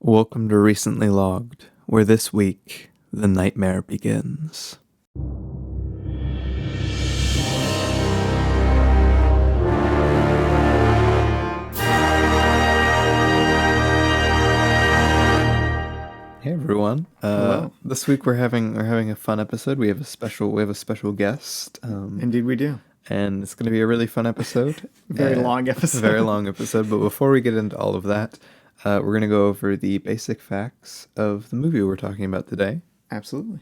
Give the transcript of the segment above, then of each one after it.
Welcome to Recently Logged, where this week, the nightmare begins. Hey everyone! This week we're having a fun episode. We have a special guest. Indeed, we do. And it's going to be a really fun episode. Very long episode. Very long episode. But before we get into all of that, we're going to go over the basic facts of the movie we're talking about today. Absolutely.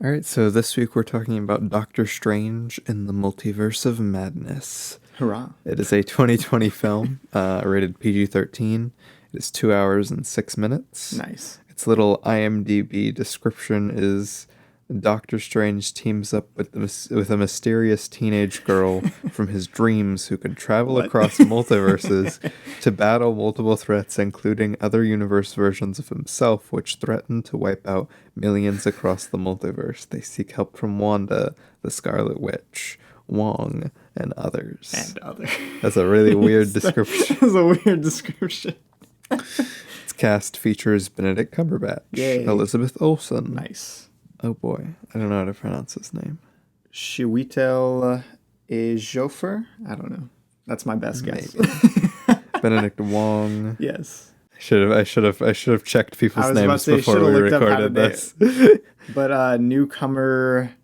All right, so this week we're talking about Doctor Strange in the Multiverse of Madness. Hurrah. It is a 2020 film, rated PG-13. It is 2 hours and 6 minutes. Nice. Its little IMDb description is: Doctor Strange teams up with a mysterious teenage girl from his dreams who can travel across multiverses to battle multiple threats, including other universe versions of himself, which threaten to wipe out millions across the multiverse. They seek help from Wanda, the Scarlet Witch, Wong, and others. That's a really weird description. That's a weird description. Its cast features Benedict Cumberbatch, Yay. Elizabeth Olsen. Nice. Oh boy, I don't know how to pronounce his name. Chiwetel Ejiofor? I don't know. That's my best guess. Benedict Wong. Yes. I should have checked people's names before we recorded this. But newcomer,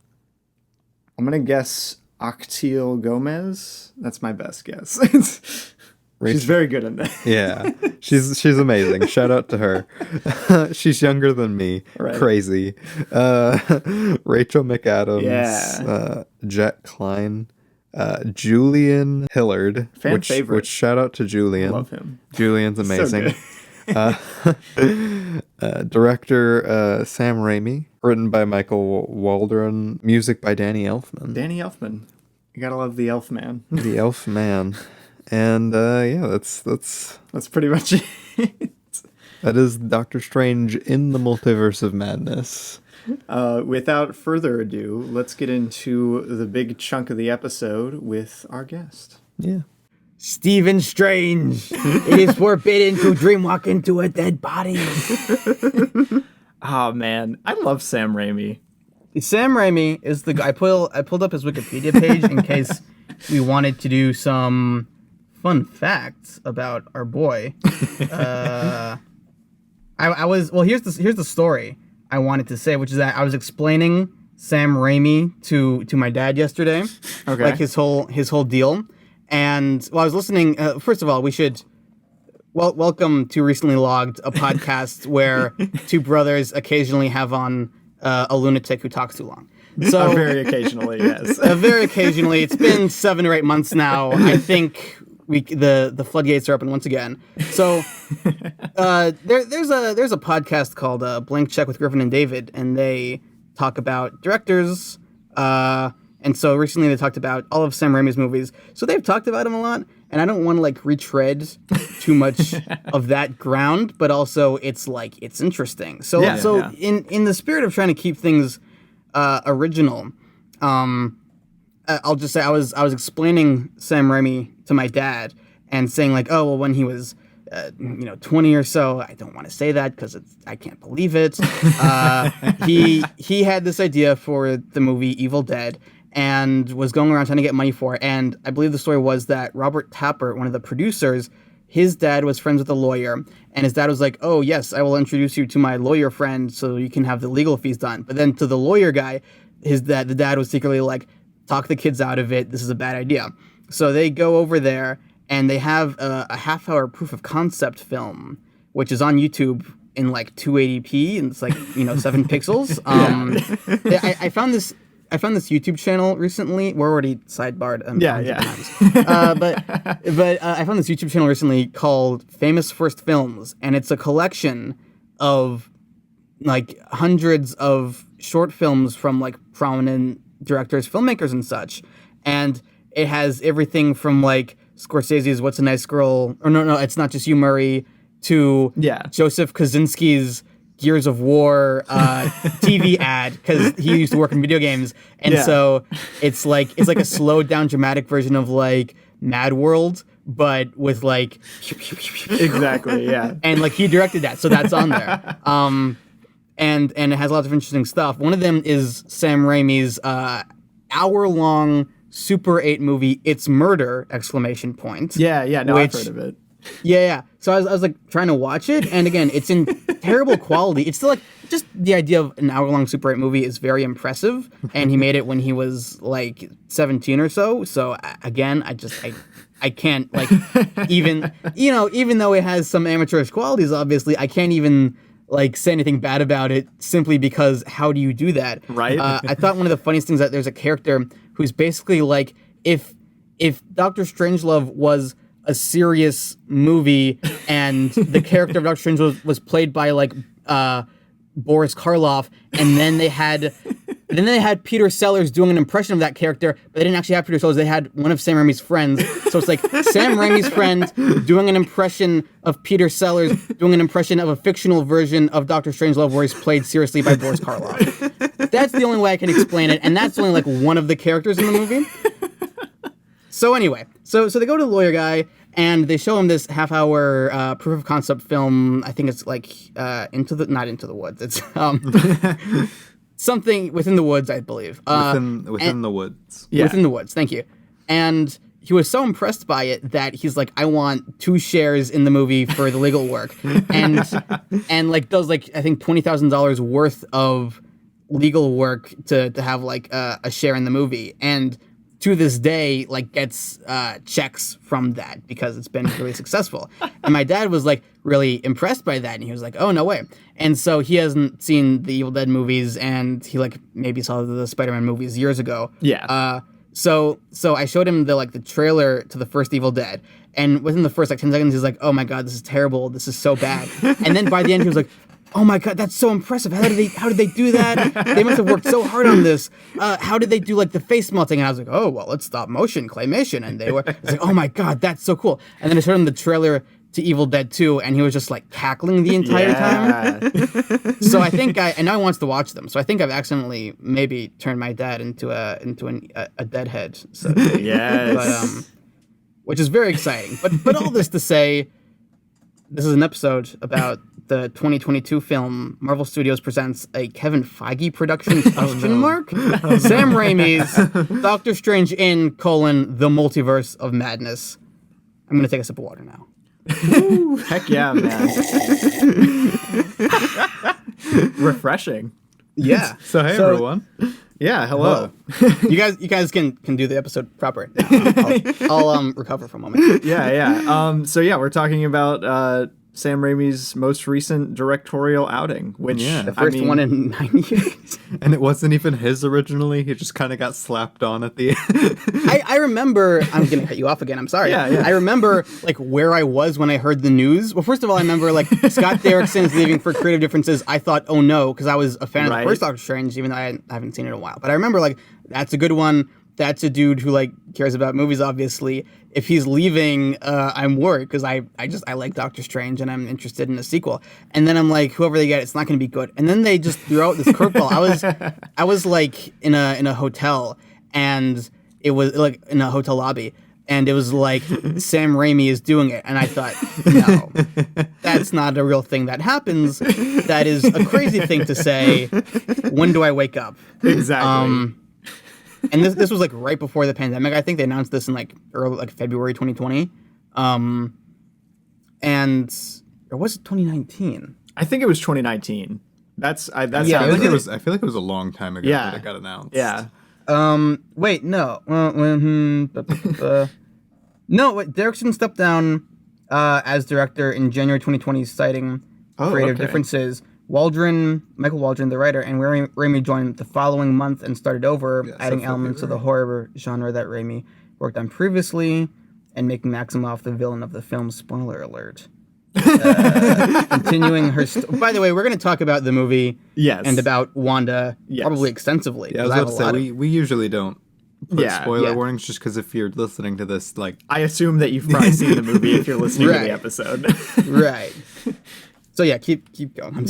I'm gonna guess Xochitl Gomez. That's my best guess. She's very good in that. Yeah, she's amazing. Shout out to her. She's younger than me. Right. Crazy. Rachel McAdams. Yeah. Jett, Klyne. Julian Hilliard. Fan favorite. Which shout out to Julian. Love him. Julian's amazing. Director Sam Raimi. Written by Michael Waldron. Music by Danny Elfman. You gotta love the Elfman. The Elfman. And that's pretty much it. That is Doctor Strange in the Multiverse of Madness. Without further ado, let's get into the big chunk of the episode with our guest. Yeah. Stephen Strange. It is forbidden to dreamwalk into a dead body. Oh man, I love Sam Raimi. Sam Raimi is the guy. I pulled up his Wikipedia page in case we wanted to do some fun facts about our boy. Here's the story I wanted to say, which is that I was explaining Sam Raimi to my dad yesterday. Okay. Like his whole deal. And while I was listening, first of all, we should welcome to Recently Logged, a podcast where two brothers occasionally have on a lunatic who talks too long. So very occasionally, yes. Very occasionally. It's been 7 or 8 months now. I think the floodgates are open once again. So there's a podcast called Blank Check with Griffin and David, and they talk about directors. And so recently they talked about all of Sam Raimi's movies. So they've talked about him a lot, and I don't want to retread too much of that ground, but also it's interesting. So in the spirit of trying to keep things original, I'll just say I was explaining Sam Raimi to my dad and saying when he was 20 or so, I don't want to say that because I can't believe it. He had this idea for the movie Evil Dead and was going around trying to get money for it. And I believe the story was that Robert Tapert, one of the producers, his dad was friends with a lawyer, and his dad was like, "Oh yes, I will introduce you to my lawyer friend so you can have the legal fees done." But then to the lawyer guy, the dad was secretly like, "Talk the kids out of it. This is a bad idea." So they go over there and they have a half-hour proof of concept film, which is on YouTube in 280p and it's 7 pixels. I found this YouTube channel recently. We're already sidebarred. But I found this YouTube channel recently called Famous First Films, and it's a collection of hundreds of short films from prominent directors, filmmakers, and such. And it has everything from Scorsese's "What's a Nice Girl," or no, It's Not Just You, Murray, to Joseph Kosinski's Gears of War TV ad, because he used to work in video games, and so it's like a slowed down dramatic version of Mad World, but with like Exactly, yeah. and like he directed that, so that's on there. And it has lots of interesting stuff. One of them is Sam Raimi's hour-long Super 8 movie, It's Murder! Exclamation point. Yeah, no, I've heard of it. Yeah. So I was like trying to watch it, and again, it's in terrible quality. It's still like just the idea of an hour-long Super 8 movie is very impressive, and he made it when he was like 17 or so. So again, I can't like even though it has some amateurish qualities, obviously, I can't even like say anything bad about it simply because how do you do that? Right. I thought one of the funniest things that there's a character who's basically like if Doctor Strangelove was a serious movie and the character of Doctor Strangelove was played by like Boris Karloff, and then they had Peter Sellers doing an impression of that character, but they didn't actually have Peter Sellers. They had one of Sam Raimi's friends. So it's like Sam Raimi's friend doing an impression of Peter Sellers, doing an impression of a fictional version of Doctor Strangelove where he's played seriously by Boris Karloff. That's the only way I can explain it, and that's only like one of the characters in the movie. So anyway, so they go to the lawyer guy, and they show him this half-hour proof of concept film. I think it's like not Into the Woods. It's something Within the Woods, I believe. Within the Woods. Yeah. Within the Woods, thank you. And he was so impressed by it that he's like, I want 2 shares in the movie for the legal work. and like does like, I think $20,000 worth of legal work to have like a share in the movie. And to this day, like gets checks from that because it's been really successful. And my dad was like really impressed by that, and he was like, "Oh, no way!" And so he hasn't seen the Evil Dead movies, and he like maybe saw the Spider-Man movies years ago. Yeah. So I showed him the trailer to the first Evil Dead, and within the first like 10 seconds, he's like, "Oh my god, this is terrible! This is so bad!" And then by the end, he was like, "Oh my god, that's so impressive! How did they do that? They must have worked so hard on this. How did they do like the face melting?" And I was like, "Oh well, it's stop motion claymation." And they were like, "Oh my god, that's so cool!" And then I showed him the trailer to Evil Dead 2, and he was just like cackling the entire time. So I think and now he wants to watch them. So I think I've accidentally maybe turned my dad into a deadhead. So, Yes. but, which is very exciting. But all this to say, this is an episode about the 2022 film Marvel Studios presents a Kevin Feige production ? Sam Raimi's Doctor Strange in : The Multiverse of Madness. I'm gonna take a sip of water now. Ooh, heck yeah, man. Refreshing. Yeah. So hey everyone. Yeah, hello. You guys can do the episode proper. I'll recover for a moment. Yeah. So yeah, we're talking about Sam Raimi's most recent directorial outing, which The first one in 9 years. And it wasn't even his originally. He just kind of got slapped on at the end. I remember. I'm gonna cut you off again. I'm sorry. Yeah. I remember like where I was when I heard the news. Well, first of all, I remember like Scott Derrickson is leaving for creative differences. I thought, oh no, because I was a fan of the first Doctor Strange, even though I haven't seen it in a while. But I remember like that's a good one. That's a dude who like cares about movies, obviously. If he's leaving, I'm worried because I like Doctor Strange and I'm interested in a sequel. And then I'm like, whoever they get, it's not going to be good. And then they just threw out this curveball. I was like in a hotel, and it was like in a hotel lobby, and it was like Sam Raimi is doing it, and I thought, no, that's not a real thing that happens. That is a crazy thing to say. When do I wake up? exactly. And this was like right before the pandemic. I think they announced this in like early like February 2020, and or was it 2019? I think it was 2019. That's I feel like it was a long time ago Yeah. that it got announced. yeah. Wait, no. No, wait. Derrickson stepped down as director in January 2020, citing creative differences. Michael Waldron, the writer, and Raimi joined the following month and started over, adding elements of the horror genre that Raimi worked on previously, and making Maximoff the villain of the film. Spoiler alert. Continuing her... By the way, we're going to talk about the movie and about Wanda probably extensively. Yeah, I was about to say, we usually don't put spoiler warnings just because if you're listening to this, like... I assume that you've probably seen the movie if you're listening to the episode. Right. So yeah, keep going.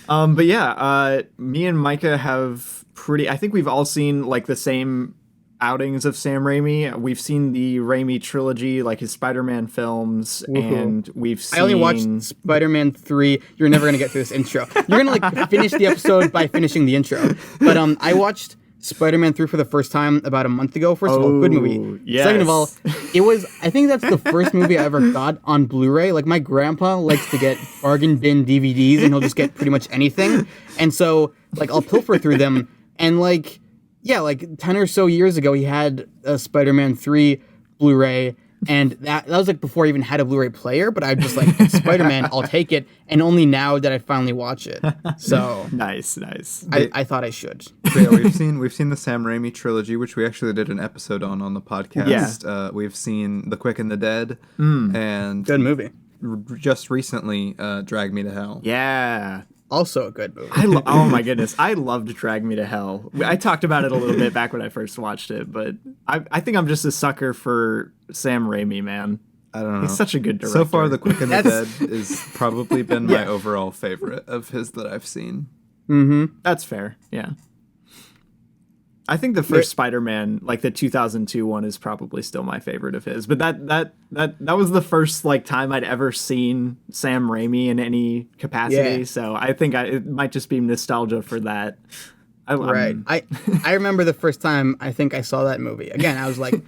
But yeah, me and Micah have I think we've all seen like the same outings of Sam Raimi. We've seen the Raimi trilogy, like his Spider-Man films, and we've seen... I only watched Spider-Man 3. You're never going to get through this intro. You're going to like finish the episode by finishing the intro. But I watched Spider-Man 3 for the first time about a month ago. First of all, good movie. Yes. Second of all, I think that's the first movie I ever got on Blu-ray. Like, my grandpa likes to get bargain bin DVDs, and he'll just get pretty much anything. And so, like, I'll pilfer through them. And, like, yeah, like 10 or so years ago, he had a Spider-Man 3 Blu-ray. And that was like before I even had a Blu-ray player, but I'm just like, it's Spider-Man, I'll take it. And only now did I finally watch it. So nice. I thought I should. Yeah, we've seen the Sam Raimi trilogy, which we actually did an episode on the podcast. Yeah. We've seen The Quick and the Dead, and good movie. Just recently, Drag Me to Hell. Yeah. Also a good movie. Oh my goodness, I loved Drag Me to Hell. I talked about it a little bit back when I first watched it, but I think I'm just a sucker for Sam Raimi, man. I don't know. He's such a good director. So far, The Quick and the Dead has probably been my overall favorite of his that I've seen. Mm-hmm. That's fair, yeah. I think the first Spider-Man, like the 2002 one, is probably still my favorite of his. But that was the first like time I'd ever seen Sam Raimi in any capacity. Yeah. So I think it might just be nostalgia for that. Right. I remember the first time I think I saw that movie. Again, I was like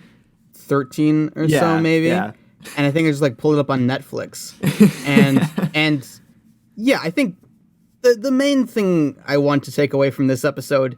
13 or so maybe. Yeah. And I think I just like pulled it up on Netflix. And yeah, I think the main thing I want to take away from this episode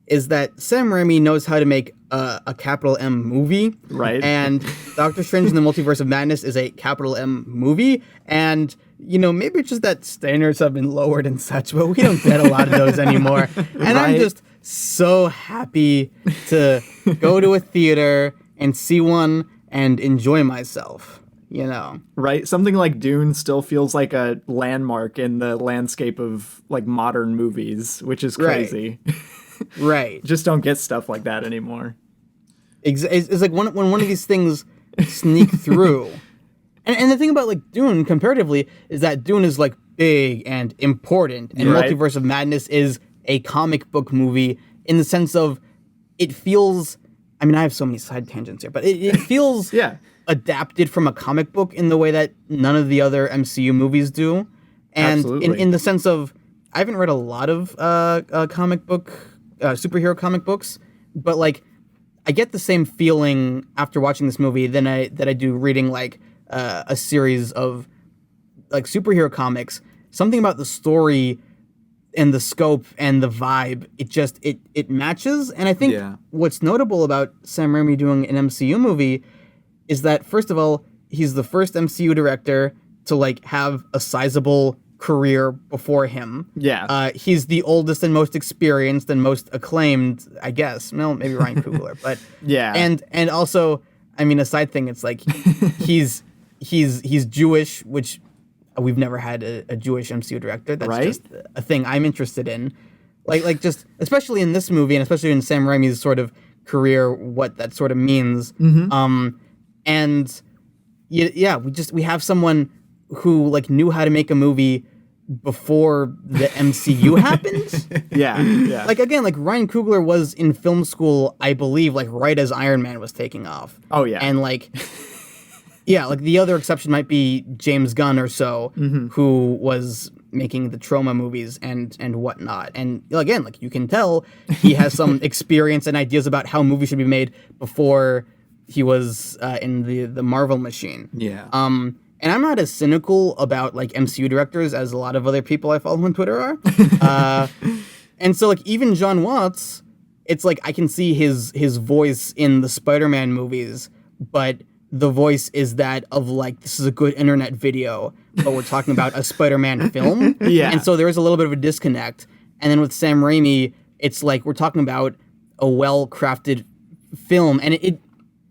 is that Sam Raimi knows how to make a capital M movie. Right. And Doctor Strange in the Multiverse of Madness is a capital M movie. And, you know, maybe it's just that standards have been lowered and such, but we don't get a lot of those anymore. And I'm just so happy to go to a theater and see one and enjoy myself, you know. Right. Something like Dune still feels like a landmark in the landscape of like modern movies, which is crazy. Right. Just don't get stuff like that anymore. It's like when one of these things sneak through. And the thing about like Dune comparatively is that Dune is like big and important, and Multiverse of Madness is a comic book movie in the sense of it feels, I mean, I have so many side tangents here, but it feels adapted from a comic book in the way that none of the other MCU movies do. And in the sense of, I haven't read a lot of superhero comic books, but like I get the same feeling after watching this movie that I do reading like a series of like superhero comics. Something about the story and the scope and the vibe, it matches. And I think what's notable about Sam Raimi doing an MCU movie is that, first of all, he's the first MCU director to like have a sizable career before him. Yeah. He's the oldest and most experienced and most acclaimed, I guess. No, maybe Ryan Coogler, but yeah. And also, I mean, a side thing, it's like he's Jewish, which we've never had a Jewish MCU director. That's just a thing I'm interested in. Like just especially in this movie and especially in Sam Raimi's sort of career, what that sort of means. Mm-hmm. And yeah, we have someone who like knew how to make a movie before the MCU happened. Yeah. Like again, like Ryan Coogler was in film school, I believe, like right as Iron Man was taking off. Oh yeah. And like yeah, like the other exception might be James Gunn or so, who was making the Trauma movies and whatnot. And again, like you can tell he has some experience and ideas about how movies should be made before he was in the Marvel machine. Yeah. And I'm not as cynical about like MCU directors as a lot of other people I follow on Twitter are. And so like even John Watts, it's like I can see his voice in the Spider-Man movies, but the voice is that of like, this is a good internet video, but we're talking about a Spider-Man film. Yeah. And so there is a little bit of a disconnect. And then with Sam Raimi, it's like we're talking about a well-crafted film. And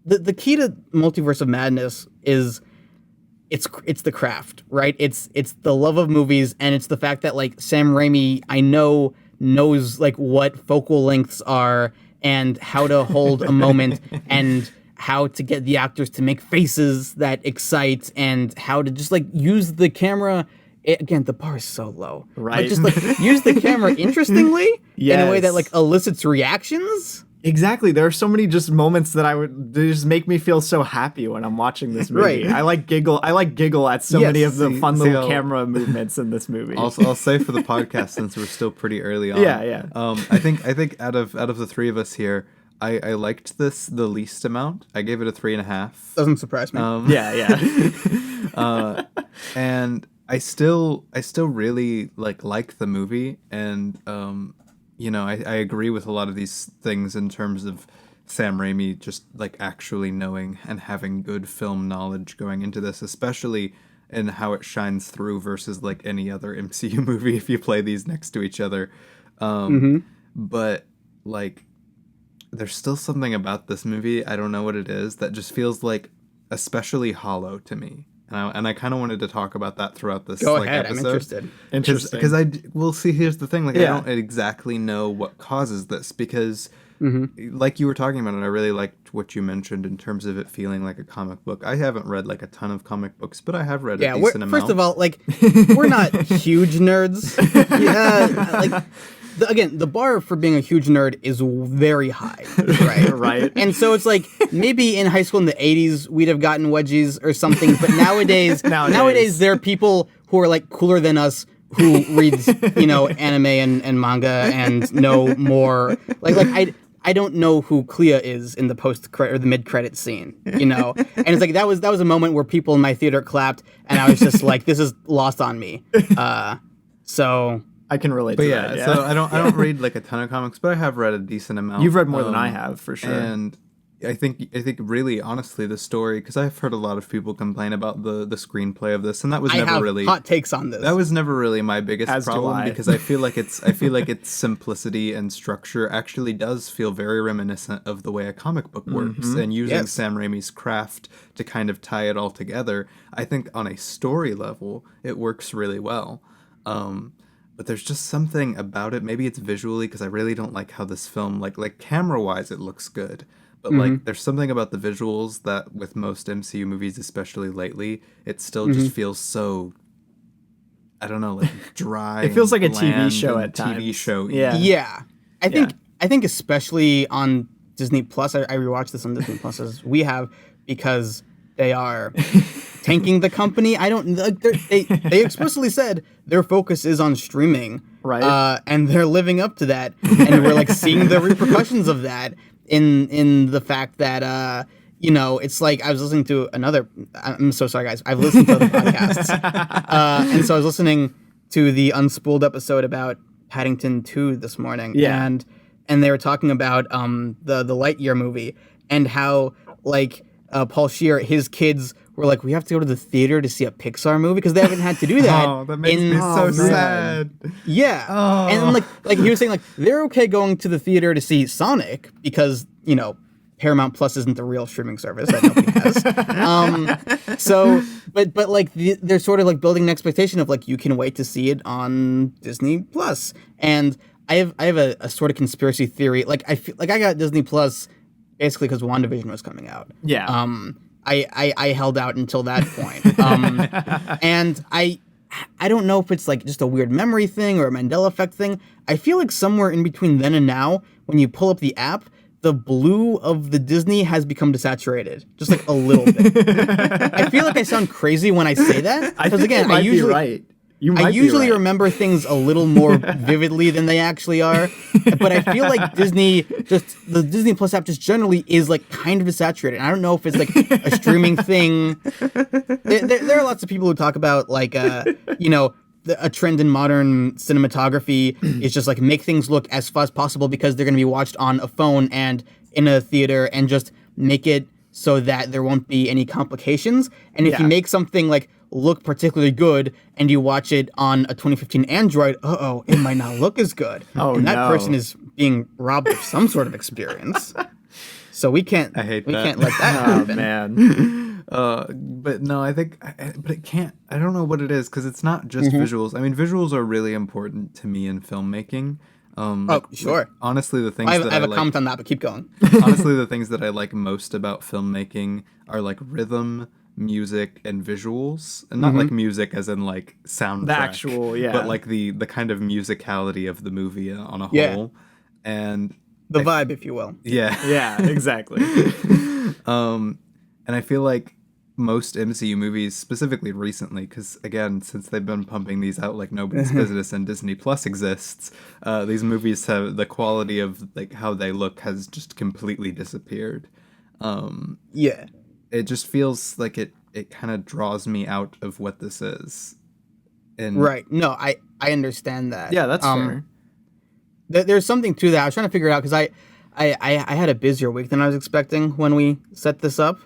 the key to Multiverse of Madness is it's the craft, right? It's the love of movies, and it's the fact that like Sam Raimi, I know, knows like what focal lengths are and how to hold a moment and how to get the actors to make faces that excite and how to just like use the camera. Again, the bar is so low. Right. But just like use the camera interestingly in a way that like elicits reactions. Exactly. There are so many just moments that they just make me feel so happy when I'm watching this movie. Right. I like giggle at so many of the fun little I'll- camera movements in this movie. I'll say for the podcast, since we're still pretty early on. Yeah. I think out of the three of us here, I liked this the least amount. I gave it a 3.5. Doesn't surprise me. Yeah. And I still really like the movie, and I agree with a lot of these things in terms of Sam Raimi just like actually knowing and having good film knowledge going into this, especially in how it shines through versus like any other MCU movie if you play these next to each other. But like, there's still something about this movie, I don't know what it is, that just feels like especially hollow to me. And I kind of wanted to talk about that throughout this Go ahead, episode. I'm interested. Interesting. Because see, here's the thing, I don't exactly know what causes this, because like you were talking about it, I really liked what you mentioned in terms of it feeling like a comic book. I haven't read like a ton of comic books, but I have read a decent amount. First of all, like, we're not huge nerds. Again, the bar for being a huge nerd is very high, right? Right. And so it's like, maybe in high school in the 80s, we'd have gotten wedgies or something, but nowadays there are people who are like cooler than us who reads, anime and manga and know more. I don't know who Clea is in the post-credit or the mid-credit scene, and it's like that was a moment where people in my theater clapped, and I was just like, this is lost on me. So I can relate to that. Yeah. So I don't read like a ton of comics, but I have read a decent amount. You've read more than I have, for sure. And I think really, honestly, the story, because I've heard a lot of people complain about the screenplay of this, and that was never really hot takes on this. That was never really my biggest As do problem, I. because I feel like its simplicity and structure actually does feel very reminiscent of the way a comic book works, and using Sam Raimi's craft to kind of tie it all together. I think on a story level, it works really well. But there's just something about it. Maybe it's visually, because I really don't like how this film, like camera-wise, it looks good. But like, there's something about the visuals that with most MCU movies, especially lately, it still just feels so, I don't know, like dry. It feels like a TV bland show and at times. TV show. Yeah. I think especially on Disney Plus, I rewatched this on Disney Plus as we have, because they are tanking the company. I don't. They explicitly said their focus is on streaming, right? And they're living up to that, and we're like seeing the repercussions of that in the fact that it's like I was listening to another. I'm so sorry, guys. I've listened to other podcasts, and so I was listening to the Unspooled episode about Paddington 2 this morning, and they were talking about the Lightyear movie and how like. Paul Scheer, his kids were like, we have to go to the theater to see a Pixar movie because they haven't had to do that. Oh, that makes me so sad. Yeah. Oh. And like he was saying, like, they're okay going to the theater to see Sonic because, Paramount Plus isn't the real streaming service that nobody has. But like they're sort of like building an expectation of like, you can wait to see it on Disney Plus. And I have a sort of conspiracy theory. Like I feel like I got Disney Plus basically because WandaVision was coming out. Yeah. I held out until that point. And I don't know if it's like just a weird memory thing or a Mandela effect thing. I feel like somewhere in between then and now, when you pull up the app, the blue of the Disney has become desaturated, just like a little bit. I feel like I sound crazy when I say that because again, I usually right. I usually remember things a little more vividly than they actually are, but I feel like the Disney Plus app just generally is like kind of desaturated. I don't know if it's like a streaming thing. There are lots of people who talk about like, a trend in modern cinematography is just like make things look as fast as possible because they're going to be watched on a phone and in a theater, and just make it so that there won't be any complications. And if you make something like look particularly good and you watch it on a 2015 Android, it might not look as good. And that person is being robbed of some sort of experience. So we can't can't let that happen. Oh man. But no, I think but it can't. I don't know what it is, because it's not just visuals. I mean, visuals are really important to me in filmmaking. Sure. Like, honestly, the things I that have I a like, comment on that, but keep going. honestly, the things that I like most about filmmaking are like rhythm, music, and visuals, and not like music as in like soundtrack, The actual, but like the kind of musicality of the movie on a whole. Yeah. And The vibe, if you will. Yeah. Yeah, exactly. And I feel like most MCU movies, specifically recently, because again, since they've been pumping these out like nobody's business and Disney Plus exists, these movies have the quality of like how they look has just completely disappeared. Yeah. It just feels like it kind of draws me out of what this is. And Right. No, I understand that. Yeah, that's fair. There's something to that. I was trying to figure it out because I had a busier week than I was expecting when we set this up.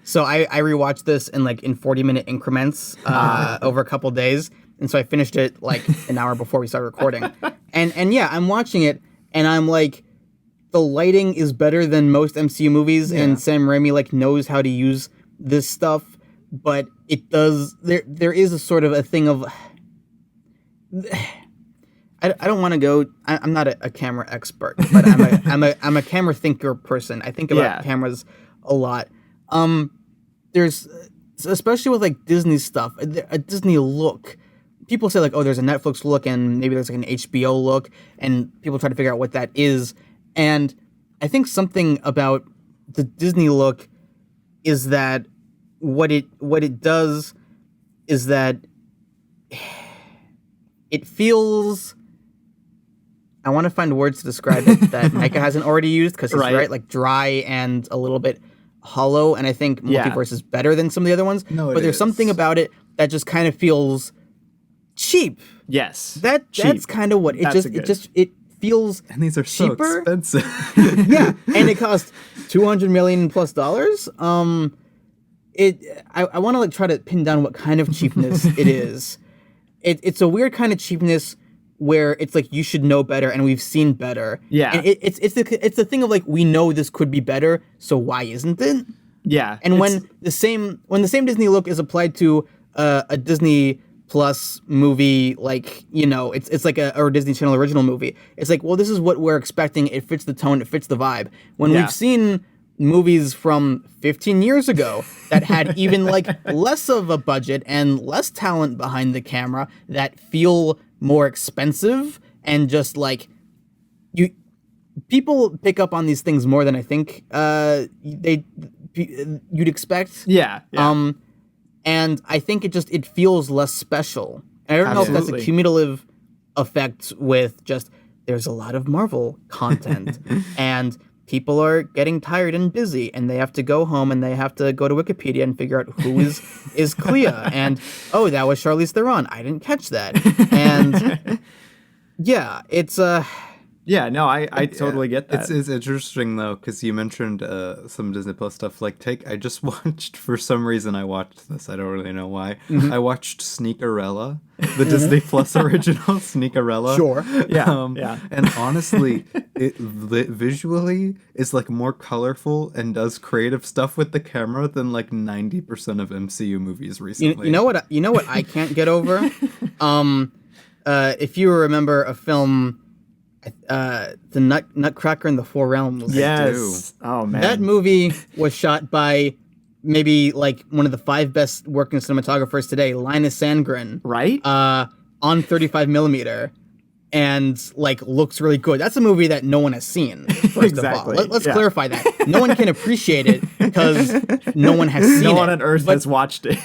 So I rewatched this in 40-minute increments over a couple days, and so I finished it like an hour before we started recording. And yeah, I'm watching it, and I'm like, the lighting is better than most MCU movies, and Sam Raimi knows how to use this stuff, but it does. There is a sort of a thing of. I don't want to go. I'm not a camera expert, but I'm a camera thinker person. I think about cameras a lot. There's especially with Disney stuff, a Disney look. People say oh, there's a Netflix look and maybe there's an HBO look, and people try to figure out what that is. And I think something about the Disney look is that what it does is that it feels. I want to find words to describe it that Micah hasn't already used because he's right, dry and a little bit hollow. And I think Multiverse is better than some of the other ones. No, but there's something about it that just kind of feels cheap. Yes, that's kind of what it feels. And these are cheaper. So expensive. Yeah, and it costs $200 million plus. I want to try to pin down what kind of cheapness it is. It's a weird kind of cheapness where it's you should know better and we've seen better. Yeah. And it's the thing of we know this could be better, so why isn't it? Yeah. And when the same Disney look is applied to a Disney Plus movie, it's like a Disney Channel original movie, it's well, this is what we're expecting. It fits the tone, it fits the vibe. When we've seen movies from 15 years ago that had even less of a budget and less talent behind the camera that feel more expensive and just people pick up on these things more than I think you'd expect. Yeah. And I think it feels less special. And I don't know if that's a cumulative effect with just there's a lot of Marvel content and people are getting tired and busy and they have to go home and they have to go to Wikipedia and figure out who is Clea and oh, that was Charlize Theron. I didn't catch that. And yeah, it's yeah, no, I totally get that. It's interesting though, because you mentioned some Disney Plus stuff. I just watched, for some reason I watched this, I don't really know why. I watched Sneakerella, the Disney Plus original Sneakerella. Sure. Yeah. And honestly, it visually is more colorful and does creative stuff with the camera than 90% of MCU movies recently. You know what I can't get over? If you remember a film, the Nutcracker in the Four Realms. Yes. Oh man. That movie was shot by maybe one of the 5 best working cinematographers today, Linus Sandgren. Right. On 35 millimeter, and looks really good. That's a movie that no one has seen. First of all, let's clarify that no one can appreciate it because no one has seen it. No one on Earth has watched it.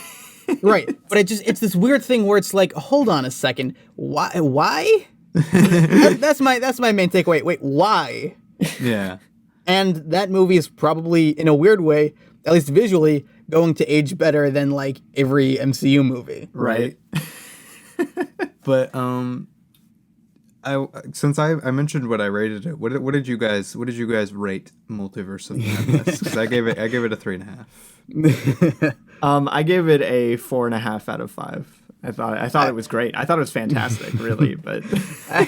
Right, but it's this weird thing where it's hold on a second, why? That's my main takeaway. Wait, why? Yeah. And that movie is probably, in a weird way, at least visually, going to age better than every MCU movie. Right. But since I mentioned what I rated it, what did you guys rate Multiverse of Madness? Because I gave it a 3.5. I gave it a 4.5 out of 5. I thought it was great. I thought it was fantastic, really. But I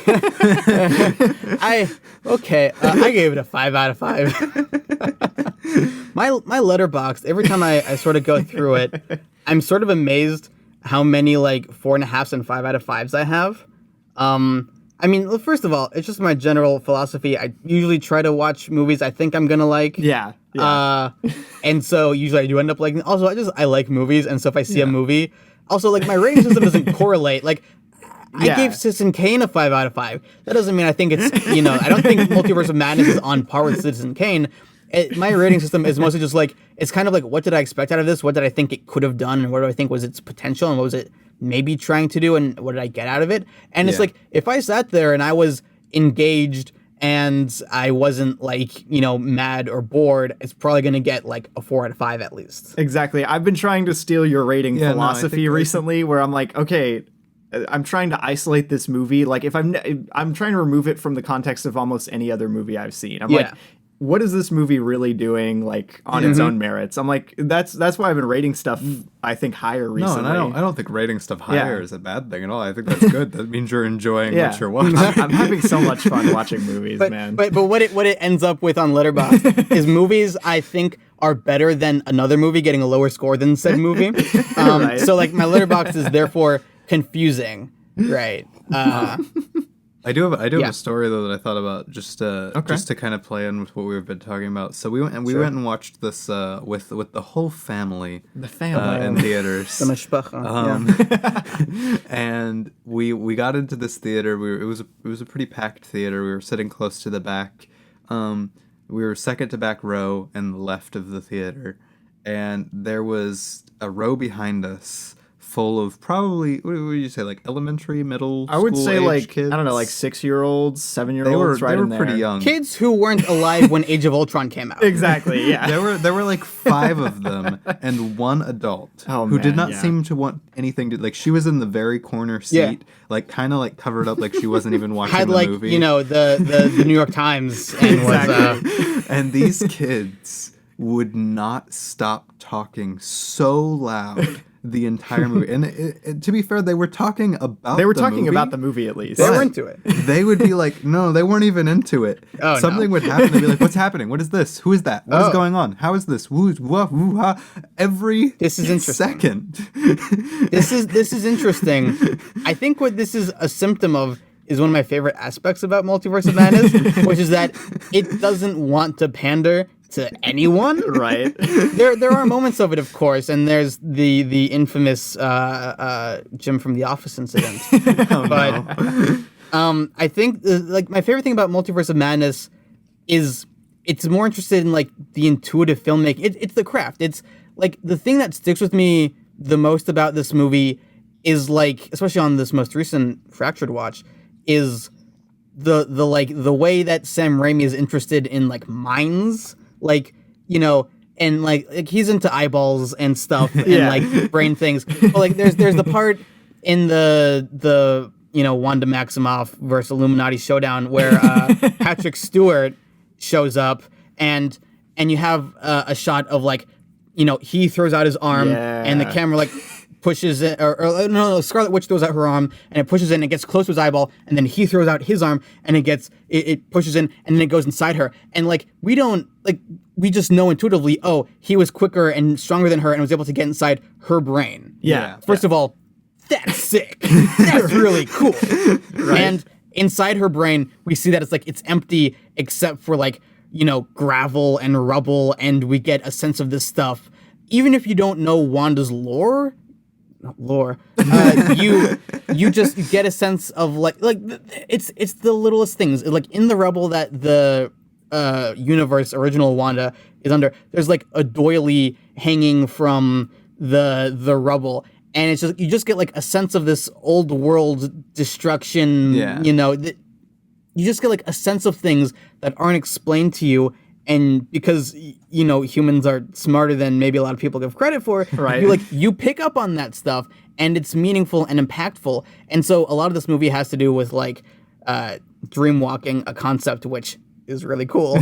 gave it a 5 out of 5. My Letterboxd, every time I sort of go through it, I'm sort of amazed how many 4.5s and 5 out of 5s I have. I mean, well, first of all, it's just my general philosophy. I usually try to watch movies I think I'm gonna like. Yeah. And so usually I do end up liking. Also, I like movies, and so if I see a movie. Also, my rating system doesn't correlate. I gave Citizen Kane a 5 out of 5. That doesn't mean I think it's, I don't think Multiverse of Madness is on par with Citizen Kane. My rating system is mostly just like, it's kind of like, what did I expect out of this? What did I think it could have done? And what do I think was its potential? And what was it maybe trying to do? And what did I get out of it? And it's like, if I sat there and I was engaged and I wasn't like, mad or bored, it's probably going to get like a 4 out of 5 at least. Exactly. I've been trying to steal your rating philosophy recently where I'm like, okay, I'm trying to isolate this movie. Like if I'm trying to remove it from the context of almost any other movie I've seen. I'm like, what is this movie really doing like on its own merits? I'm like, that's why I've been rating stuff, I think, higher recently. No, and I don't think rating stuff higher is a bad thing at all. I think that's good. That means you're enjoying what you're watching. I'm having so much fun watching movies, man. But what it ends up with on Letterboxd is movies I think are better than another movie getting a lower score than said movie. Right. So like my Letterboxd is therefore confusing, right? I do have a story though that I thought about just to kind of play in with what we've been talking about. So we went and watched this with the whole family. The family in theaters. The mishpacha. And we got into this theater. It was a pretty packed theater. We were sitting close to the back. We were second to back row and the left of the theater, and there was a row behind us full of probably, what would you say, like elementary, middle school, I would say like kids? I don't know, like 6-year-olds, 7-year-olds. They were pretty young. Kids who weren't alive when Age of Ultron came out. Exactly. Yeah. There were like 5 of them and one adult who did not seem to want anything to, like, she was in the very corner seat, like kind of like covered up like she wasn't even watching Had the like movie. the New York Times and was and these kids would not stop talking so loud the entire movie. And to be fair, they were talking about the movie at least. They were into it. They would be like, no, they weren't even into it. Something would happen. They'd be like, what's happening? What is this? Who is that? What is going on? How is this? Woo, wah, woo, ha. Every this is interesting. second. This is interesting. I think what this is a symptom of is one of my favorite aspects about Multiverse of Madness, which is that it doesn't want to pander to anyone. Right. There are moments of it, of course, and there's the infamous Jim from The Office incident. I think like my favorite thing about Multiverse of Madness is it's more interested in like the intuitive filmmaking. It's the craft. It's like the thing that sticks with me the most about this movie is like, especially on this most recent Fractured watch, is the way that Sam Raimi is interested in like minds. Like, and like he's into eyeballs and stuff and like brain things. But like there's the part in the Wanda Maximoff versus Illuminati showdown where Patrick Stewart shows up and you have a shot of like, he throws out his arm and the camera like pushes it, or no, Scarlet Witch throws out her arm and it pushes in and it gets close to his eyeball, and then he throws out his arm and it pushes in and then it goes inside her. And like we just know intuitively, oh, he was quicker and stronger than her and was able to get inside her brain. First of all, that's sick. That's really cool. Right. And inside her brain, we see that it's empty except for like, gravel and rubble, and we get a sense of this stuff. Even if you don't know Wanda's lore, you just get a sense of like it's the littlest things. Like in the rubble that the universe original Wanda is under, there's like a doily hanging from the rubble, and it's just, you just get like a sense of this old world destruction. You just get like a sense of things that aren't explained to you. And because, humans are smarter than maybe a lot of people give credit for, right? You pick up on that stuff and it's meaningful and impactful. And so a lot of this movie has to do with like dream walking, a concept which is really cool.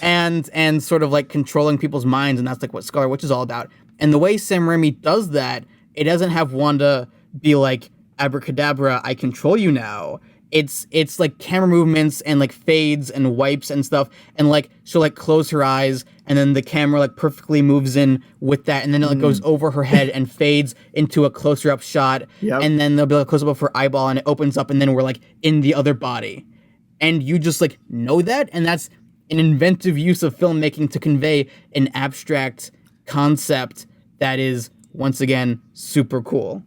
And sort of like controlling people's minds. And that's like what Scarlet Witch is all about. And the way Sam Raimi does that, it doesn't have Wanda be like, abracadabra, I control you now. It's like camera movements and like fades and wipes and stuff, and like she'll like close her eyes and then the camera like perfectly moves in with that, and then it like goes over her head and fades into a closer up shot, and then there'll be like a close up of her eyeball and it opens up and then we're like in the other body, and you just like know that, and that's an inventive use of filmmaking to convey an abstract concept that is once again super cool.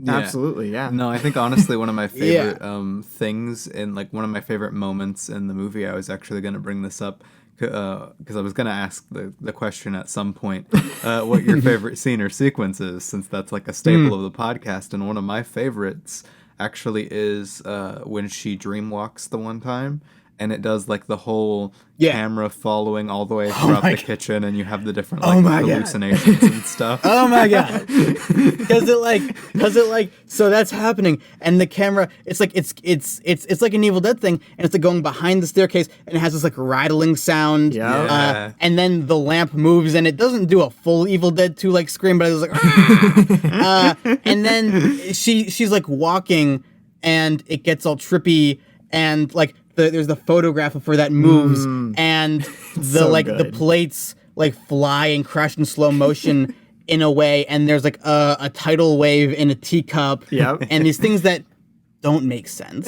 Absolutely, yeah. No, I think honestly one of my favorite things and like one of my favorite moments in the movie, I was actually going to bring this up because I was going to ask the question at some point, what your favorite scene or sequence is, since that's like a staple of the podcast. And one of my favorites actually is when she dreamwalks the one time. And it does like the whole camera following all the way throughout the kitchen, and you have the different like hallucinations and stuff. Oh my god! Because it like so that's happening, and the camera it's like an Evil Dead thing, and it's like going behind the staircase, and it has this like rattling sound. And then the lamp moves, and it doesn't do a full Evil Dead 2 like scream, but it was like and then she's like walking, and it gets all trippy, and like. There's the photograph of her that moves, and the plates like fly and crash in slow motion in a way, and there's like a tidal wave in a teacup, and these things that don't make sense,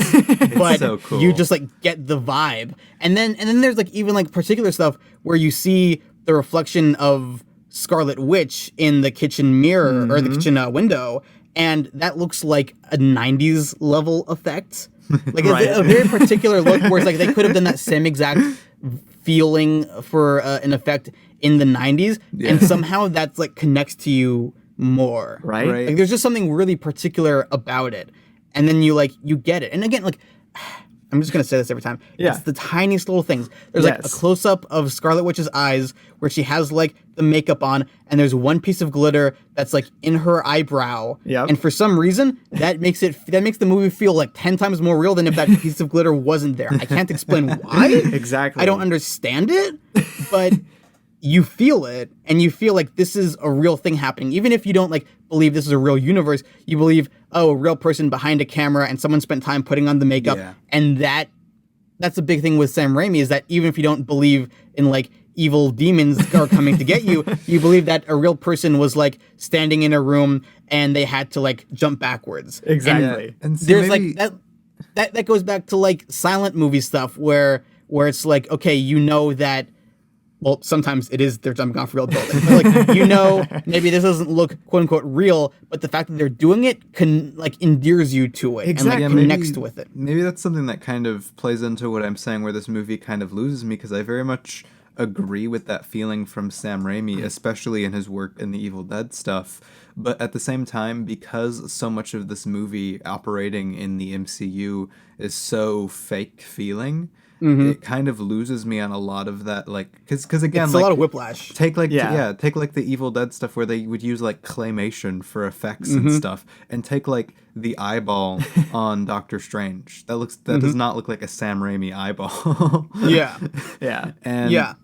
but so cool. You just like get the vibe, and then there's like even like particular stuff where you see the reflection of Scarlet Witch in the kitchen mirror or the kitchen window, and that looks like a 90s level effect. Like it's a very particular look where it's like they could have done that same exact feeling for an effect in the 90s, and somehow that's like connects to you more. Right. Like there's just something really particular about it, and then you get it. And again, like I'm just gonna say this every time. It's the tiniest little things. There's like a close up of Scarlet Witch's eyes where she has like the makeup on, and there's one piece of glitter that's like in her eyebrow. And for some reason, that makes the movie feel like 10 times more real than if that piece of glitter wasn't there. I can't explain why. Exactly. I don't understand it, but you feel it, and you feel like this is a real thing happening. Even if you don't like believe this is a real universe, you believe, oh, a real person behind a camera and someone spent time putting on the makeup. And that's a big thing with Sam Raimi, is that even if you don't believe in like evil demons are coming to get you, you believe that a real person was like standing in a room and they had to like jump backwards. Exactly. And so there's maybe... like that goes back to like silent movie stuff where it's like, okay, you know that. Well, sometimes it is they're jumping off real buildings. But like, maybe this doesn't look quote unquote real, but the fact that they're doing it endears you to it and like connects with it. Maybe that's something that kind of plays into what I'm saying, where this movie kind of loses me, because I very much agree with that feeling from Sam Raimi, especially in his work in the Evil Dead stuff. But at the same time, because so much of this movie operating in the MCU is so fake feeling, it kind of loses me on a lot of that, like, because again, it's like, a lot of whiplash. Take like the Evil Dead stuff where they would use like claymation for effects and stuff, and take like the eyeball on Doctor Strange. That does not look like a Sam Raimi eyeball. And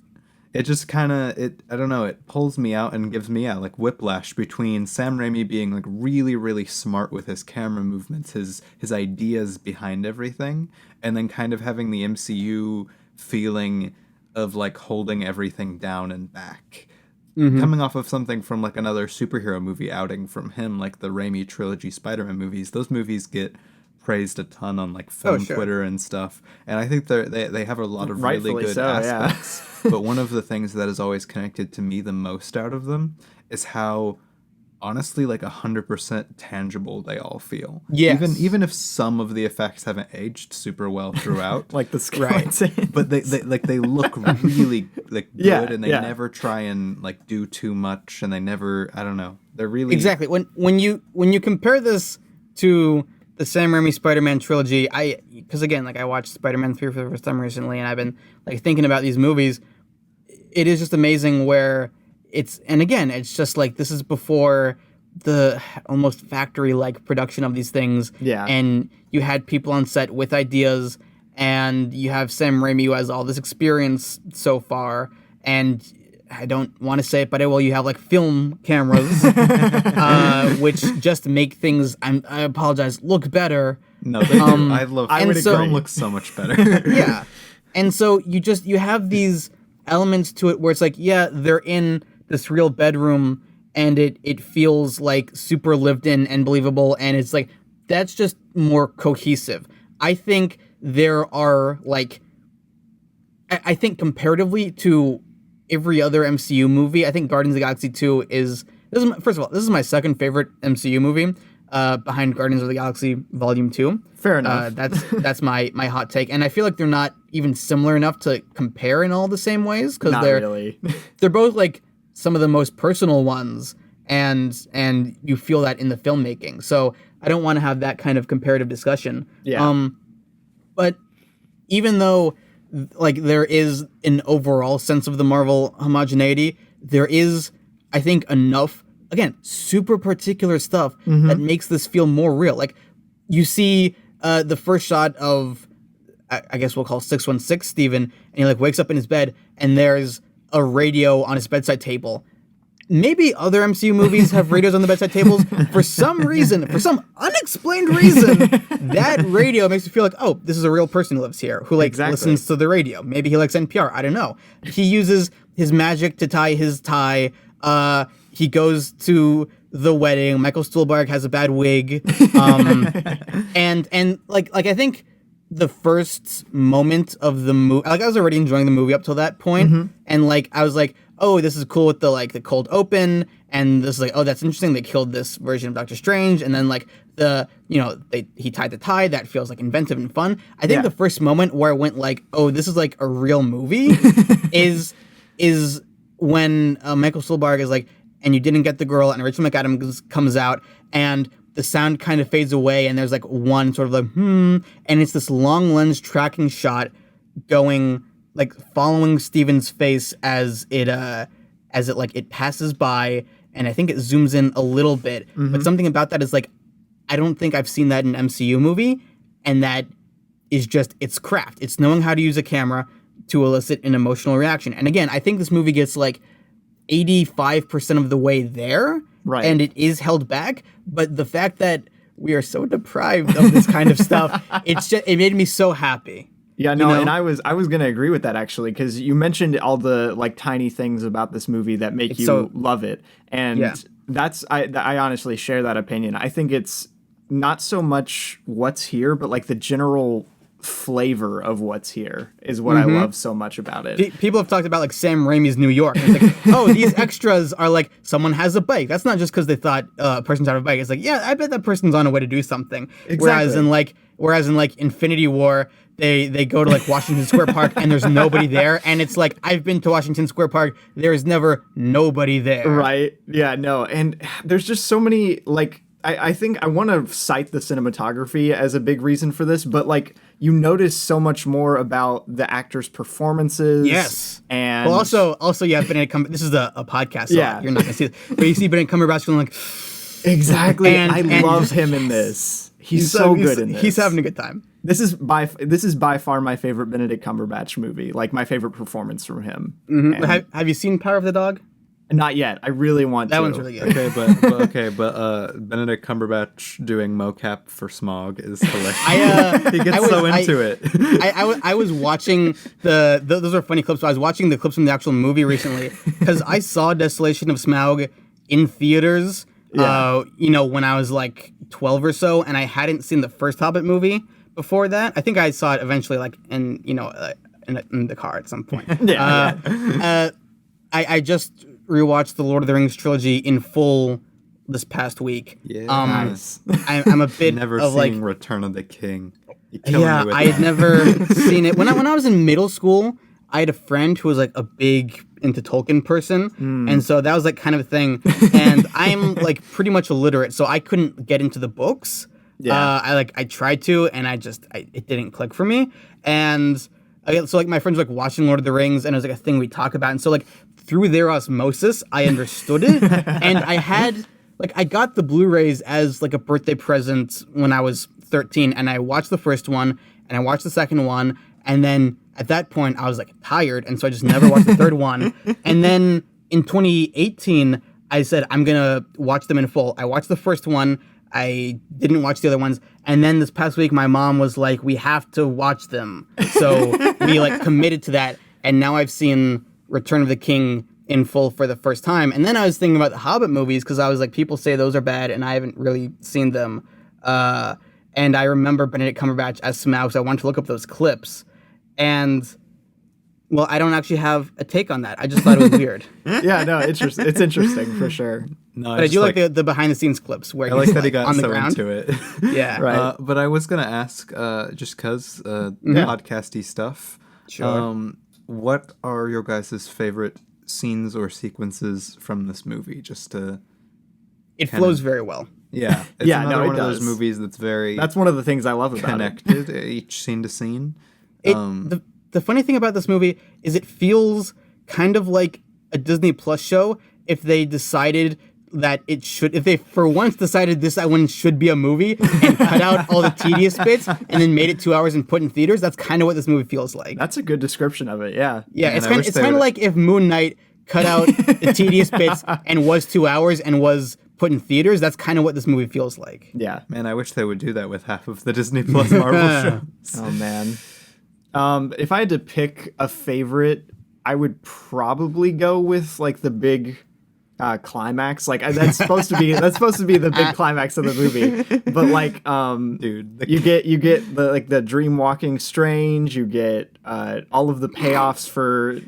it just kind of, I don't know, it pulls me out and gives me like whiplash between Sam Raimi being like really, really smart with his camera movements, his ideas behind everything, and then kind of having the MCU feeling of like holding everything down and back. Coming off of something from like another superhero movie outing from him, like the Raimi trilogy Spider-Man movies. Those movies get praised a ton on like film Twitter and stuff, and I think they have a lot of really good aspects. But one of the things that has always connected to me the most out of them is how honestly like 100% tangible they all feel. Even if some of the effects haven't aged super well throughout, like the skeleton, but they look really like good, and they never try and like do too much, and they never, I don't know, they're really exactly when you compare this to the Sam Raimi Spider-Man trilogy, because again, like I watched Spider-Man 3 for the first time recently, and I've been like thinking about these movies. It is just amazing where it's just like this is before the almost factory-like production of these things. And you had people on set with ideas, and you have Sam Raimi who has all this experience so far, and I don't want to say it, but you have like film cameras, which just make things, I apologize, look better. No, they do. I love it. Film looks so much better. And so you have these elements to it where it's like, they're in this real bedroom, and it feels like super lived in and believable, and it's like, that's just more cohesive. I think there are like, I think comparatively to every other MCU movie, I think Guardians of the Galaxy 2 is first of all, this is my second favorite MCU movie. behind Guardians of the Galaxy Volume 2. Fair enough. That's my hot take. And I feel like they're not even similar enough to compare in all the same ways, because really. They're both like some of the most personal ones, and you feel that in the filmmaking. So I don't want to have that kind of comparative discussion. Yeah. But even though like there is an overall sense of the Marvel homogeneity, there is, I think, enough, again, super particular stuff that makes this feel more real. Like, you see the first shot of, I guess we'll call 616 Steven, and he like wakes up in his bed and there's a radio on his bedside table. Maybe other MCU movies have radios on the bedside tables. For some reason, for some unexplained reason, that radio makes you feel like, oh, this is a real person who lives here, who like listens to the radio. Maybe he likes NPR. I don't know. He uses his magic to tie his tie. He goes to the wedding. Michael Stuhlbarg has a bad wig. And like I think the first moment of the movie, like I was already enjoying the movie up till that point, and like I was like, oh, this is cool with the cold open, and this is like, oh, that's interesting. They killed this version of Doctor Strange, and then like he tied the tie. That feels like inventive and fun. I think the first moment where I went like, oh, this is like a real movie, is when Michael Stuhlbarg is like, and you didn't get the girl, and Rachel McAdams comes out, and the sound kind of fades away, and there's like one sort of like, and it's this long lens tracking shot going, like following Steven's face as it passes by, and I think it zooms in a little bit. But something about that is like, I don't think I've seen that in an MCU movie, and that is just, it's craft. It's knowing how to use a camera to elicit an emotional reaction. And again, I think this movie gets like 85% of the way there, right? And it is held back, but the fact that we are so deprived of this kind of stuff, it made me so happy. Yeah, no, and I was going to agree with that, actually, because you mentioned all the like tiny things about this movie that make you love it, and I honestly share that opinion. I think it's not so much what's here, but like the general flavor of what's here is what I love so much about it. People have talked about like Sam Raimi's New York. It's like, oh, these extras are like, someone has a bike. That's not just because they thought a person's on a bike. It's like, yeah, I bet that person's on a way to do something. Exactly. Whereas in Infinity War, they go to like Washington Square Park and there's nobody there, and it's like, I've been to Washington Square Park, there is never nobody there. Right? Yeah, no, and there's just so many like. I think I want to cite the cinematography as a big reason for this, but like you notice so much more about the actors' performances. Yes, and well, also, yeah, Benedict Cumberbatch. This is a podcast, so you're not gonna see it, but you see Benedict Cumberbatch going like, exactly. And I love him in this. He's so good in this. He's having a good time. This is by far my favorite Benedict Cumberbatch movie. Like my favorite performance from him. Mm-hmm. Have you seen Power of the Dog? Not yet. I really want to. That one's really good. but Benedict Cumberbatch doing mocap for Smog is hilarious. He gets into it. I was watching those are funny clips. So I was watching the clips from the actual movie recently because I saw Desolation of Smaug in theaters. When I was like 12 or so, and I hadn't seen the first Hobbit movie before that. I think I saw it eventually, like in the car at some point. I just rewatched the Lord of the Rings trilogy in full this past week. Yeah, nice. I'm a bit never of seen Return of the King. I had never seen it. When I was in middle school, I had a friend who was like a big into Tolkien person, and so that was like kind of a thing. And I'm like pretty much illiterate, so I couldn't get into the books. Yeah, I tried to, and it didn't click for me. And so like my friends were like watching Lord of the Rings, and it was like a thing we talk about, and so like through their osmosis, I understood it, and I got the Blu-rays as like a birthday present when I was 13, and I watched the first one, and I watched the second one, and then at that point I was like tired, and so I just never watched the third one. And then in 2018, I said I'm gonna watch them in full. I watched the first one. I didn't watch the other ones, and then this past week my mom was like, we have to watch them, so we like committed to that, and now I've seen Return of the King in full for the first time. And then I was thinking about the Hobbit movies, because I was like, people say those are bad, and I haven't really seen them, and I remember Benedict Cumberbatch as Smaug, so I wanted to look up those clips, and Well, I don't actually have a take on that. I just thought it was weird. Yeah, no, it's interesting for sure. No, But I do like the behind the scenes clips where I like he's that he got on the so ground. into it. Yeah. Right. But I was gonna ask, just cause podcasty stuff. Sure. What are your guys' favorite scenes or sequences from this movie? Just to It flows very well. yeah, it's Yeah, another no, it one of does. those movies that's very That's one of the things I love about it. connected, each scene to scene. The funny thing about this movie is it feels kind of like a Disney Plus show if they decided that it should, if they for once decided this one should be a movie and cut out all the tedious bits and then made it 2 hours and put in theaters. That's kind of what this movie feels like. That's a good description of it. Yeah. Yeah, And it's I kind wish of they would've- like if Moon Knight cut out the tedious bits and was 2 hours and was put in theaters. That's kind of what this movie feels like. Yeah. Man, I wish they would do that with half of the Disney Plus Marvel shows. Oh man. If I had to pick a favorite, I would probably go with like the big climax. Like that's supposed to be the big climax of the movie. But like Dude, you get the like the dream walking strange, you get all of the payoffs for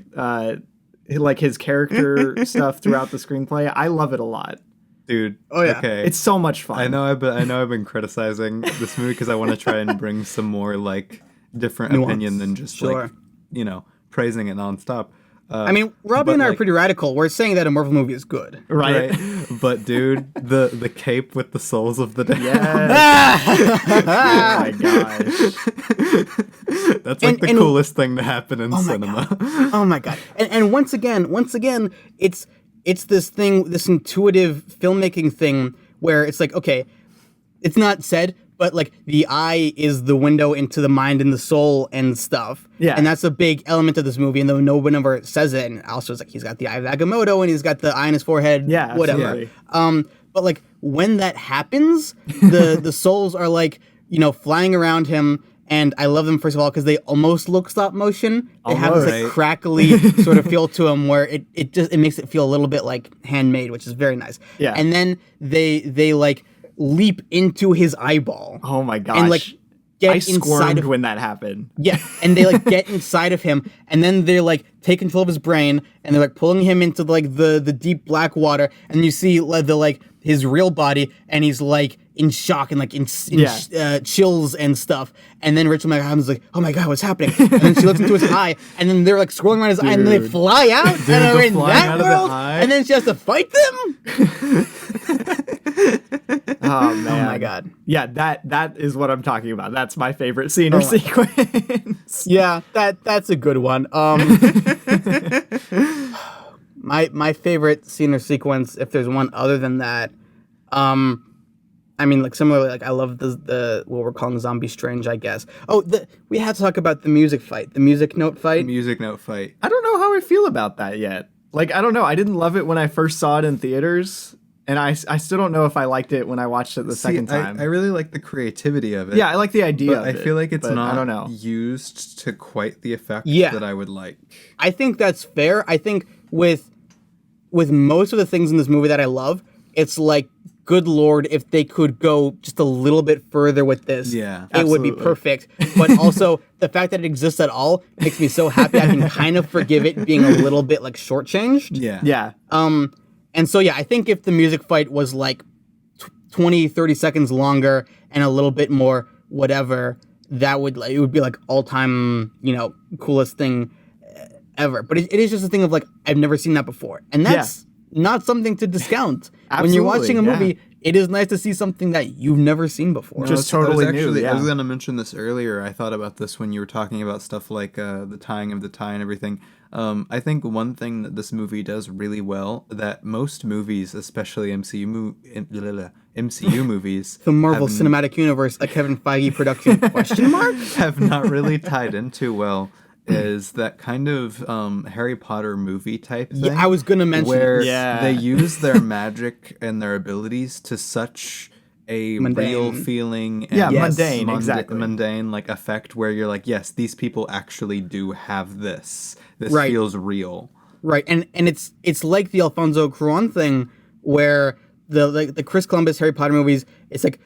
like his character stuff throughout the screenplay. I love it a lot. dude. Oh, yeah. Okay. It's so much fun. I know I've been criticizing this movie because I want to try and bring some more like different Nuance. opinion than just Sure. like praising it nonstop. I mean, Robbie but, and I are like- pretty radical. We're saying that a Marvel movie is good. right? But dude, the cape with the souls of the dead. Yes. Oh my gosh. That's like the and- coolest thing to happen in my cinema. Oh my god! And once again, it's this thing, this intuitive filmmaking thing where it's like, okay, it's not said, but like the eye is the window into the mind and the soul and stuff. Yeah. And that's a big element of this movie. And though no one ever says it, and also it's like he's got the eye of Agamotto and he's got the eye on his forehead. Yeah, whatever. absolutely. But like when that happens, the souls are like flying around him. And I love them, first of all, because they almost look stop motion. They have this Almost. like crackly sort of feel to them where it makes it feel a little bit like handmade, which is very nice. Yeah. And then they like leap into his eyeball. Oh my gosh. And like get I inside squirmed of when that happened. yeah, and they like get inside of him, and then they're like take control of his brain, and they're like pulling him into like the deep black water, and you see like his real body, and he's like in shock and like in chills and stuff, and then Rachel McAdams is like, oh my god, what's happening? And then she looks into his eye, and then they're like scrolling around his eye, and then they Dude. fly out, and they're are in flying that out of the world, eye? and then she has to fight them. Oh man. Oh my god. Yeah, that is what I'm talking about. That's my favorite scene or sequence. Yeah, that's a good one. My favorite scene or sequence, if there's one other than that, I mean, like similarly, like I love the what we're calling Zombie Strange, I guess. Oh, we have to talk about the music fight, the music note fight. Music note fight. I don't know how I feel about that yet. Like, I don't know. I didn't love it when I first saw it in theaters, and I still don't know if I liked it when I watched it the second time. I really like the creativity of it. Yeah, I like the idea But of I it, feel like it's but not I don't know. used to quite the effect Yeah. that I would like. I think that's fair. I think with most of the things in this movie that I love, it's like, good lord, if they could go just a little bit further with this, Yeah, it would be absolutely. perfect. But also, the fact that it exists at all makes me so happy. I can kind of forgive it being a little bit like shortchanged. Yeah. Yeah. And so, yeah, I think if the music fight was like 20, 30 seconds longer and a little bit more whatever, it would be like all time, coolest thing ever. But it is just a thing of like, I've never seen that before. And that's not something to discount. When you're watching a Absolutely, movie, it is nice to see something that you've never seen before. Just I was totally new, actually, I yeah. was going to mention this earlier. I thought about this when you were talking about stuff like the tying of the tie and everything. I think one thing that this movie does really well that most movies, especially MCU movies, The Marvel have, Cinematic Universe, a Kevin Feige production, question mark? have not really tied into well is that kind of Harry Potter movie type thing. Yeah, I was going to mention where Yeah. they use their magic and their abilities to such a Mundane. real feeling and Yeah, Yes. mundane, exactly. mundane like effect where you're like, yes, these people actually do have this. This Right. feels real. Right, and it's like the Alfonso Cuarón thing, where the Chris Columbus Harry Potter movies, it's like,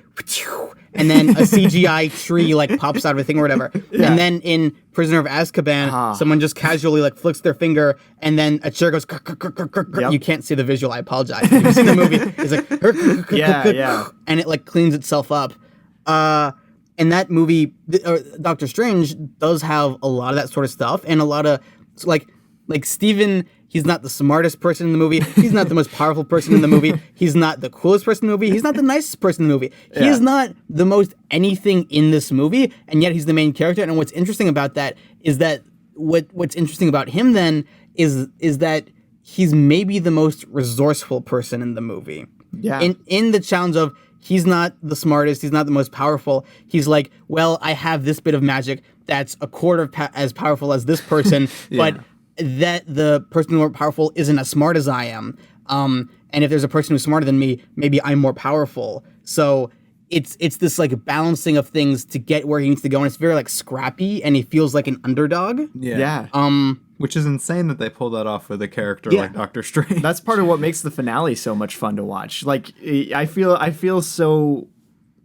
and then a CGI tree like pops out of a thing or whatever. Yeah. And then in Prisoner of Azkaban, someone just casually like flicks their finger, and then a chair goes. Yep. You can't see the visual. I apologize. If you've seen the movie, it's like yeah, and it like cleans itself up. And that movie, Doctor Strange, does have a lot of that sort of stuff, and a lot of like Steven. He's not the smartest person in the movie. He's not the most powerful person in the movie. He's not the coolest person in the movie. He's not the nicest person in the movie. He is not the most anything in this movie, and yet he's the main character. And what's interesting about that is that what's interesting about him then is that he's maybe the most resourceful person in the movie. Yeah. In the challenge of he's not the smartest, he's not the most powerful. He's like, well, I have this bit of magic that's a quarter as powerful as this person, but that the person who's more powerful isn't as smart as I am. And if there's a person who's smarter than me, maybe I'm more powerful. So it's this like balancing of things to get where he needs to go, and it's very like scrappy, and he feels like an underdog. Yeah. Which is insane that they pull that off with a character like Doctor Strange. That's part of what makes the finale so much fun to watch. Like I feel so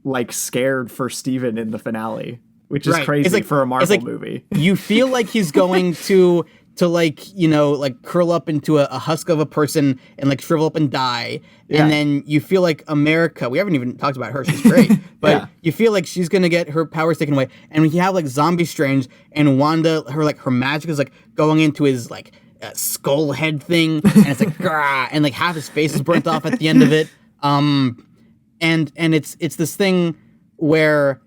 like scared for Steven in the finale, which is crazy for a Marvel movie. You feel like he's going to like, you know, like curl up into a husk of a person and like shrivel up and die. And then you feel like America, we haven't even talked about her, she's great, but you feel like she's going to get her powers taken away. And when you have like Zombie Strange and Wanda, her magic is like going into his like skull head thing, and it's like, grah, and like half his face is burnt off at the end of it. And it's this thing where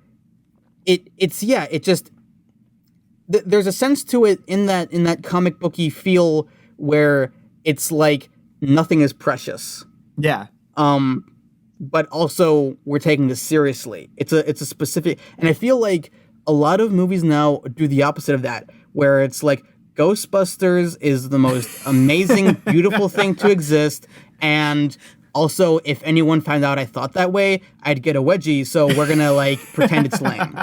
there's a sense to it in that comic booky feel where it's like nothing is precious. Yeah. But also we're taking this seriously. It's a specific, and I feel like a lot of movies now do the opposite of that, where it's like Ghostbusters is the most amazing, beautiful thing to exist, and also, if anyone found out I thought that way, I'd get a wedgie, so we're gonna like pretend it's lame.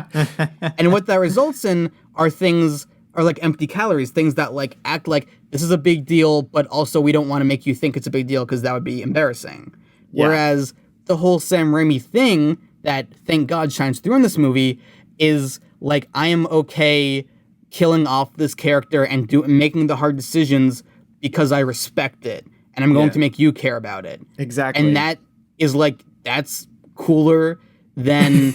And what that results in are things are like empty calories, things that like act like this is a big deal, but also we don't want to make you think it's a big deal because that would be embarrassing. Yeah. Whereas the whole Sam Raimi thing that thank God shines through in this movie is like, I am okay killing off this character and making the hard decisions because I respect it. And I'm going to make you care about it. Exactly. And that is like, that's cooler than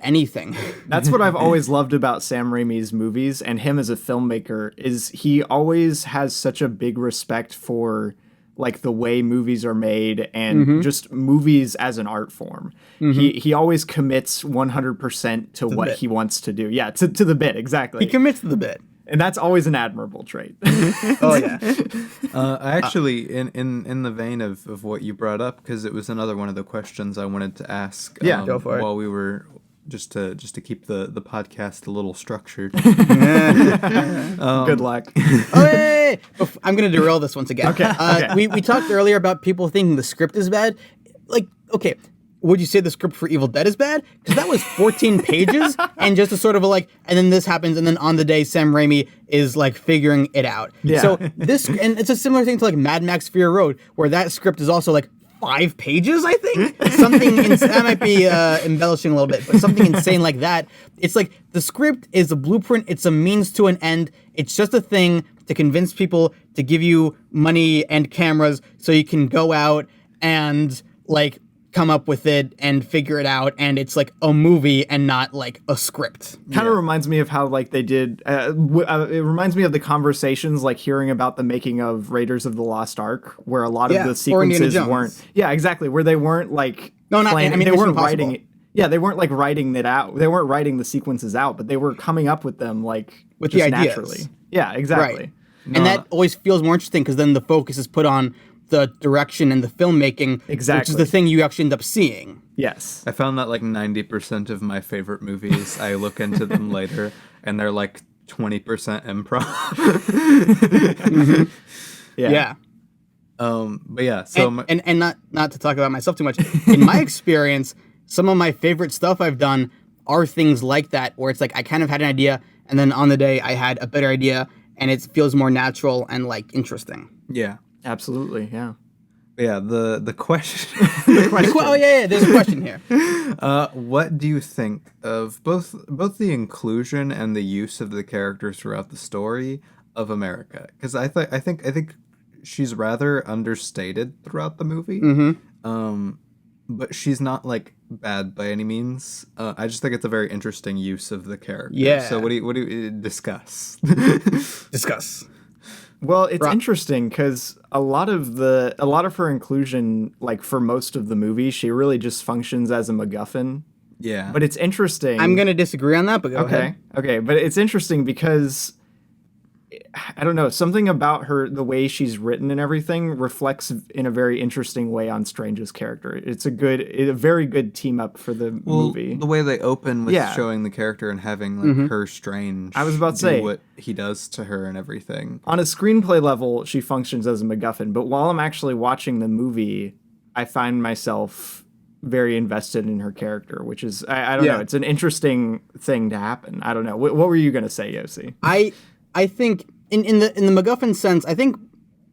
anything. That's what I've always loved about Sam Raimi's movies and him as a filmmaker, is he always has such a big respect for like the way movies are made and just movies as an art form. He always commits 100% to what he wants to do. Yeah, to the bit, exactly. He commits to the bit. And that's always an admirable trait. Oh yeah. I actually, in the vein of what you brought up, because it was another one of the questions I wanted to ask. Go for it. While we were just to keep the podcast a little structured. Good luck. Oh, hey! I'm gonna derail this once again. Okay. We talked earlier about people thinking the script is bad. Like, okay. Would you say the script for Evil Dead is bad? Because that was 14 pages and just a sort of a like, and then this happens, and then on the day Sam Raimi is like figuring it out. Yeah. So this, and it's a similar thing to like Mad Max Fury Road, where that script is also like 5 pages, I think. Something that might be embellishing a little bit, but something insane like that. It's like the script is a blueprint. It's a means to an end. It's just a thing to convince people to give you money and cameras so you can go out and like come up with it and figure it out, and it's like a movie and not like a script. Kind of reminds me of how like they did it reminds me of the conversations like hearing about the making of Raiders of the Lost Ark, where a lot of the sequences weren't exactly, where they weren't like they weren't writing it. Yeah, they weren't like writing it out. They weren't writing the sequences out, but they were coming up with them like with just the ideas. Naturally. Yeah, exactly. Right. And that always feels more interesting because then the focus is put on the direction and the filmmaking, which is the thing you actually end up seeing. Yes. I found that like 90% of my favorite movies, I look into them later, and they're like 20% improv. Yeah. But yeah, so and not to talk about myself too much. In my experience, some of my favorite stuff I've done are things like that, where it's like I kind of had an idea, and then on the day I had a better idea, and it feels more natural and like interesting. Yeah. Absolutely, yeah. yeah, the question. Oh yeah, there's a question here. What do you think of both the inclusion and the use of the characters throughout the story of America? Because I think she's rather understated throughout the movie. But she's not like bad by any means. I just think it's a very interesting use of the character. Yeah. So what do you discuss? Discuss. Well, it's interesting because a lot of her inclusion, like for most of the movie, she really just functions as a MacGuffin. Yeah. But it's interesting. I'm gonna disagree on that, but go ahead. Okay, but it's interesting because I don't know, something about her, the way she's written and everything reflects in a very interesting way on Strange's character. It's a very good team up for the movie. The way they open with showing the character and having like her Strange. I was about to say what he does to her and everything. On a screenplay level, she functions as a MacGuffin, but while I'm actually watching the movie, I find myself very invested in her character, which is I don't know. It's an interesting thing to happen. I don't know. What were you gonna say, Yossi? I think in the MacGuffin sense, I think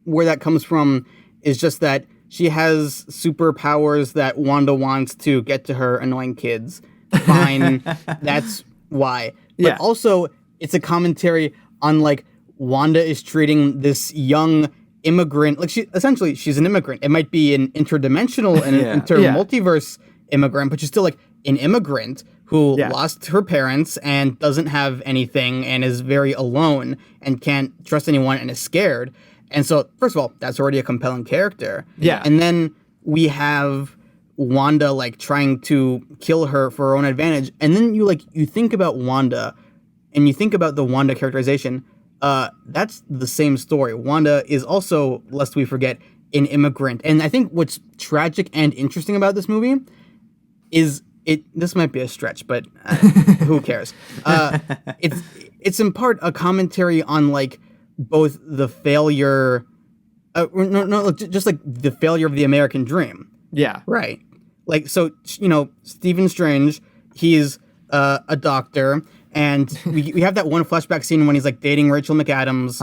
where that comes from is just that she has superpowers that Wanda wants to get to her annoying kids. Fine, that's why. But also, it's a commentary on like Wanda is treating this young immigrant like she's an immigrant. It might be an interdimensional and an multiverse immigrant, but she's still like an immigrant who lost her parents and doesn't have anything and is very alone and can't trust anyone and is scared. And so, first of all, that's already a compelling character. Yeah. And then we have Wanda like trying to kill her for her own advantage. And then you think about Wanda and you think about the Wanda characterization. That's the same story. Wanda is also, lest we forget, an immigrant. And I think what's tragic and interesting about this movie is this might be a stretch, but who cares? It's in part a commentary on like both the failure, just like the failure of the American dream. Yeah. Right. Like, so, Stephen Strange, he's a doctor, and we have that one flashback scene when he's like dating Rachel McAdams.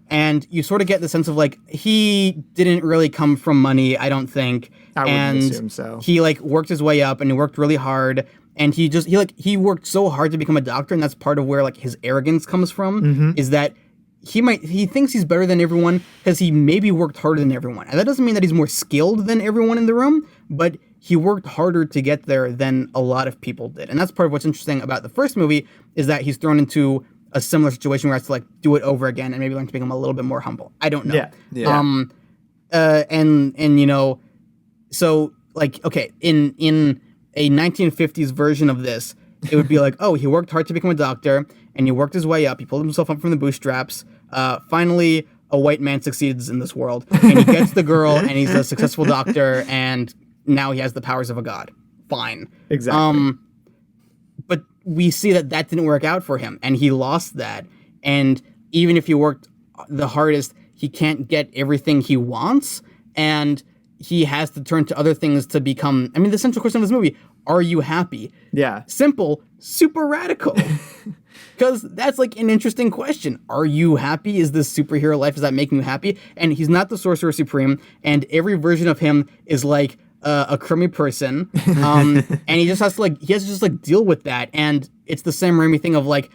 And you sort of get the sense of like, he didn't really come from money, I don't think. I wouldn't assume so. He like worked his way up and he worked really hard. And he worked so hard to become a doctor, and that's part of where like his arrogance comes from, is that he thinks he's better than everyone because he maybe worked harder than everyone. And that doesn't mean that he's more skilled than everyone in the room, but he worked harder to get there than a lot of people did. And that's part of what's interesting about the first movie, is that he's thrown into a similar situation where he has to like do it over again and maybe learn to become a little bit more humble. I don't know. Yeah. So like, okay, in a 1950s version of this, it would be like, oh, he worked hard to become a doctor and he worked his way up. He pulled himself up from the bootstraps. Finally, a white man succeeds in this world, and he gets the girl, and he's a successful doctor, and now he has the powers of a god. Fine. Exactly. But we see that didn't work out for him, and he lost that. And even if he worked the hardest, he can't get everything he wants, and he has to turn to other things to become... I mean, the central question of this movie, are you happy? Yeah. Simple, super radical. Because that's like an interesting question. Are you happy? Is this superhero life, is that making you happy? And he's not the Sorcerer Supreme, and every version of him is like a crummy person. And he just has to deal with that. And it's the Sam Raimi thing of like,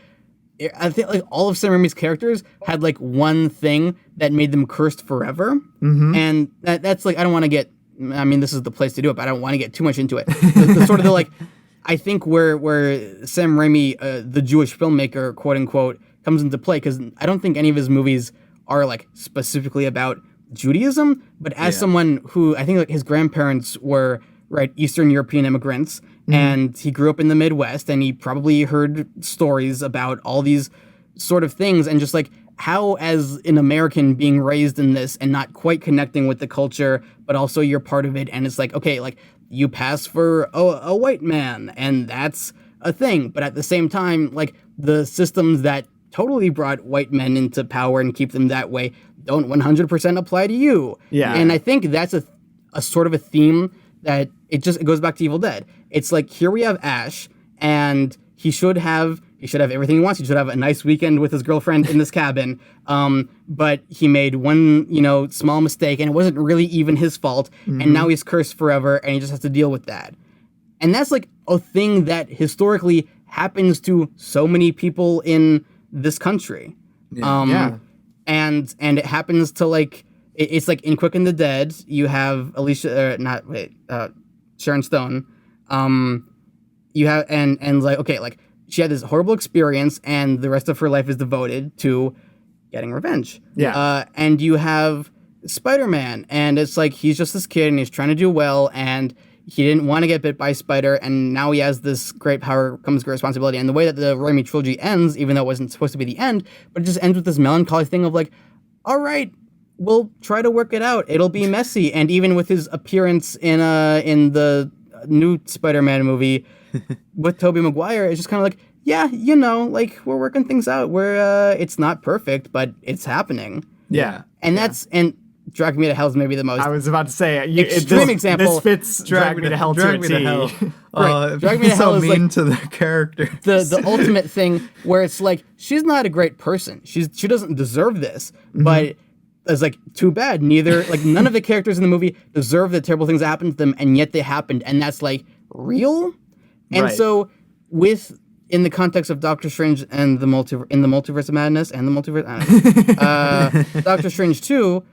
I think like all of Sam Raimi's characters had like one thing that made them cursed forever. And that's like, I don't want to get, I mean, this is the place to do it, but I don't want to get too much into it. The sort of the like, I think where Sam Raimi, the Jewish filmmaker, quote unquote, comes into play, because I don't think any of his movies are like specifically about Judaism, but as someone who, I think like his grandparents were Eastern European immigrants, and he grew up in the Midwest, and he probably heard stories about all these sort of things, and just like how, as an American being raised in this and not quite connecting with the culture, but also you're part of it, and it's like, okay, like you pass for a white man, and that's a thing, but at the same time, like the systems that totally brought white men into power and keep them that way don't 100% apply to you. Yeah. And I think that's a sort of a theme that it goes back to Evil Dead. It's like, here we have Ash, and he should have He should have everything he wants. He should have a nice weekend with his girlfriend in this cabin. But he made one, small mistake, and it wasn't really even his fault. And now he's cursed forever, and he just has to deal with that. And that's like a thing that historically happens to so many people in this country. And it happens to like, it's like in Quick and the Dead, you have Sharon Stone. You have, and like, okay, like she had this horrible experience and the rest of her life is devoted to getting revenge. Yeah. And you have Spider-Man, and it's like, he's just this kid and he's trying to do well, and he didn't want to get bit by a spider, and now he has this great power, comes great responsibility. And the way that the Raimi trilogy ends, even though it wasn't supposed to be the end, but it just ends with this melancholy thing of like, all right, we'll try to work it out. It'll be messy. And even with his appearance in the new Spider-Man movie with Tobey Maguire, it's just kind of like, yeah, like we're working things out. It's not perfect, but it's happening. Yeah. And and Drag Me to Hell is maybe the most. I was about to say extreme example. This fits Drag Me to Hell to a T. Right. Drag Me to Hell is mean like to the character. The ultimate thing where it's like, she's not a great person. She doesn't deserve this, but it's like, too bad. None of the characters in the movie deserve the terrible things that happened to them, and yet they happened, and that's like real. And so in the context of Doctor Strange and the Multiverse of Madness and the Multiverse, Doctor Strange 2,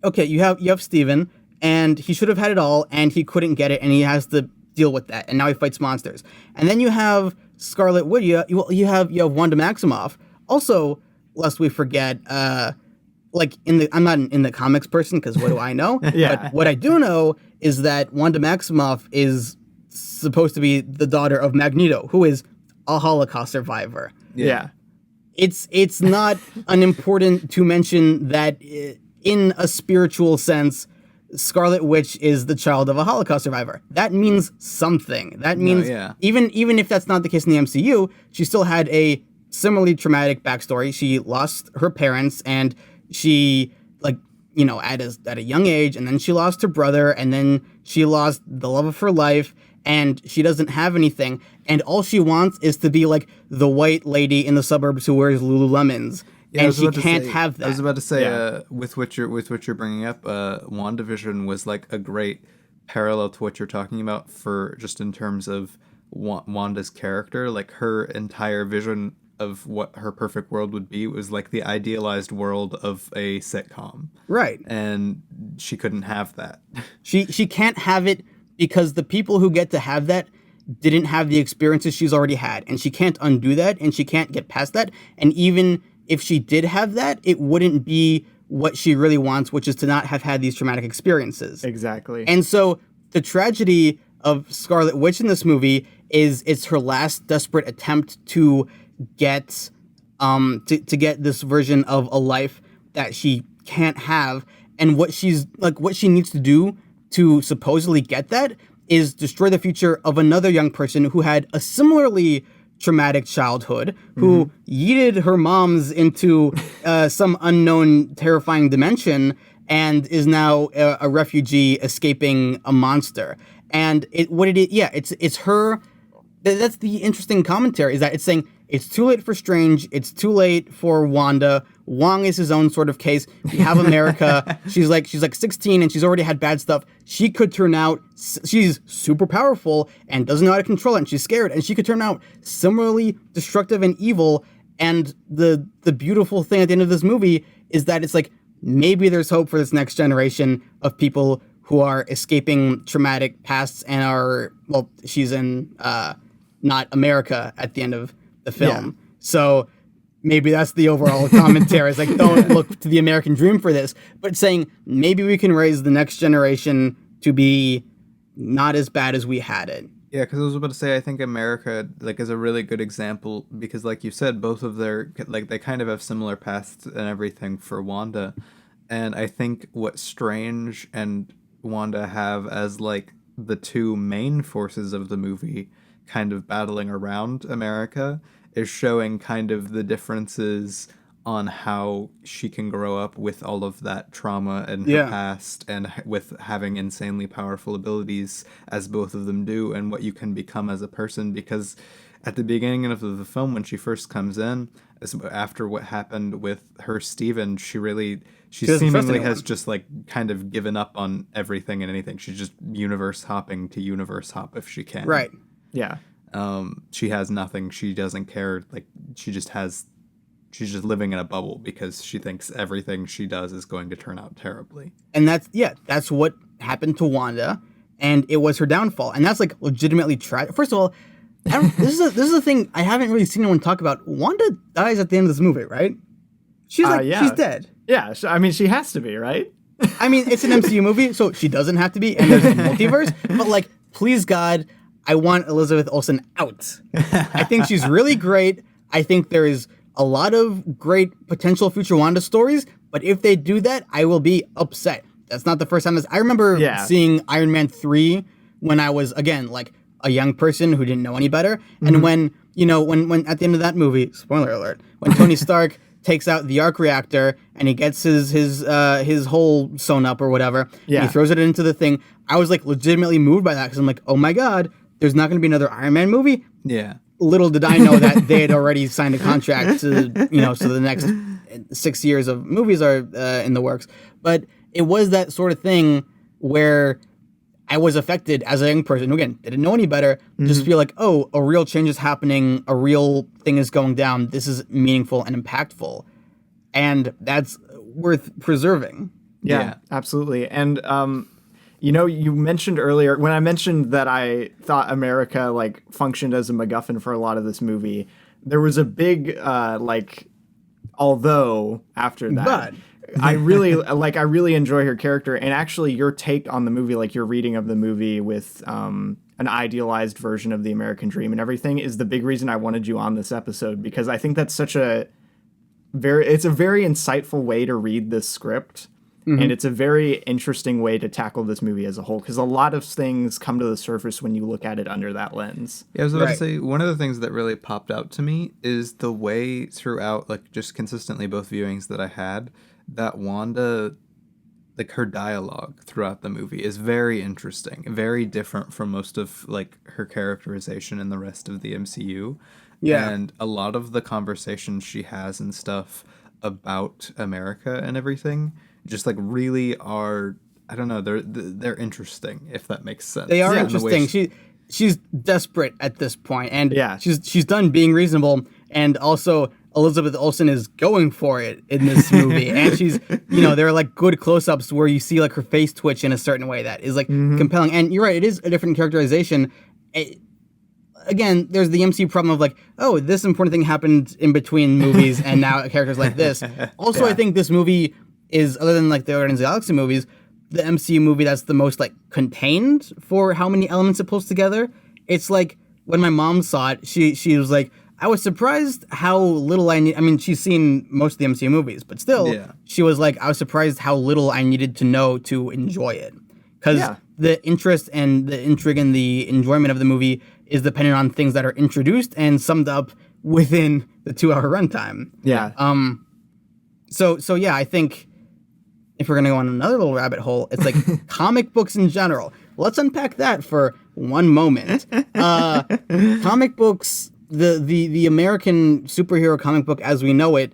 okay, you have Steven, and he should have had it all, and he couldn't get it, and he has to deal with that, and now he fights monsters. And then you have Scarlet Witch, you have Wanda Maximoff. Also, lest we forget, I'm not in the comics person, because what do I know? But what I do know is that Wanda Maximoff is supposed to be the daughter of Magneto, who is a Holocaust survivor. Yeah. It's not unimportant to mention that in a spiritual sense, Scarlet Witch is the child of a Holocaust survivor. That means something. That means even if that's not the case in the MCU, she still had a similarly traumatic backstory. She lost her parents, and she at a young age, and then she lost her brother, and then she lost the love of her life, and she doesn't have anything, and all she wants is to be like the white lady in the suburbs who wears Lululemons, and she can't have that. I was about to say, with what you're bringing up, WandaVision was like a great parallel to what you're talking about, for just in terms of Wanda's character. Like, her entire vision of what her perfect world would be was like the idealized world of a sitcom, right? And she couldn't have that. She can't have it because the people who get to have that didn't have the experiences she's already had, and she can't undo that, and she can't get past that. And even if she did have that, it wouldn't be what she really wants, which is to not have had these traumatic experiences. Exactly. And so the tragedy of Scarlet Witch in this movie is it's her last desperate attempt to get to get this version of a life that she can't have, and what she needs to do to supposedly get that is destroy the future of another young person who had a similarly traumatic childhood, who yeeted her moms into some unknown terrifying dimension, and is now a refugee escaping a monster. And it's her. That's the interesting commentary, is that it's saying it's too late for Strange, it's too late for Wanda. Wong is his own sort of case. We have America. she's like 16 and she's already had bad stuff. She could turn out, she's super powerful and doesn't know how to control it, and she's scared, and she could turn out similarly destructive and evil. And the beautiful thing at the end of this movie is that it's like, maybe there's hope for this next generation of people who are escaping traumatic pasts and she's in not America at the end of the film. Yeah. So maybe that's the overall commentary. It's like, don't look to the American dream for this, but saying maybe we can raise the next generation to be not as bad as we had it. Yeah, because I was about to say, I think America is a really good example, because like you said, both of their they kind of have similar pasts and everything for Wanda, and I think what Strange and Wanda have as the two main forces of the movie kind of battling around America is showing kind of the differences on how she can grow up with all of that trauma and her past, and with having insanely powerful abilities as both of them do, and what you can become as a person. Because at the beginning of the film, when she first comes in, after what happened with her Steven, she seemingly has just like kind of given up on everything and anything. She's just universe hopping to universe hop if she can. Right. Yeah. She has nothing. She doesn't care. Like, she's just living in a bubble because she thinks everything she does is going to turn out terribly. And that's what happened to Wanda, and it was her downfall. And that's like legitimately tragic. First of all, this is a thing I haven't really seen anyone talk about. Wanda dies at the end of this movie, right? She's she's dead. Yeah, I mean, she has to be, right? I mean, it's an MCU movie, so she doesn't have to be, and there's a multiverse. But like, please God, I want Elizabeth Olsen out. I think she's really great. I think there is a lot of great potential future Wanda stories, but if they do that, I will be upset. That's not the first time I remember seeing Iron Man 3 when I was, again, like a young person who didn't know any better. Mm-hmm. And when at the end of that movie, spoiler alert, when Tony Stark takes out the arc reactor and he gets his hole sewn up or whatever, and he throws it into the thing, I was like legitimately moved by that, because I'm like, oh my God, there's not going to be another Iron Man movie? Yeah. Little did I know that they had already signed a contract to, so the next 6 years of movies are in the works. But it was that sort of thing where I was affected as a young person who, again, didn't know any better, just feel like, oh, a real change is happening, a real thing is going down, this is meaningful and impactful. And that's worth preserving. Yeah. Absolutely. And, you mentioned earlier, when I mentioned that I thought America, like, functioned as a MacGuffin for a lot of this movie, there was a big, although after that. But I really enjoy her character, and actually your take on the movie, like your reading of the movie with an idealized version of the American dream and everything, is the big reason I wanted you on this episode, because I think that's it's a very insightful way to read this script. Mm-hmm. And it's a very interesting way to tackle this movie as a whole, because a lot of things come to the surface when you look at it under that lens. Yeah, I was about to say, one of the things that really popped out to me is the way throughout, like, just consistently both viewings that I had, that Wanda, like, her dialogue throughout the movie is very interesting, very different from most of, like, her characterization in the rest of the MCU. Yeah. And a lot of the conversations she has and stuff about America and everything just like really are, I don't know, they're interesting, if that makes sense. They are interesting. She's desperate at this point, and she's done being reasonable, and also Elizabeth Olsen is going for it in this movie, and she's, there are like good close-ups where you see like her face twitch in a certain way that is like compelling. And you're right, it is a different characterization. Again, there's the MCU problem of like, oh, this important thing happened in between movies, and now a character's like this. Also, I think this movie is, other than like the Guardians of the Galaxy movies, the MCU movie that's the most like contained for how many elements it pulls together. It's like when my mom saw it, she was like, I was surprised how little I mean, she's seen most of the MCU movies, but still, she was like, I was surprised how little I needed to know to enjoy it. Because the interest and the intrigue and the enjoyment of the movie is dependent on things that are introduced and summed up within the 2-hour runtime. Yeah. So yeah, I think if we're going to go on another little rabbit hole, it's like comic books in general. Let's unpack that for one moment. Comic books, the American superhero comic book as we know it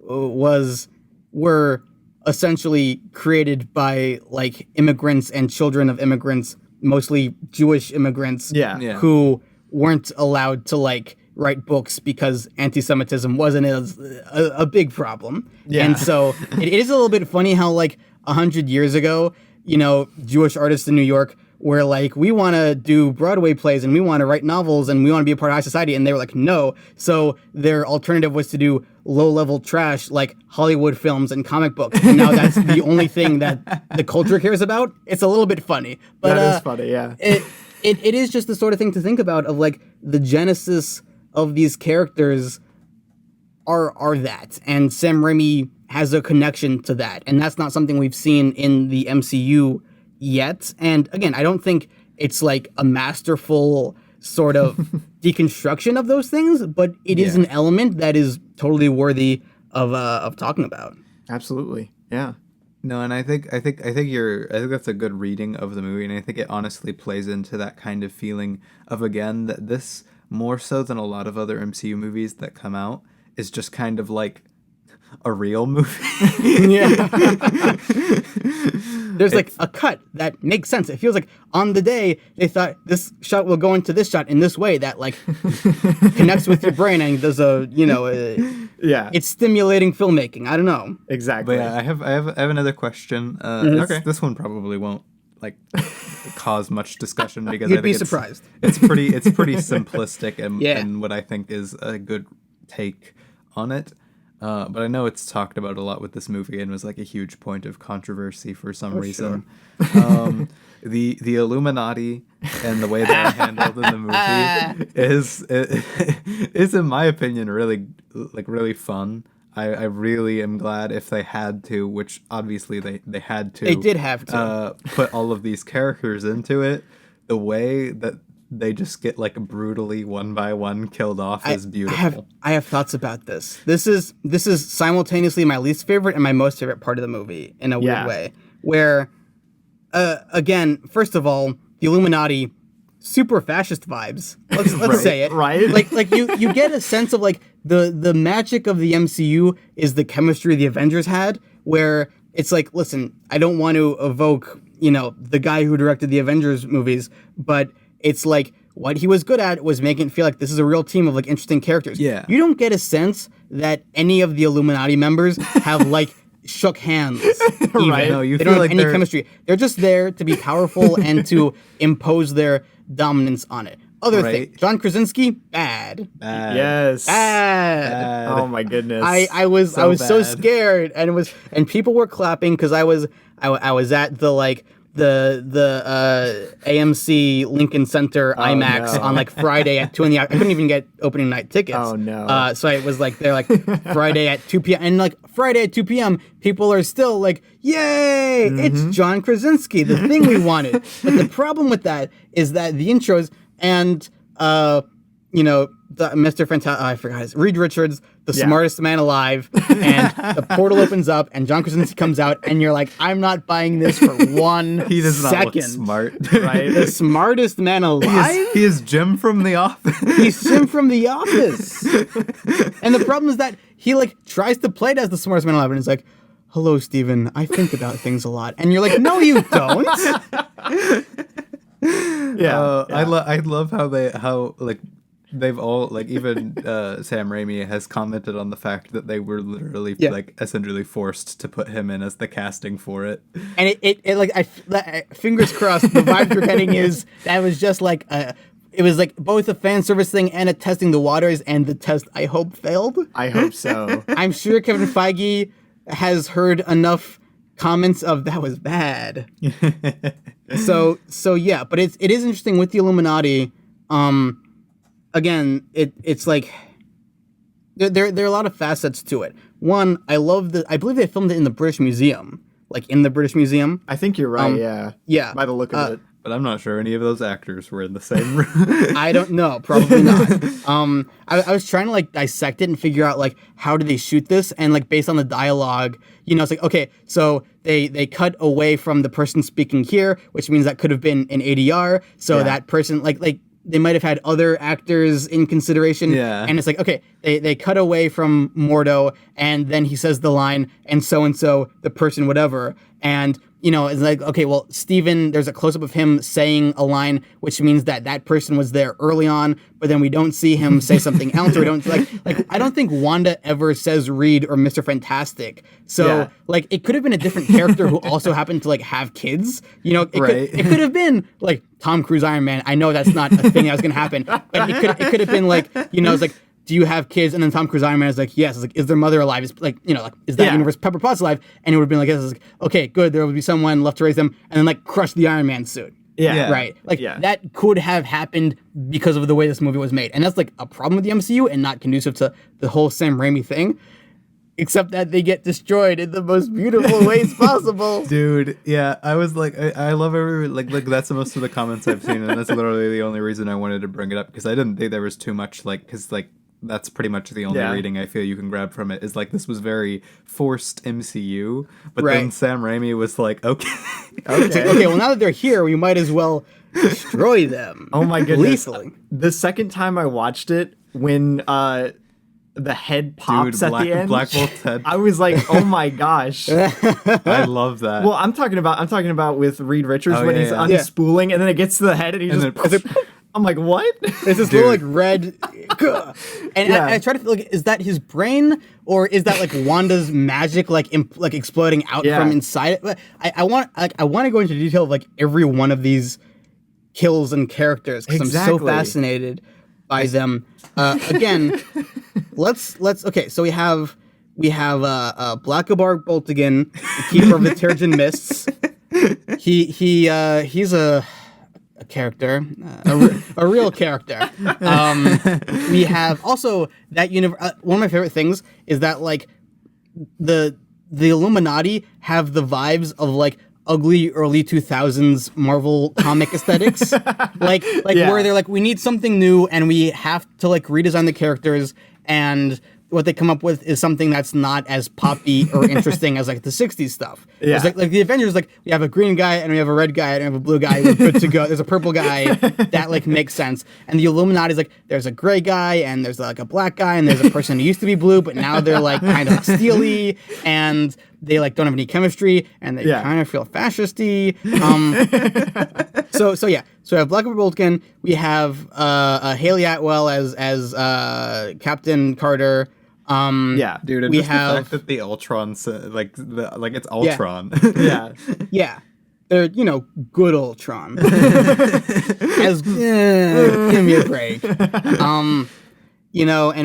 were essentially created by like immigrants and children of immigrants, mostly Jewish immigrants, who weren't allowed to like write books because anti-Semitism wasn't a big problem. Yeah. And so it is a little bit funny how like 100 years ago, Jewish artists in New York were like, we want to do Broadway plays and we want to write novels and we want to be a part of high society. And they were like, no. So their alternative was to do low-level trash like Hollywood films and comic books. And now that's the only thing that the culture cares about. It's a little bit funny. But that is funny, yeah. It is just the sort of thing to think about of like the genesis of these characters are that. And Sam Raimi has a connection to that. And that's not something we've seen in the MCU yet. And again, I don't think it's like a masterful sort of deconstruction of those things, but it is an element that is totally worthy of talking about. Absolutely. Yeah. No, and I think that's a good reading of the movie, and I think it honestly plays into that kind of feeling of, again, that this, more so than a lot of other MCU movies that come out, is just kind of like a real movie. Yeah. There's like a cut that makes sense. It feels like on the day they thought this shot will go into this shot in this way that like connects with your brain and does it's stimulating filmmaking. I don't know. Exactly. But yeah, I have another question. This one probably won't like cause much discussion because You'd I think be surprised. It's pretty simplistic and what I think is a good take on it. But I know it's talked about a lot with this movie and was like a huge point of controversy for some reason. Sure. The Illuminati and the way they're handled in the movie is in my opinion really fun. I really am glad if they had to, which obviously they had to. They did have to put all of these characters into it. The way that they just get like brutally one by one killed off is beautiful. I have thoughts about this. This is simultaneously my least favorite and my most favorite part of the movie in a weird way. Where, again, first of all, the Illuminati, super fascist vibes. Let's say it. Right. Like you get a sense of like the magic of the MCU is the chemistry the Avengers had, where it's like, listen, I don't want to evoke, the guy who directed the Avengers movies, but it's like what he was good at was making it feel like this is a real team of like interesting characters. Yeah. You don't get a sense that any of the Illuminati members have like shook hands. Even. Right. No, you they feel don't have like any they're chemistry. They're just there to be powerful and to impose their dominance on it. Other thing, John Krasinski, bad. Yes. Bad. Oh my goodness. I was so scared, and people were clapping because I was at the AMC Lincoln Center IMAX on like Friday at 2 in the I couldn't even get opening night tickets. Oh no. So it was like they're like Friday at 2 p.m. and like Friday at 2 p.m. people are still like, yay, it's John Krasinski, the thing we wanted. But the problem with that is that the intros and Mr. Fantastic, I forgot his Reed Richards, the smartest man alive, and the portal opens up and John Krasinski comes out and you're like, I'm not buying this for 1 second. He does not look smart. Right? The smartest man alive? He is Jim from The Office. He's Jim from The Office. And the problem is that he like tries to play it as the smartest man alive and he's like, hello, Steven, I think about things a lot. And you're like, no, you don't. I love how they've all like even Sam Raimi has commented on the fact that they were literally like essentially forced to put him in as the casting for it. And it like fingers crossed, the vibe you're getting is that was just like it was like both a fan service thing and a testing the waters, and the test I hope failed. I hope so. I'm sure Kevin Feige has heard enough comments of that was bad. So yeah, but it is interesting with the Illuminati. Again, it's like there are a lot of facets to it. One, I believe they filmed it in the British Museum, like in the British Museum. I think you're right. Yeah. By the look of it. But I'm not sure any of those actors were in the same room. I don't know. Probably not. I was trying to like dissect it and figure out like how did they shoot this, and like based on the dialogue, it's like, okay, so they cut away from the person speaking here, which means that could have been an ADR. So that person like they might have had other actors in consideration. Yeah. And it's like, okay, they cut away from Mordo, and then he says the line, and so, the person, whatever. And, it's like, okay, well, Steven, there's a close-up of him saying a line, which means that person was there early on, but then we don't see him say something else, or we don't, like I don't think Wanda ever says Reed or Mr. Fantastic. So, like, it could have been a different character who also happened to, like, have kids. It could have been, like, Tom Cruise Iron Man. I know that's not a thing that was going to happen, but it could have been, like, it's like, do you have kids? And then Tom Cruise Iron Man is like, yes. It's like, is their mother alive? Is like, is that universe Pepper Potts alive? And it would have been like, yes. It's like, okay, good. There would be someone left to raise them, and then like crush the Iron Man suit. Yeah. Right. Like that could have happened because of the way this movie was made. And that's like a problem with the MCU and not conducive to the whole Sam Raimi thing. Except that they get destroyed in the most beautiful ways possible. Dude, yeah, I was like, I love every, like that's most of the comments I've seen, and that's literally the only reason I wanted to bring it up, because I didn't think there was too much, like, because, like, that's pretty much the only reading I feel you can grab from it, is like this was very forced MCU, but then Sam Raimi was like, okay. Okay, well, now that they're here, we might as well destroy them. Oh my goodness. Lethally. The second time I watched it, when the head pops at the end, Black Bolt's head. I was like, oh my gosh. I love that. Well, I'm talking about with Reed Richards when he's unspooling and then it gets to the head and he just I'm like, what? It's this little like red, and I try to feel like, is that his brain or is that like Wanda's magic like exploding out from inside it? I want to go into detail of like every one of these kills and characters because I'm so fascinated by them. Again, let's okay. So we have Blackabar Boltigan, the keeper of the Terrigen Mists. He's a character, a real character. We have also that one of my favorite things is that like the Illuminati have the vibes of like ugly early 2000s Marvel comic aesthetics, like where they're like, we need something new and we have to like redesign the characters, and what they come up with is something that's not as poppy or interesting as like the 60s stuff. It's like the Avengers, like we have a green guy and we have a red guy and we have a blue guy, we're good to go. There's a purple guy that like makes sense. And the Illuminati is like, there's a gray guy and there's like a black guy and there's a person who used to be blue but now they're like kind of steely and they like don't have any chemistry and they kind of feel fascisty. So we have Black Boltkin, we have Haley Atwell as Captain Carter. Dude, and we just have the fact that the Ultron, it's Ultron. Yeah. They're, good Ultron. Give me a break. And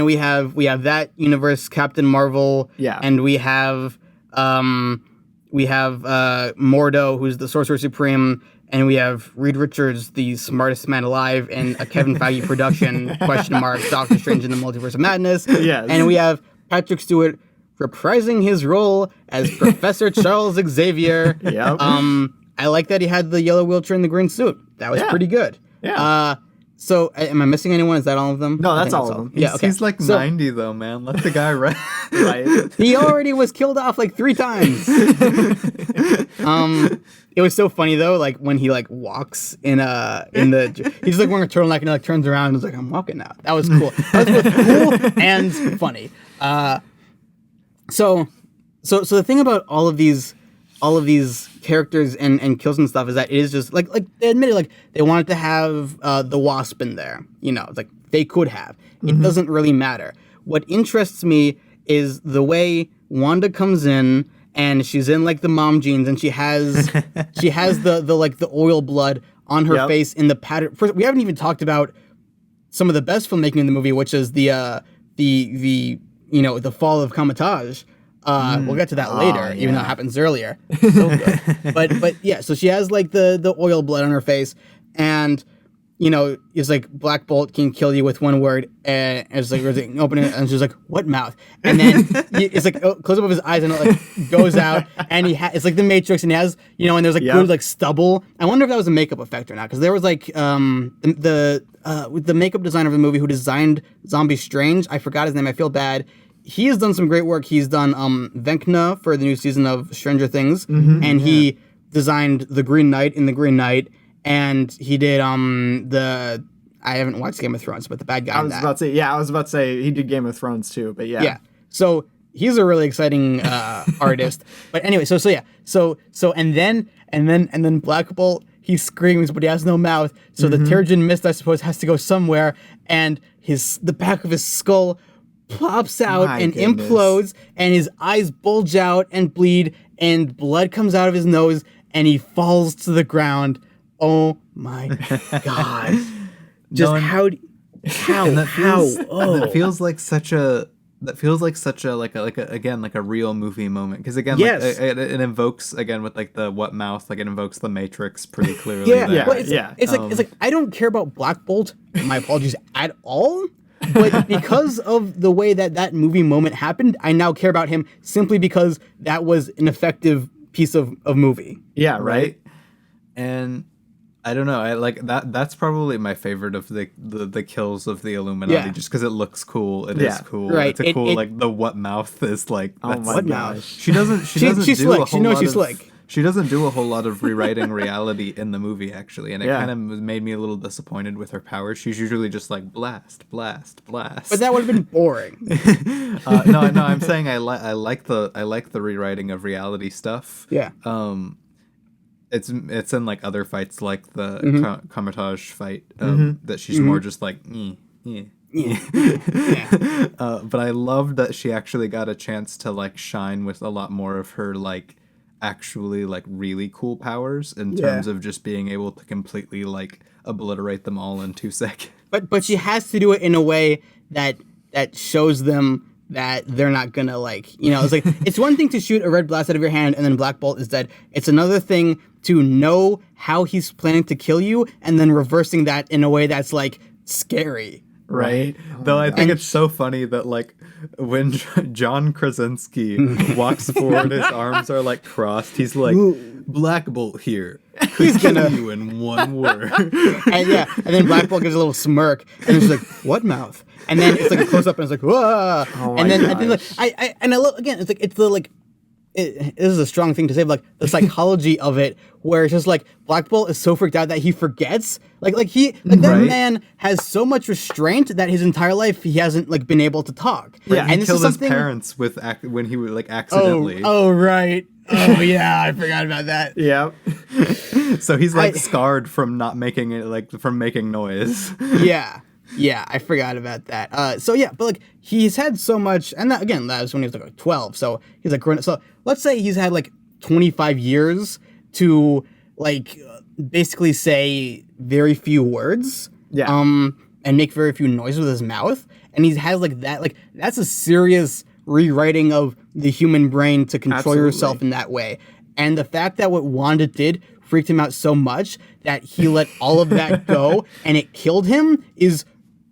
we have that universe, Captain Marvel. Yeah. And we have Mordo, who's the Sorcerer Supreme, and we have Reed Richards, the smartest man alive, and a Kevin Feige production, Doctor Strange in the Multiverse of Madness. Yes. And we have Patrick Stewart reprising his role as Professor Charles Xavier. Yep. I like that he had the yellow wheelchair and the green suit. That was pretty good. Yeah. So, am I missing anyone? Is that all of them? No, that's all of them. Yeah, okay. He's like 90 though, man. Let the guy rest. Right. He already was killed off like 3 times. It was so funny though, like when he like walks in the he's like wearing a turtleneck and he like turns around and is like, I'm walking now. That was cool. That was both cool and funny. So the thing about all of these characters and kills and stuff is that it is just like they admitted like they wanted to have the Wasp in there. It's like they could have. It doesn't really matter. What interests me is the way Wanda comes in and she's in like the mom jeans and she has the oil blood on her face in the pattern. First, we haven't even talked about some of the best filmmaking in the movie, which is the fall of Kamatage. We'll get to that later, even though it happens earlier. So good. But yeah, so she has like the oil blood on her face, and it's like Black Bolt can kill you with one word, and it's like open it, and she's like, "What mouth?" And then it's like close up of his eyes, and it like goes out, and it's like the Matrix, and he has and there's like good like stubble. I wonder if that was a makeup effect or not, because there was like the makeup designer of the movie who designed Zombie Strange. I forgot his name. I feel bad. He has done some great work. He's done Vecna for the new season of Stranger Things, and he designed the Green Knight in the Green Knight, and he did I haven't watched Game of Thrones, but the bad guy. I was about to say he did Game of Thrones too, but yeah. Yeah. So he's a really exciting artist. But anyway, so and then Black Bolt, he screams, but he has no mouth. So the Terrigen Mist, I suppose, has to go somewhere, and the back of his skull pops out implodes, and his eyes bulge out and bleed, and blood comes out of his nose, and he falls to the ground. Oh my god! Just how? That feels like such a real movie moment, because again, it invokes again with like the what mouth, like it invokes the Matrix pretty clearly. It's like I don't care about Black Bolt. My apologies at all. But because of the way that movie moment happened, I now care about him simply because that was an effective piece of movie. Yeah, right. And I don't know. I like that. That's probably my favorite of the kills of the Illuminati, just because it looks cool. It is cool. Right. It's a cool like the what mouth is like. Oh my gosh. She doesn't. She doesn't she's do slick. a whole She knows lot she's of, slick. She doesn't do a whole lot of rewriting reality in the movie, actually, and it kind of made me a little disappointed with her powers. She's usually just like blast, blast, blast. But that would have been boring. No, I'm saying I like the rewriting of reality stuff. Yeah. It's in like other fights, like the Cumberbatch fight, that she's more just like, but I loved that she actually got a chance to like shine with a lot more of her like actually like really cool powers in terms of just being able to completely like obliterate them all in 2 seconds. But she has to do it in a way that shows them that they're not gonna like, it's like, it's one thing to shoot a red blast out of your hand and then Black Bolt is dead. It's another thing to know how he's planning to kill you and then reversing that in a way that's like scary. Right. Though I think it's so funny that like when John Krasinski walks forward, his arms are like crossed. He's like, Black Bolt here. He's gonna you in one word. And then Black Bolt gives a little smirk and it's like, what mouth? And then it's like a close up and it's like, whoa. And then I think like I love, again, it's like it's the like this is a strong thing to say, but like the psychology of it, where it's just like Black Bolt is so freaked out that he forgets, that man has so much restraint that his entire life he hasn't like been able to talk. Yeah, and he this killed is something his parents when he was like accidentally. Oh right. Oh yeah, I forgot about that. Yep. So he's like scarred from not making it, like from making noise. Yeah, I forgot about that. But like he's had so much, and that was when he was like 12. So he's like grown up. So let's say he's had like 25 years to like basically say very few words. Yeah. And make very few noises with his mouth, and he has like that. Like that's a serious rewriting of the human brain to control yourself in that way. And the fact that what Wanda did freaked him out so much that he let all of that go and it killed him is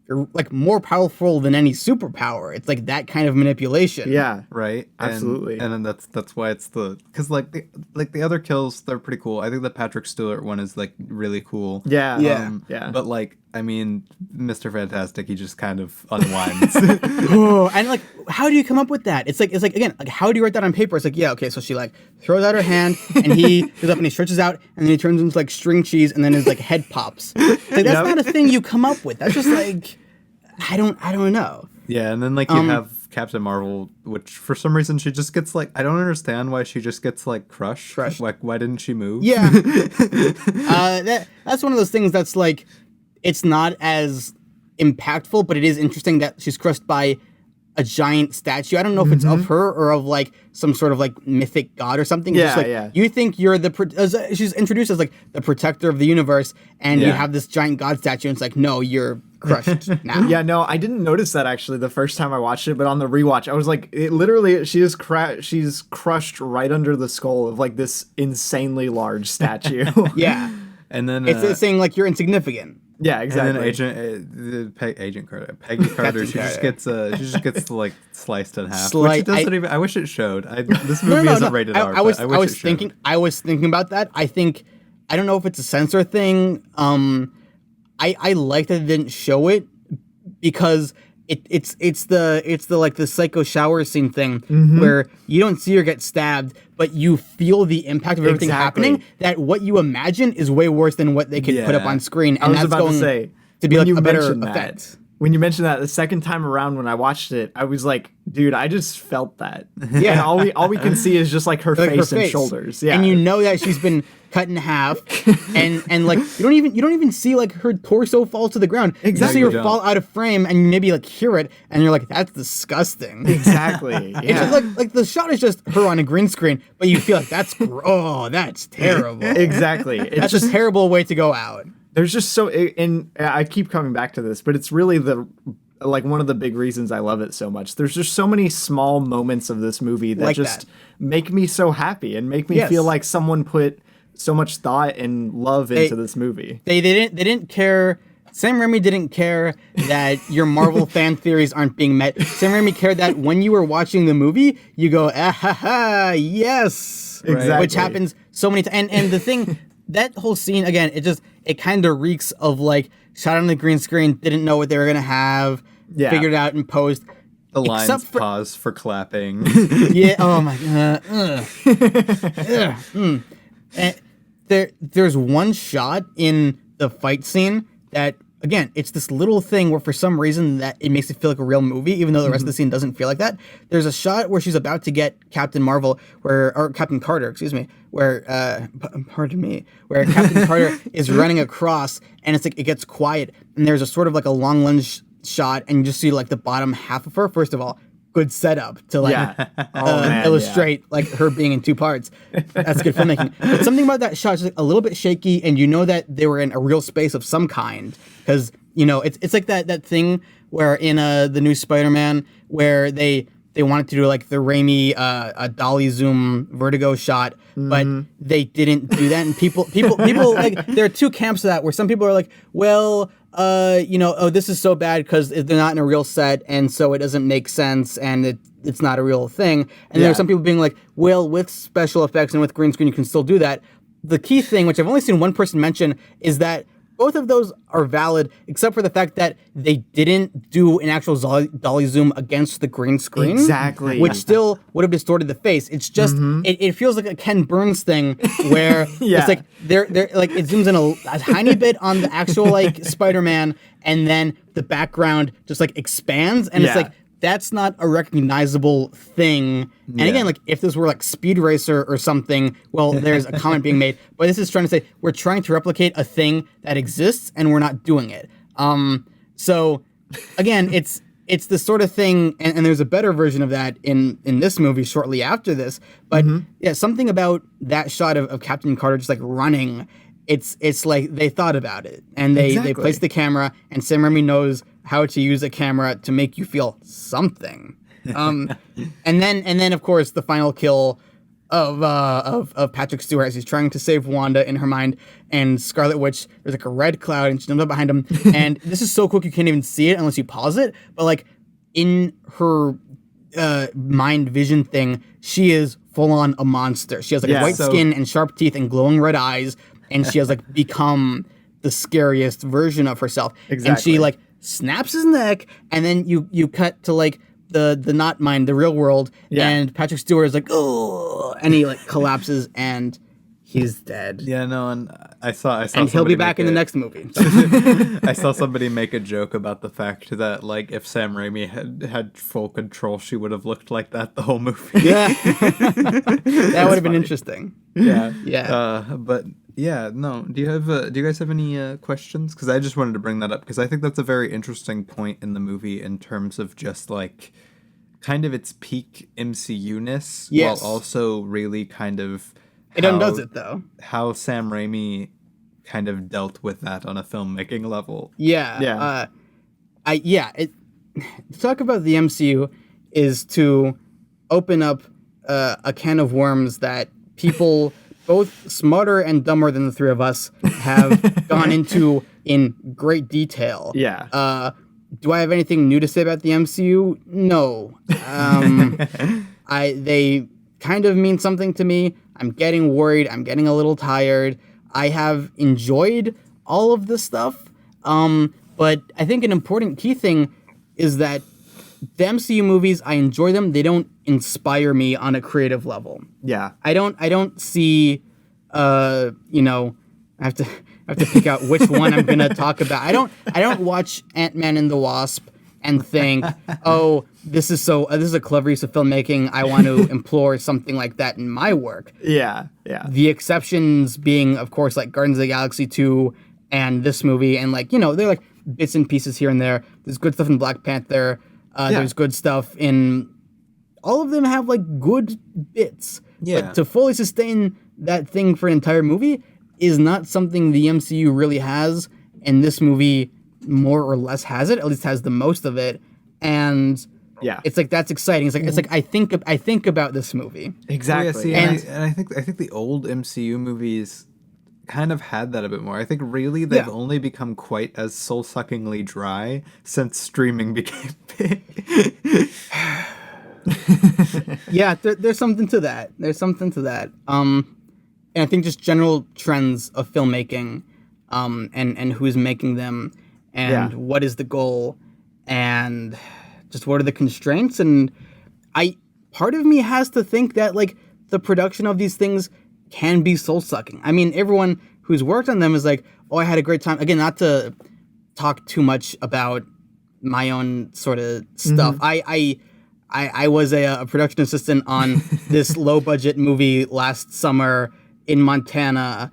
like more powerful than any superpower. It's like that kind of manipulation. Yeah. Right. Absolutely. And then that's why it's because the other kills, they're pretty cool. I think the Patrick Stewart one is like really cool. Yeah. Yeah. But like, I mean, Mr. Fantastic, he just kind of unwinds. And like, how do you come up with that? It's like again, like how do you write that on paper? It's like, yeah, okay, so she like throws out her hand and he goes up and he stretches out and then he turns into like string cheese and then his like head pops. Like that's not a thing you come up with. That's just like I don't know. Yeah, and then like you have Captain Marvel, which for some reason she just gets like, I don't understand why she just gets like crushed. Like why didn't she move? Yeah. That's one of those things that's like, it's not as impactful, but it is interesting that she's crushed by a giant statue. I don't know if it's of her or of like some sort of like mythic god or something. Yeah, just like, you think you're she's introduced as like the protector of the universe, and you have this giant god statue, and it's like, no, you're crushed now. Yeah, no, I didn't notice that actually the first time I watched it, but on the rewatch, I was like, she's crushed right under the skull of like this insanely large statue. Yeah. And then it's saying like you're insignificant. Yeah, exactly. And then Agent Carter, Peggy Carter, she just gets like sliced in half. Which it doesn't even. I wish it showed. This movie isn't rated R. I was thinking about that. I don't know if it's a censor thing. I like that it didn't show it because it's the like the psycho shower scene thing where you don't see her get stabbed, but you feel the impact of everything happening. That what you imagine is way worse than what they could put up on screen, and that's going to be like a better effect. When you mentioned that the second time around when I watched it, I was like, dude, I just felt that. Yeah. And all we can see is just like her face and shoulders. Yeah. And you know that she's been cut in half and like you don't even see like her torso fall to the ground. Exactly. You see her fall out of frame and you maybe like hear it and you're like, that's disgusting. Exactly. Yeah. It's just like the shot is just her on a green screen, but you feel like that's terrible. Exactly. That's just a terrible way to go out. There's just and I keep coming back to this, but it's really one of the big reasons I love it so much. There's just so many small moments of this movie that make me so happy and make me feel like someone put so much thought and love into this movie. They didn't care. Sam Raimi didn't care that your Marvel fan theories aren't being met. Sam Raimi cared that when you were watching the movie, you go, ah ha ha, yes. Exactly. Which happens so many times. And the thing that whole scene again, it kind of reeks of like shot on the green screen, didn't know what they were gonna have, figured it out in post. The lines pause for clapping. Yeah. Oh my god. And there's one shot in the fight scene that, again, it's this little thing where for some reason that it makes it feel like a real movie, even though the rest of the scene doesn't feel like that. There's a shot where she's about to get Captain Marvel, or Captain Carter, excuse me, where where Captain Carter is running across, and it's like it gets quiet, and there's a sort of like a long lunge shot, and you just see like the bottom half of her. First of all, good setup to like illustrate like her being in two parts. That's good filmmaking. But something about that shot is like a little bit shaky, and you know that they were in a real space of some kind, because it's like that thing where in the new Spider-Man where they wanted to do like the Raimi a dolly zoom vertigo shot, but they didn't do that, and people like there are two camps of that where some people are like, well, this is so bad because they're not in a real set, and so it doesn't make sense, and it's not a real thing. And there are some people being like, well, with special effects and with green screen, you can still do that. The key thing, which I've only seen one person mention, is that both of those are valid, except for the fact that they didn't do an actual dolly zoom against the green screen. Exactly. Which still would have distorted the face. It's just, it feels like a Ken Burns thing where it's like, they're like, it zooms in a tiny bit on the actual like Spider-Man, and then the background just like expands, and it's like, that's not a recognizable thing. And again, like if this were like Speed Racer or something, well, there's a comment being made. But this is trying to say we're trying to replicate a thing that exists and we're not doing it. So again, it's the sort of thing, and there's a better version of that in this movie shortly after this. But something about that shot of Captain Carter just like running, it's like they thought about it, and they placed the camera, and Sam Raimi knows how to use a camera to make you feel something. And then of course the final kill of Patrick Stewart as he's trying to save Wanda in her mind, and Scarlet Witch, there's like a red cloud and she jumps up behind him, and this is so quick you can't even see it unless you pause it, but like in her mind vision thing, she is full on a monster. She has like white skin and sharp teeth and glowing red eyes, and she has like become the scariest version of herself. Exactly. And she like snaps his neck, and then you cut to like the not mind, the real world, and Patrick Stewart is like, oh, and he like collapses and he's dead. Yeah, no, and I saw and he'll be back in the next movie. I saw somebody make a joke about the fact that like if Sam Raimi had full control, she would have looked like that the whole movie. Yeah, that would have been interesting. Yeah. But yeah, no. Do you guys have any questions? Because I just wanted to bring that up because I think that's a very interesting point in the movie in terms of just like kind of its peak MCU-ness, while also really kind of it undoes it though. How Sam Raimi kind of dealt with that on a filmmaking level. To talk about the MCU is to open up a can of worms that people both smarter and dumber than the three of us have gone into in great detail. Do I have anything new to say about the MCU? No. They kind of mean something to me. I'm getting worried. I'm getting a little tired. I have enjoyed all of this stuff. But I think an important key thing is that the MCU movies, I enjoy them. They don't inspire me on a creative level. I don't see, I have to pick out which one I'm going to talk about. I don't watch Ant-Man and the Wasp and think, oh, this is a clever use of filmmaking. I want to implore something like that in my work. The exceptions being, of course, like Guardians of the Galaxy 2 and this movie, and like, they're like bits and pieces here and there. There's good stuff in Black Panther. There's good stuff in all of them have like good bits. But to fully sustain that thing for an entire movie is not something the MCU really has, and this movie more or less has it. At least has the most of it, and it's like that's exciting. It's like I think about this movie exactly. And I think the old MCU movies kind of had that a bit more. I think really they've only become quite as soul-suckingly dry since streaming became big. There's something to that. and I think just general trends of filmmaking, and who's making them, and what is the goal, and just what are the constraints. And part of me has to think that like the production of these things can be soul sucking. I mean, everyone who's worked on them is like, oh, I had a great time. Again, not to talk too much about my own sort of stuff. I was a production assistant on this low budget movie last summer in Montana.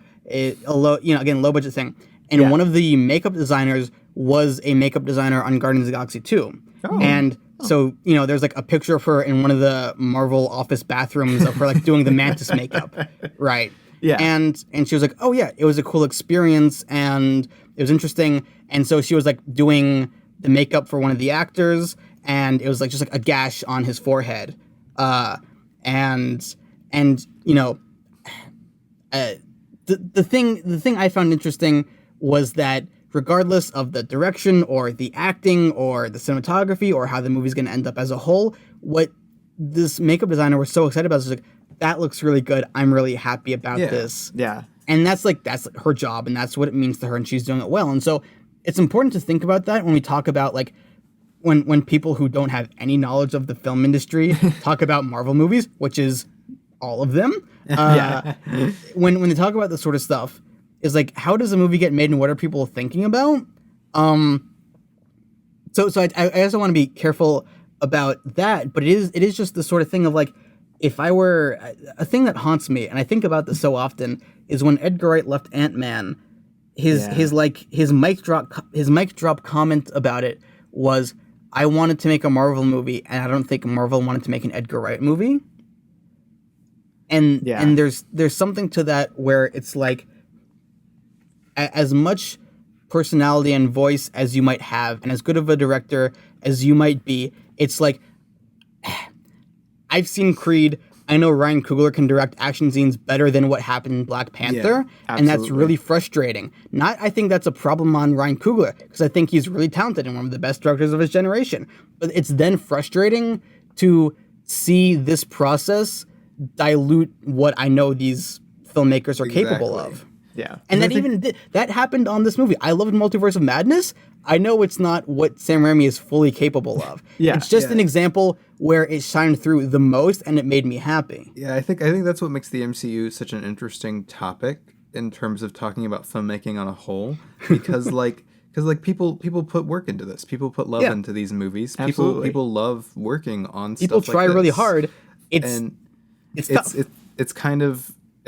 Low budget thing. And one of the makeup designers was a makeup designer on Guardians of the Galaxy 2. And so, there's like a picture of her in one of the Marvel office bathrooms of her like doing the Mantis makeup. Right. Yeah. And she was like, oh yeah, it was a cool experience and it was interesting. And so she was like doing the makeup for one of the actors, and it was like just like a gash on his forehead. The thing I found interesting was that regardless of the direction or the acting or the cinematography or how the movie's going to end up as a whole, what this makeup designer was so excited about was like, that looks really good. I'm really happy about this. Yeah. And that's her job, and that's what it means to her, and she's doing it well. And so it's important to think about that when we talk about like when people who don't have any knowledge of the film industry talk about Marvel movies, which is all of them. When they talk about this sort of stuff, is like, how does a movie get made and what are people thinking about? So I also want to be careful about that, but it is just the sort of thing of like, if I were a thing that haunts me, and I think about this so often, is when Edgar Wright left Ant-Man, his mic drop comment about it was, I wanted to make a Marvel movie, and I don't think Marvel wanted to make an Edgar Wright movie. And there's something to that where it's like, as much personality and voice as you might have, and as good of a director as you might be, it's like, I've seen Creed. I know Ryan Coogler can direct action scenes better than what happened in Black Panther, and that's really frustrating. I think that's a problem on Ryan Coogler, because I think he's really talented and one of the best directors of his generation. But it's then frustrating to see this process dilute what I know these filmmakers are capable of. Yeah. And that happened on this movie. I loved Multiverse of Madness. I know it's not what Sam Raimi is fully capable of. It's just an example where it shined through the most, and it made me happy. Yeah, I think that's what makes the MCU such an interesting topic in terms of talking about filmmaking on a whole, because people put work into this. People put love into these movies. People love working on stuff like this. People try really hard. It's tough. It's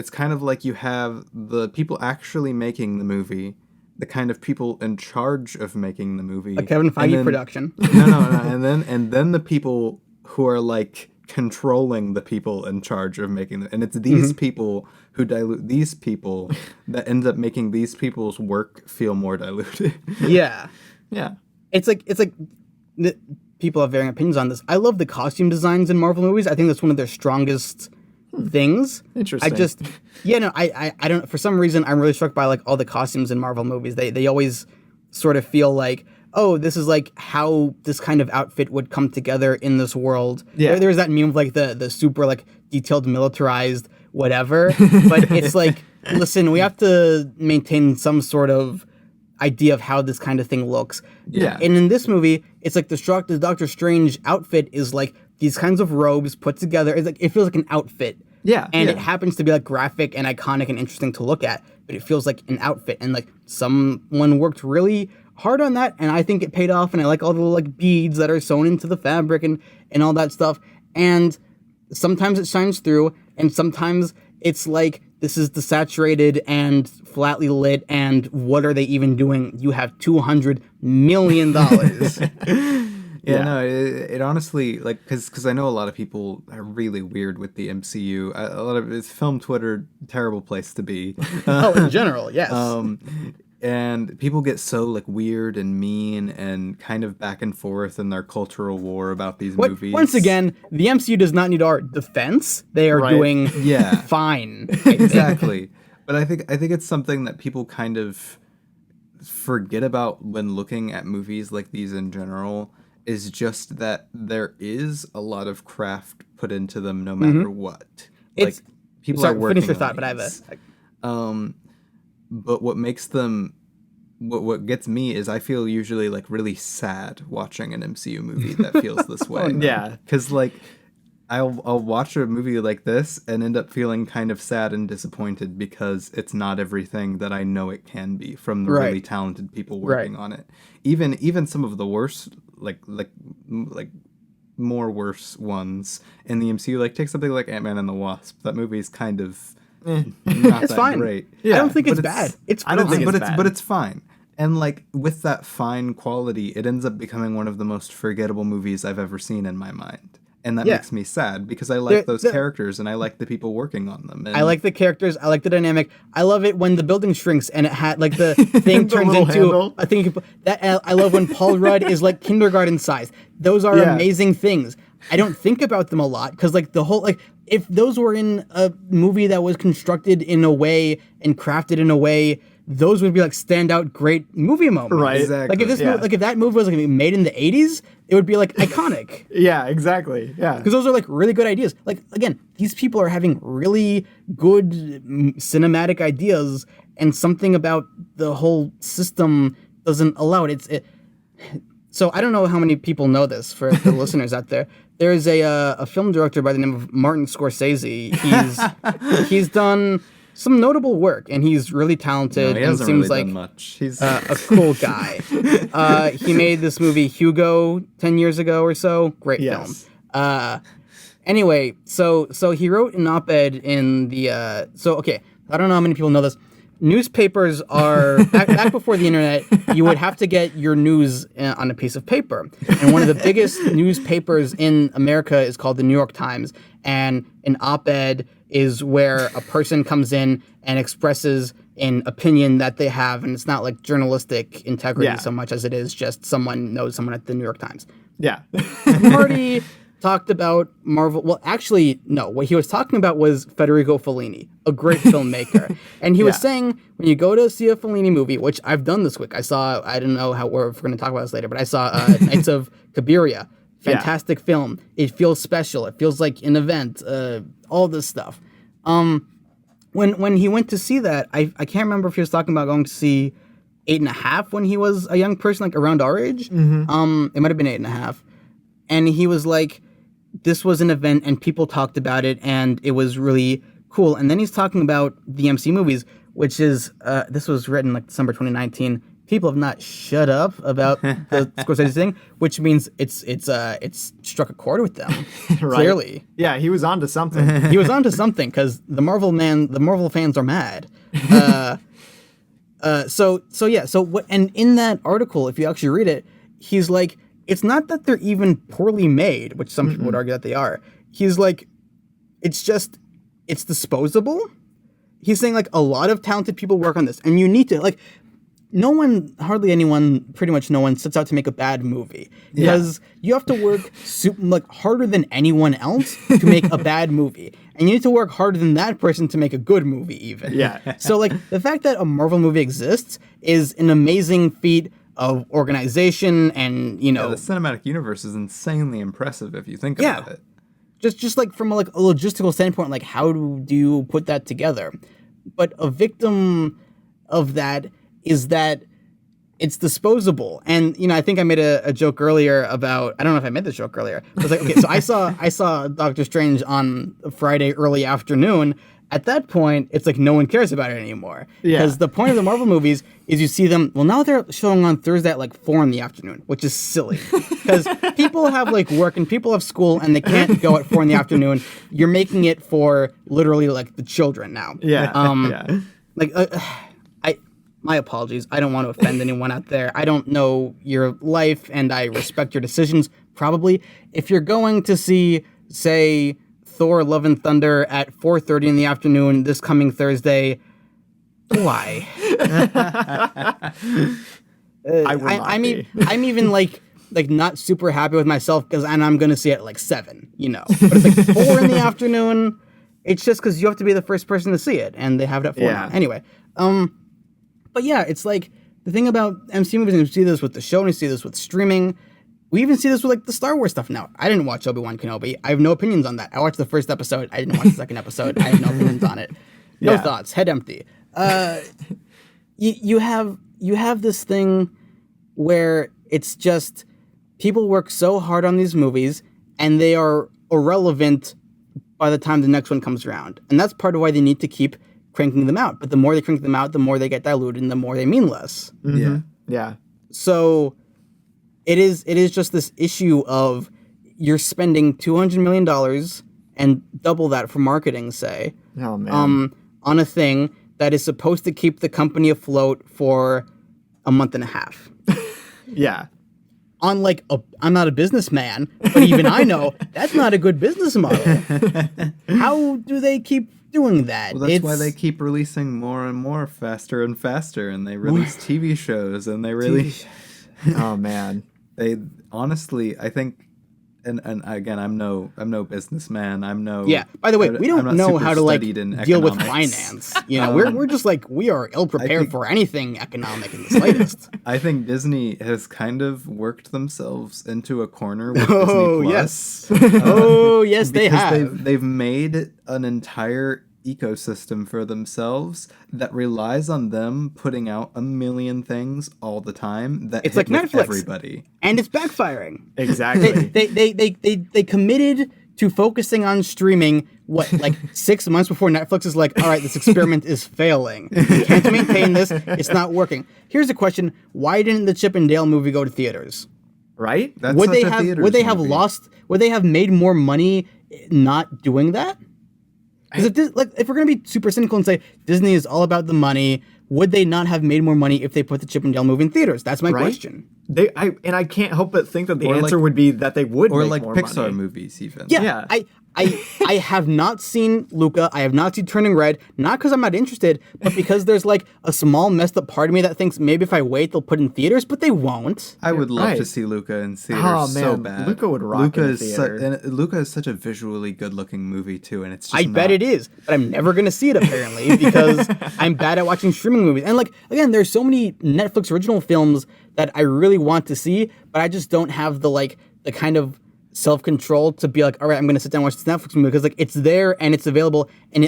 kind of like you have the people actually making the movie, the kind of people in charge of making the movie, a Kevin Feige production. and then the people who are like controlling the people in charge of making it, and it's these people who dilute these people that ends up making these people's work feel more diluted. Yeah. It's like people have varying opinions on this. I love the costume designs in Marvel movies. I think that's one of their strongest things. Interesting. I don't, for some reason I'm really struck by like all the costumes in Marvel movies. They always sort of feel like, oh, this is like how this kind of outfit would come together in this world. Yeah. There's that meme of like the super like detailed militarized whatever, but it's like, listen, we have to maintain some sort of idea of how this kind of thing looks. Yeah. And in this movie, it's like the Doctor Strange outfit is like these kinds of robes put together. It's like, it feels like an outfit. Yeah. And it happens to be like graphic and iconic and interesting to look at, but it feels like an outfit. And like someone worked really hard on that, and I think it paid off, and I like all the little like beads that are sewn into the fabric and all that stuff. And sometimes it shines through, and sometimes it's like, this is desaturated and flatly lit, and what are they even doing? You have $200 million. It honestly, like, because I know a lot of people are really weird with the MCU. A lot of it's film Twitter, terrible place to be. In general, yes. And people get so like weird and mean and kind of back and forth in their cultural war about these movies. Once again, the MCU does not need our defense. They are doing fine. Exactly. But I think it's something that people kind of forget about when looking at movies like these in general, is just that there is a lot of craft put into them no matter what. people Sorry, are working finish your on thought, but I have these. a. But what makes them, what gets me is I feel usually like really sad watching an MCU movie that feels this way. Yeah. Because like I'll watch a movie like this and end up feeling kind of sad and disappointed because it's not everything that I know it can be from the really talented people working on it. Even some of the worst like more worse ones in the MCU, like take something like Ant-Man and the Wasp. That movie's kind of not It's that fine. great. Yeah, I don't think it's bad. I don't think it's bad. But it's fine. And like with that fine quality, it ends up becoming one of the most forgettable movies I've ever seen in my mind. And that makes me sad because I like those characters and I like the people working on them. And I like the characters. I like the dynamic. I love it when the building shrinks and it had like the thing turns little into handle. a thing. You can put, that I love when Paul Rudd is like kindergarten size. Those are amazing things. I don't think about them a lot because like the whole like if those were in a movie that was constructed in a way and crafted in a way, those would be like standout great movie moments. Right. Exactly. Like if this like if that movie was like made in the 80s, it would be like iconic. Yeah, exactly. Yeah. Because those are like really good ideas. Like again, these people are having really good cinematic ideas, and something about the whole system doesn't allow it. So I don't know how many people know this for the listeners out there. There is a film director by the name of Martin Scorsese. He's done some notable work, and he's really talented. No, he and hasn't seems really like done much. He's a cool guy. He made this movie Hugo 10 years ago or so. Great film. Anyway, so he wrote an op-ed in the I don't know how many people know this. Newspapers are back before the internet. You would have to get your news on a piece of paper, and one of the biggest newspapers in America is called the New York Times. And an op-ed is where a person comes in and expresses an opinion that they have, and it's not like journalistic integrity so much as it is just someone knows someone at the New York Times. Yeah. Marty talked about Marvel. Well, actually, no. What he was talking about was Federico Fellini, a great filmmaker. And he was saying when you go to see a Fellini movie, which I've done this week, I don't know how we're going to talk about this later, but I saw Knights of Cabiria. Fantastic film. It feels special. It feels like an event. All this stuff. When he went to see that, I can't remember if he was talking about going to see 8.5 when he was a young person, like around our age. Mm-hmm. It might have been 8.5. And he was like, this was an event and people talked about it and it was really cool. And then he's talking about the MC movies, which is, this was written like December 2019. People have not shut up about the Scorsese thing, which means it's struck a chord with them, clearly. Yeah, he was onto something. He was onto something because the Marvel fans are mad. And in that article, if you actually read it, he's like, it's not that they're even poorly made, which some people would argue that they are. He's like, it's disposable. He's saying like a lot of talented people work on this, and you need to like. Pretty much no one sets out to make a bad movie because you have to work harder than anyone else to make a bad movie. And you need to work harder than that person to make a good movie even. Yeah. So like the fact that a Marvel movie exists is an amazing feat of organization and, the cinematic universe is insanely impressive if you think about it. Just like from a logistical standpoint, like how do you put that together? But a victim of that is that it's disposable. And, I think I made a joke earlier about, I don't know if I made this joke earlier. I was like, okay, so I saw Doctor Strange on Friday early afternoon. At that point, it's like no one cares about it anymore. Because the point of the Marvel movies is you see them, well, now they're showing on Thursday at like 4 p.m, which is silly. Because people have like work and people have school and they can't go at 4 p.m. You're making it for literally like the children now. My apologies. I don't want to offend anyone out there. I don't know your life, and I respect your decisions, probably. If you're going to see, say, Thor Love and Thunder at 4:30 p.m. this coming Thursday, why? I'm even like not super happy with myself and I'm going to see it at like 7, But it's like 4 p.m. It's just because you have to be the first person to see it, and they have it at 4 now. Anyway, but yeah, it's like the thing about MC movies, and you see this with the show, and you see this with streaming. we even see this with like the Star Wars stuff now. I didn't watch Obi-Wan Kenobi. I have no opinions on that. I watched the first episode. I didn't watch the second episode. I have no opinions on it. No thoughts. Head empty. You have this thing where it's just people work so hard on these movies and they are irrelevant by the time the next one comes around. And that's part of why they need to keep cranking them out. But the more they crank them out, the more they get diluted and the more they mean less. Mm-hmm. Yeah. So it is just this issue of you're spending $200 million and double that for marketing, say, on a thing that is supposed to keep the company afloat for a month and a half. Yeah. On like, I'm not a businessman, but even I know that's not a good business model. How do they keep doing that? Well, that's why they keep releasing more and more, faster and faster, and they release TV shows, and they really... Oh, man. They honestly, I think... And again, I'm no businessman. I'm no. Yeah. By the way, we don't know how to like deal with finance. You know, we're just like we are ill prepared for anything economic in the slightest. I think Disney has kind of worked themselves into a corner with Disney Plus. Yes, they have. They've made an entire ecosystem for themselves that relies on them putting out a million things all the time that it's like Netflix. Everybody, and it's backfiring. Exactly. They committed to focusing on streaming like 6 months before Netflix is like, all right, this experiment is failing. We can't maintain this. It's not working. Here's a question: why didn't the Chip and Dale movie go to theaters? Right? Would they have made more money not doing that? Because if we're gonna be super cynical and say Disney is all about the money, would they not have made more money if they put the Chip and Dale movie in theaters? That's my question. I can't help but think that the answer would be that they would, or make like more Pixar money. movies, even. Yeah. I have not seen Luca. I have not seen Turning Red. Not because I'm not interested, but because there's like a small messed up part of me that thinks maybe if I wait, they'll put it in theaters, but they won't. I would love to see Luca in theaters. Oh, man. So bad. Luca would rock in the theater. And Luca is such a visually good-looking movie too, and it's just I bet it is, but I'm never gonna see it apparently because I'm bad at watching streaming movies. And like again, there's so many Netflix original films that I really want to see, but I just don't have the kind of self-control to be like, all right, I'm gonna sit down and watch this Netflix movie because like it's there and it's available and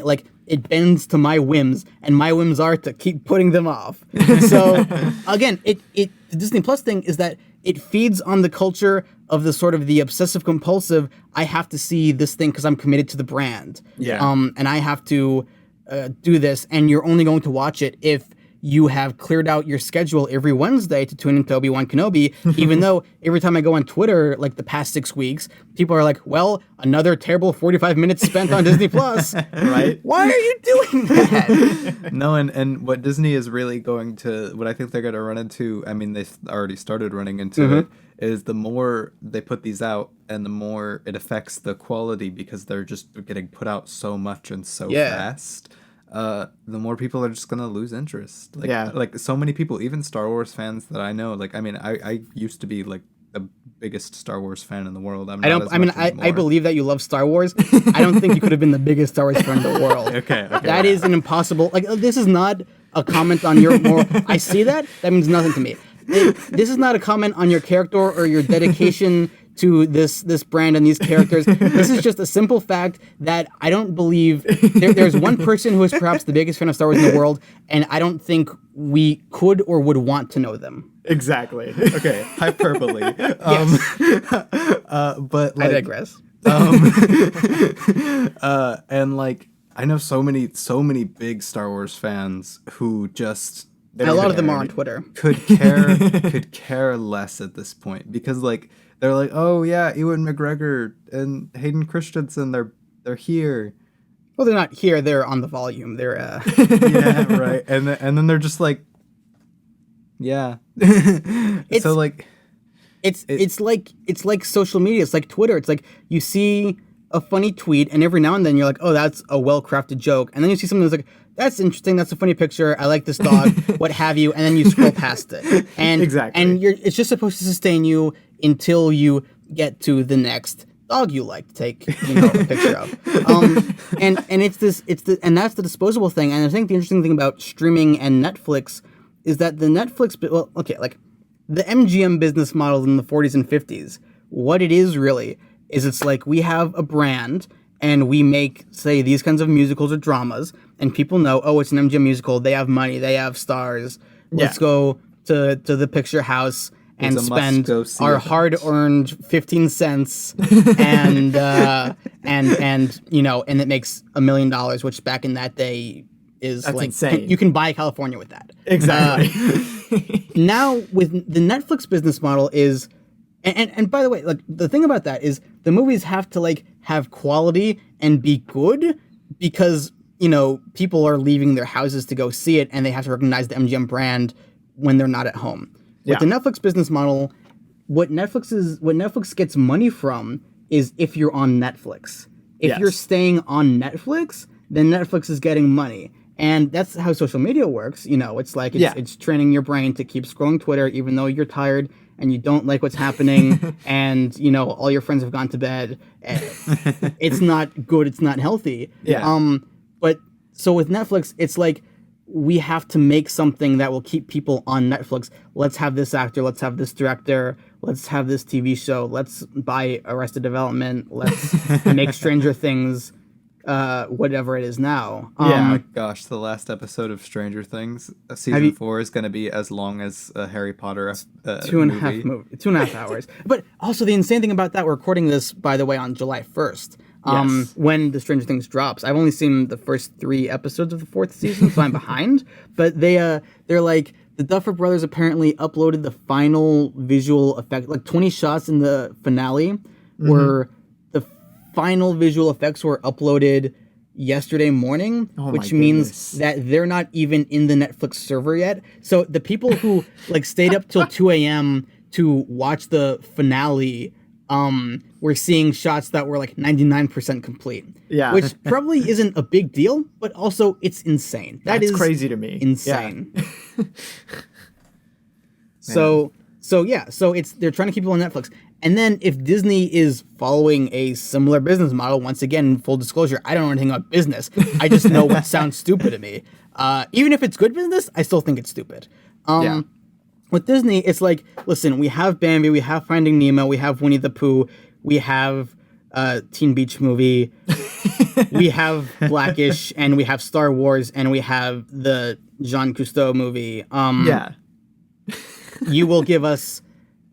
it bends to my whims, and my whims are to keep putting them off. So again, the Disney Plus thing is that it feeds on the culture of the sort of the obsessive compulsive. I have to see this thing because I'm committed to the brand. Yeah. And I have to do this, and you're only going to watch it if you have cleared out your schedule every Wednesday to tune into Obi-Wan Kenobi, even though every time I go on Twitter, like the past 6 weeks, people are like, well, another terrible 45 minutes spent on Disney Plus. Right? Why are you doing that? No, and what Disney is really going to, what I think they're going to run into, I mean, they already started running into it, is the more they put these out and the more it affects the quality because they're just getting put out so much and so fast. The more people are just gonna lose interest. Like so many people, even Star Wars fans that I know. Like, I mean, I used to be like the biggest Star Wars fan in the world. I believe that you love Star Wars. I don't think you could have been the biggest Star Wars fan in the world. Okay. That is an impossible. Like, this is not a comment on your moral. I see that. That means nothing to me. This is not a comment on your character or your dedication to this brand and these characters. This is just a simple fact that I don't believe there's one person who is perhaps the biggest fan of Star Wars in the world, and I don't think we could or would want to know them. Exactly. Okay, hyperbole. But like, I digress. And like I know so many big Star Wars fans who just a lot of them are on Twitter. Could care less at this point because like they're like, oh yeah, Ewan McGregor and Hayden Christensen, they're here. Well, they're not here. They're on the volume. They're yeah, right. And then they're just like, yeah. So like, it's like social media. It's like Twitter. It's like you see a funny tweet, and every now and then you're like, oh, that's a well-crafted joke, and then you see something that's like, that's interesting. That's a funny picture. I like this dog. What have you? And then you scroll past it. And exactly. And it's just supposed to sustain you until you get to the next dog you like to take, a picture of. And and that's the disposable thing. And I think the interesting thing about streaming and Netflix is that the Netflix, well, okay, like the MGM business model in the 40s and 50s, what it is really is it's like we have a brand and we make, say, these kinds of musicals or dramas, and people know, oh, it's an MGM musical. They have money. They have stars. Let's go to the picture house and spend our hard-earned 15 cents and and it makes $1 million, which back in that day is That's like insane. You can buy California with that. Exactly. Now with the Netflix business model is, and by the way, like the thing about that is the movies have to like have quality and be good because people are leaving their houses to go see it and they have to recognize the MGM brand when they're not at home. With the Netflix business model, what Netflix gets money from is if you're on Netflix. If you're staying on Netflix, then Netflix is getting money. And that's how social media works. It's like it's training your brain to keep scrolling Twitter even though you're tired and you don't like what's happening and all your friends have gone to bed. It's not good, it's not healthy. But so with Netflix, it's like we have to make something that will keep people on Netflix. Let's have this actor, let's have this director, let's have this TV show, let's buy Arrested Development, let's make Stranger Things, whatever it is now. Oh my gosh, the last episode of Stranger Things, season 4 is going to be as long as Harry Potter 2.5 hours. But also the insane thing about that, we're recording this, by the way, on July 1st. When the Stranger Things drops. I've only seen the first 3 episodes of the 4th season, so I'm behind. But they're like, the Duffer Brothers apparently uploaded the final visual effect, like 20 shots in the finale, where the final visual effects were uploaded yesterday morning, which means that they're not even in the Netflix server yet. So the people who like stayed up till 2 a.m. to watch the finale, we're seeing shots that were like 99% complete. Yeah. Which probably isn't a big deal, but also it's insane. That's crazy to me. Insane. Yeah. So they're trying to keep people on Netflix. And then if Disney is following a similar business model, once again, full disclosure, I don't know anything about business. I just know what sounds stupid to me. Even if it's good business, I still think it's stupid. With Disney, it's like, listen, we have Bambi, we have Finding Nemo, we have Winnie the Pooh, we have Teen Beach Movie, we have Blackish, and we have Star Wars, and we have the Jean Cousteau movie. You will give us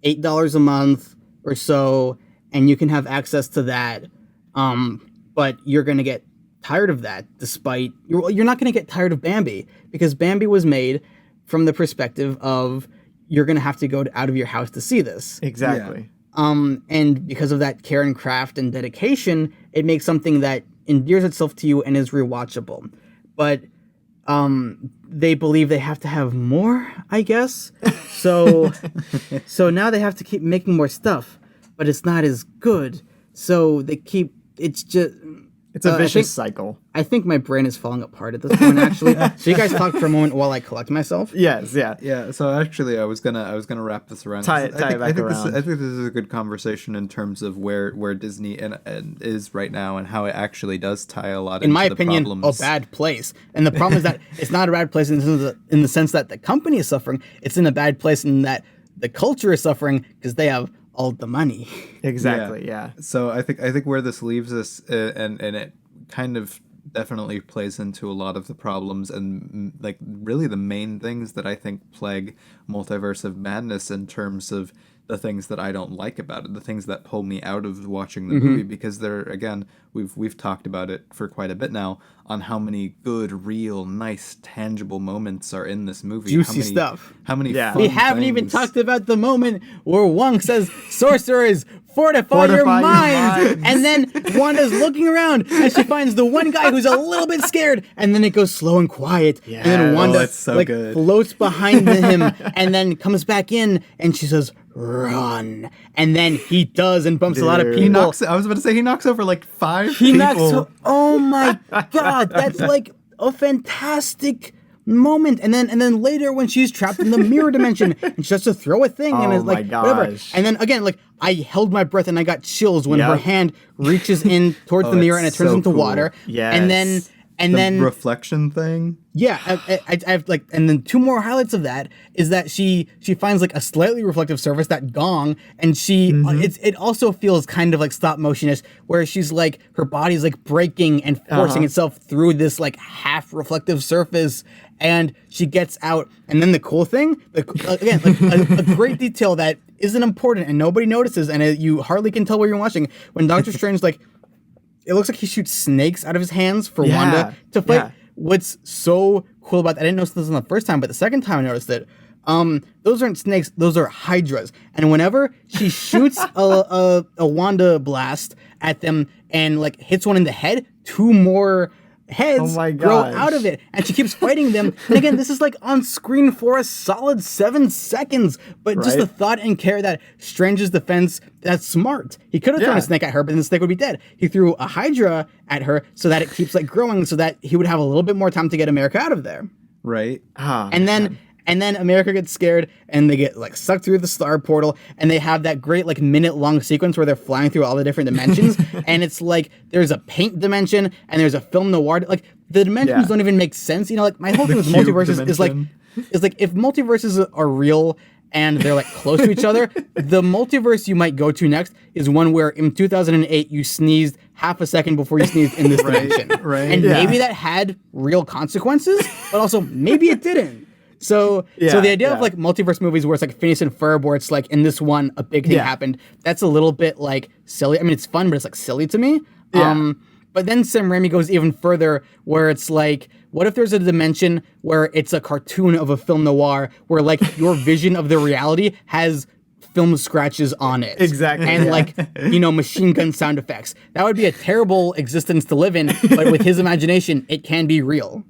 $8 a month or so, and you can have access to that. But you're going to get tired of that, despite... You're not going to get tired of Bambi, because Bambi was made from the perspective of you're going to have to go out of your house to see this. Exactly. And because of that care and craft and dedication, it makes something that endears itself to you and is rewatchable. But they believe they have to have more, I guess. So now they have to keep making more stuff, but it's not as good. So they keep... It's a vicious cycle. I think my brain is falling apart at this point, actually. So you guys talk for a moment while I collect myself. Yes, yeah. Yeah, so actually I was gonna wrap this around. Tie it back around. I think this is a good conversation in terms of where Disney and is right now and how it actually does tie a lot in my opinion, a bad place. And the problem is that it's not a bad place in the sense that the company is suffering. It's in a bad place in that the culture is suffering because they have all the money. Exactly, yeah. So I think where this leaves us, and it kind of definitely plays into a lot of the problems and like really the main things that I think plague Multiverse of Madness in terms of the things that I don't like about it, the things that pull me out of watching the movie, because they're, again, we've talked about it for quite a bit now on how many good, real, nice, tangible moments are in this movie. Juicy stuff. How many fun We haven't even talked about the moment where Wong says, sorcerers, fortify your minds. And then Wanda's looking around and she finds the one guy who's a little bit scared, and then it goes slow and quiet. Yeah. And then Wanda floats behind him and then comes back in and she says, run. And then he does and bumps a lot of people. I was about to say he knocks over like 5 people. Oh my God, that's like a fantastic moment. And then later when she's trapped in the mirror dimension and she has to throw a thing and it's like whatever. And then again, like I held my breath and I got chills when her hand reaches in towards the mirror and it turns into water. Yes. And the then reflection thing. Yeah, I have like, and then two more highlights of that is that she finds like a slightly reflective surface, that gong, and it also feels kind of like stop motionish, where she's like her body's like breaking and forcing itself through this like half reflective surface, and she gets out. And then the cool thing, again, like a great detail that isn't important and nobody notices, and you hardly can tell where you're watching, when Doctor Strange like, it looks like he shoots snakes out of his hands for Wanda to fight. Yeah. What's so cool about that, I didn't notice this on the first time, but the second time I noticed it, those aren't snakes, those are hydras. And whenever she shoots a Wanda blast at them and like hits one in the head, two more heads grow out of it, and she keeps fighting them. And again, this is like on screen for a solid 7 seconds, but just the thought and care that Strange's defense, that's smart. He could have thrown a snake at her, but then the snake would be dead. He threw a hydra at her so that it keeps like growing, so that he would have a little bit more time to get America out of there. Right. And then America gets scared and they get like sucked through the star portal, and they have that great like minute-long sequence where they're flying through all the different dimensions. And it's like there's a paint dimension and there's a film noir. Like the dimensions don't even make sense. You know, like my whole thing with multiverses is like if multiverses are real and they're like close to each other, the multiverse you might go to next is one where in 2008 you sneezed half a second before you sneezed in this dimension. And maybe that had real consequences, but also maybe it didn't. So the idea of like multiverse movies where it's like Phineas and Ferb, where it's like in this one a big thing happened, that's a little bit like silly. I mean, it's fun, but it's like silly to me. But then Sam Raimi goes even further, where it's like, what if there's a dimension where it's a cartoon of a film noir, where like your vision of the reality has film scratches on it. Exactly. And like, you know, machine gun sound effects. That would be a terrible existence to live in, but with his imagination, it can be real.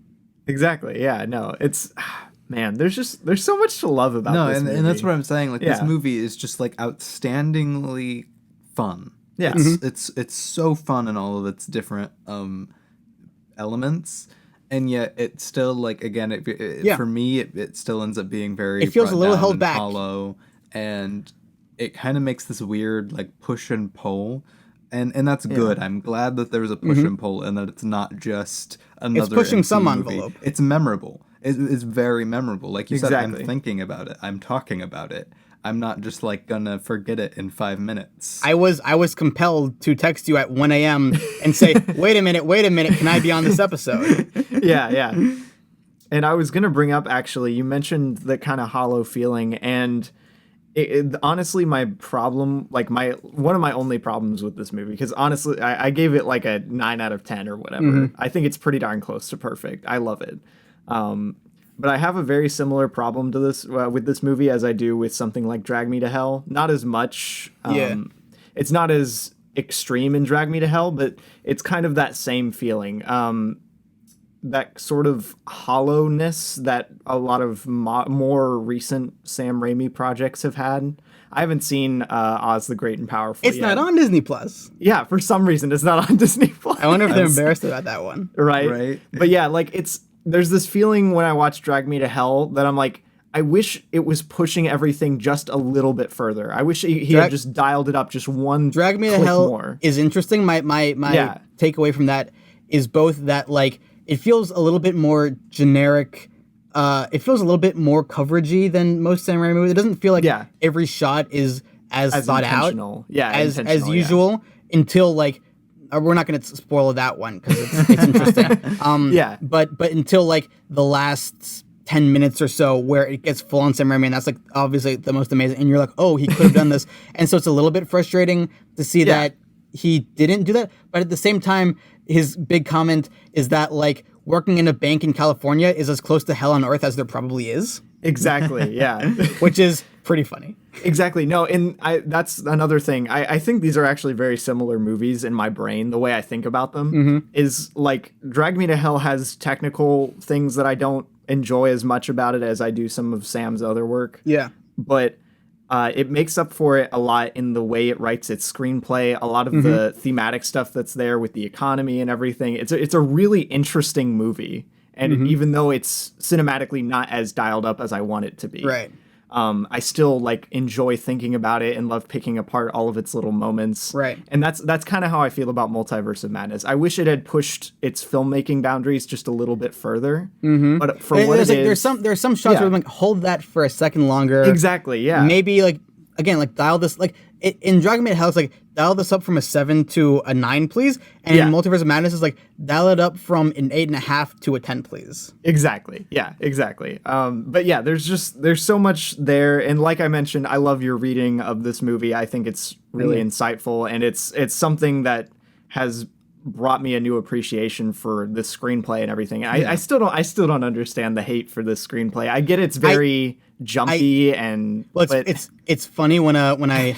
Exactly. Yeah, no, it's... Man, there's so much to love about this movie. And that's what I'm saying. Like this movie is just like outstandingly fun. Yeah, it's so fun in all of its different elements, and yet it still like again for me it still ends up being very. It feels a little held back, hollow, and it kind of makes this weird like push and pull. And that's good. I'm glad that there's a push and pull, and that it's not just another. It's pushing some movie. envelope. It's memorable. It's very memorable. Like you said, I'm thinking about it. I'm talking about it. I'm not just like gonna forget it in 5 minutes. I was compelled to text you at 1 a.m. and say, wait a minute, can I be on this episode? Yeah. And I was gonna bring up, actually, you mentioned the kind of hollow feeling, and honestly, my problem, like one of my only problems with this movie, because honestly, I gave it like a 9 out of 10 or whatever. I think it's pretty darn close to perfect. I love it. But I have a very similar problem to this with this movie as I do with something like Drag Me to Hell. Not as much. It's not as extreme in Drag Me to Hell, but it's kind of that same feeling. That sort of hollowness that a lot of more recent Sam Raimi projects have had. I haven't seen Oz the Great and Powerful yet. It's not on Disney Plus. Yeah, for some reason it's not on Disney Plus. I wonder if they're embarrassed about that one. Right. But yeah, like there's this feeling when I watch Drag Me to Hell that I'm like, I wish it was pushing everything just a little bit further. I wish he had just dialed it up just one Drag Me to Hell more. Is interesting. My takeaway from that is both that like it feels a little bit more generic. It feels a little bit more coveragey than most Sam Raimi movies. It doesn't feel like every shot is as thought out as usual until like we're not going to spoil that one because it's interesting. But until like the last 10 minutes or so where it gets full on Sam Raimi, and that's like obviously the most amazing, and you're like, oh, he could have done this. And so it's a little bit frustrating to see that he didn't do that. But at the same time, his big comment is that like working in a bank in California is as close to hell on earth as there probably is. Exactly, yeah. Which is pretty funny. Exactly. No, and that's another thing. I think these are actually very similar movies in my brain. The way I think about them is like Drag Me to Hell has technical things that I don't enjoy as much about it as I do some of Sam's other work. Yeah. But it makes up for it a lot in the way it writes its screenplay, a lot of the thematic stuff that's there with the economy and everything. It's a really interesting movie. And even though it's cinematically not as dialed up as I want it to be. Right. I still like enjoy thinking about it and love picking apart all of its little moments. Right. And that's kind of how I feel about Multiverse of Madness. I wish it had pushed its filmmaking boundaries just a little bit further. Mm-hmm. But for what it is, there's some shots where I'm like, hold that for a second longer. Exactly. Yeah. Maybe like again, like dial this like in Dragon Maid Hell, it's like dial this up from a 7 to a 9, please. And in Multiverse of Madness is like dial it up from an 8.5 to a 10, please. Exactly. Yeah, exactly. But yeah, there's so much there. And like I mentioned, I love your reading of this movie. I think it's really insightful, and it's something that has brought me a new appreciation for the screenplay and everything. I still don't understand the hate for this screenplay. I get it's very jumpy and it's funny when I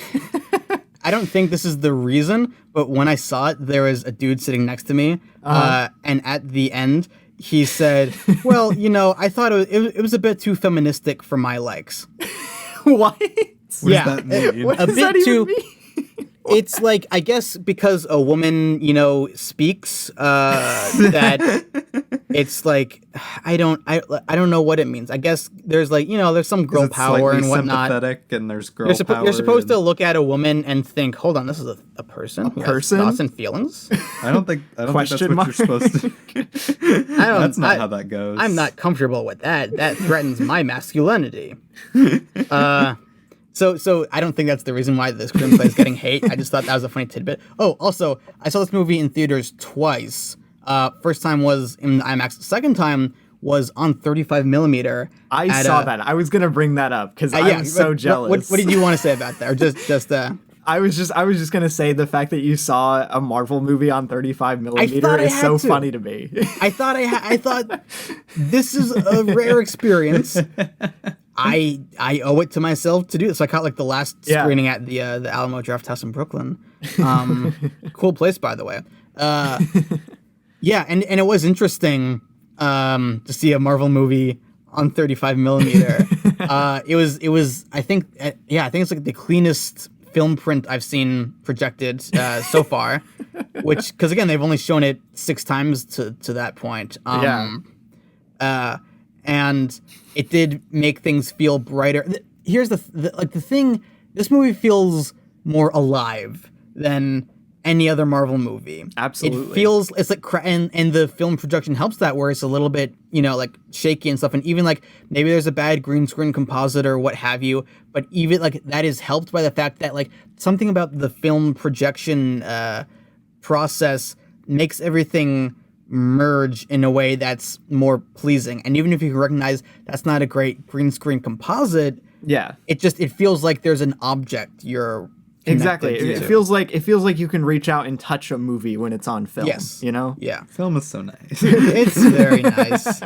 I don't think this is the reason, but when I saw it, there was a dude sitting next to me, and at the end he said, "Well, I thought it was a bit too feministic for my likes." What? What does that mean? What a does bit that even too. mean? It's like, I guess because a woman, speaks, that it's like, I don't know what it means. I guess there's like, there's some girl power and whatnot. Sympathetic and there's girl power. You're supposed to look at a woman and think, hold on, this is a person. Who has thoughts and feelings. I don't think that's what you're supposed to. That's not how that goes. I'm not comfortable with that. That threatens my masculinity. So I don't think that's the reason why the screenplay is getting hate. I just thought that was a funny tidbit. Oh, also, I saw this movie in theaters twice. First time was in IMAX. Second time was on 35 millimeter. I saw that. I was gonna bring that up because I'm so jealous. What did you want to say about that? Or just I was just gonna say the fact that you saw a Marvel movie on 35 millimeter is so funny to me. I thought this is a rare experience. I owe it to myself to do this. So I caught like the last screening at the Alamo Draft House in Brooklyn. Cool place, by the way. Yeah, and it was interesting to see a Marvel movie on 35 millimeter. It was I think it's like the cleanest film print I've seen projected so far. Which, because again, they've only shown it 6 times to that point. And it did make things feel brighter. Here's the thing. This movie feels more alive than any other Marvel movie. Absolutely. It feels, it's like, and the film projection helps that, where it's a little bit, like shaky and stuff. And even like maybe there's a bad green screen composite or what have you, but even like that is helped by the fact that like something about the film projection process makes everything merge in a way that's more pleasing. And even if you can recognize that's not a great green screen composite, it feels like there's an object you're exactly. It feels like you can reach out and touch a movie when it's on film. Yes. Yeah. Film is so nice. It's very nice.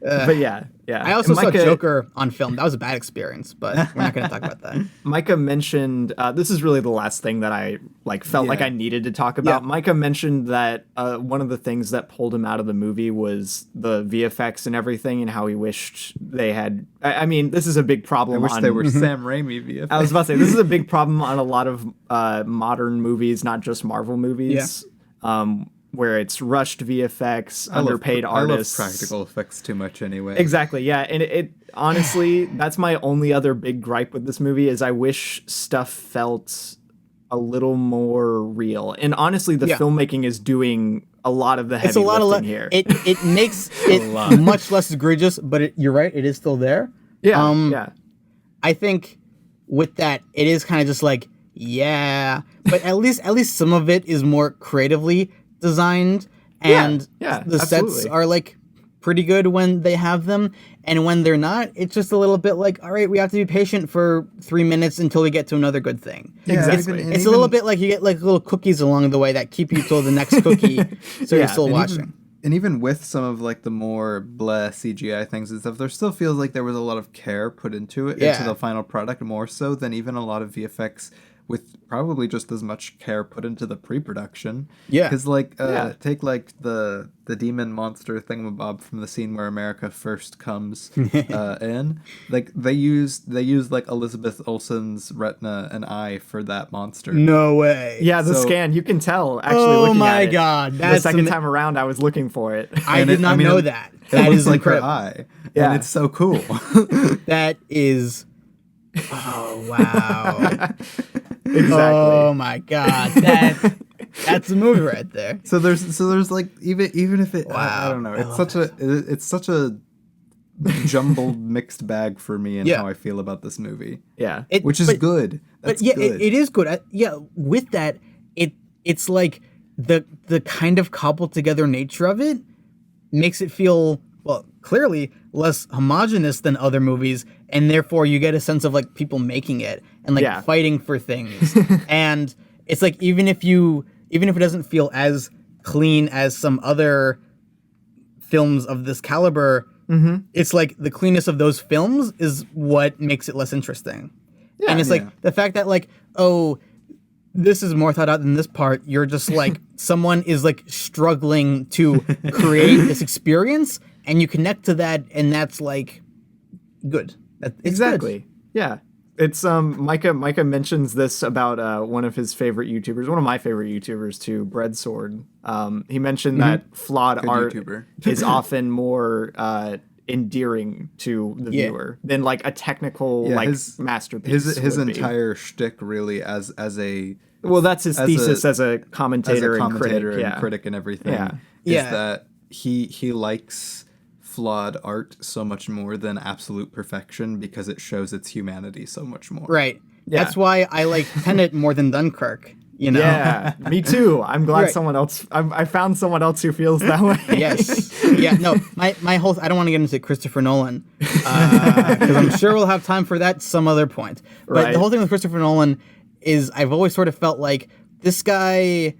But yeah. I also saw Joker on film. That was a bad experience, but we're not going to talk about that. Micah mentioned, this is really the last thing that I felt like I needed to talk about. Micah mentioned that one of the things that pulled him out of the movie was the VFX and everything, and how he wished they had. I mean, this is a big problem. I wish they were Sam Raimi VFX. I was about to say, this is a big problem on a lot of modern movies, not just Marvel movies. Where it's rushed VFX, underpaid artists. I love practical effects too much anyway. Exactly, yeah. And it honestly, that's my only other big gripe with this movie, is I wish stuff felt a little more real. And honestly, the filmmaking is doing a lot of the heavy lifting here. It makes it much less egregious, but you're right, it is still there. Yeah. I think with that, it is kind of just like, but at least some of it is more creatively designed, and the sets are like pretty good when they have them, and when they're not, it's just a little bit like, all right, we have to be patient for 3 minutes until we get to another good thing. Exactly. It's a little bit like you get like little cookies along the way that keep you till the next cookie, so you're still watching. And even with some of like the more blah CGI things and stuff, there still feels like there was a lot of care put into it, into the final product, more so than even a lot of VFX with probably just as much care put into the pre-production. Yeah. Because like, take like the demon monster thingamabob from the scene where America first comes in. Like they used like Elizabeth Olsen's retina and eye for that monster. No way. Yeah, the scan, you can tell actually looking at it. Oh my god. The second time around I was looking for it. I did not know that. That is like incredible. her eye. and it's so cool. That is. Oh wow! Exactly. Oh my god! That's a movie right there. So there's like even if it I Wow. don't know, it's such a jumbled mixed bag for me and how I feel about this movie. Yeah. Which is good. That's yeah, good. it is good. With that, it's like the kind of cobbled together nature of it makes it feel, well, clearly less homogenous than other movies, and therefore you get a sense of like people making it and like fighting for things. And it's like even if it doesn't feel as clean as some other films of this caliber, it's like the cleanness of those films is what makes it less interesting. And it's like the fact that like, oh, this is more thought out than this part. You're just like, someone is like struggling to create this experience, and you connect to that, and that's like good. It's exactly. Good. Yeah. It's Micah mentions this about one of his favorite YouTubers, one of my favorite YouTubers too, Breadsword. He mentioned that flawed art is often more endearing to the viewer than like a technical masterpiece. His entire shtick really as a that's his thesis as a commentator and critic and everything. Is that he likes flawed art so much more than absolute perfection because it shows its humanity so much more. Right. Yeah. That's why I like Tenet more than Dunkirk. You know? Yeah, me too. I'm glad someone else. I found someone else who feels that way. Yes. Yeah. No. My whole. I don't want to get into Christopher Nolan because I'm sure we'll have time for that some other point. But the whole thing with Christopher Nolan is I've always sort of felt like this guy.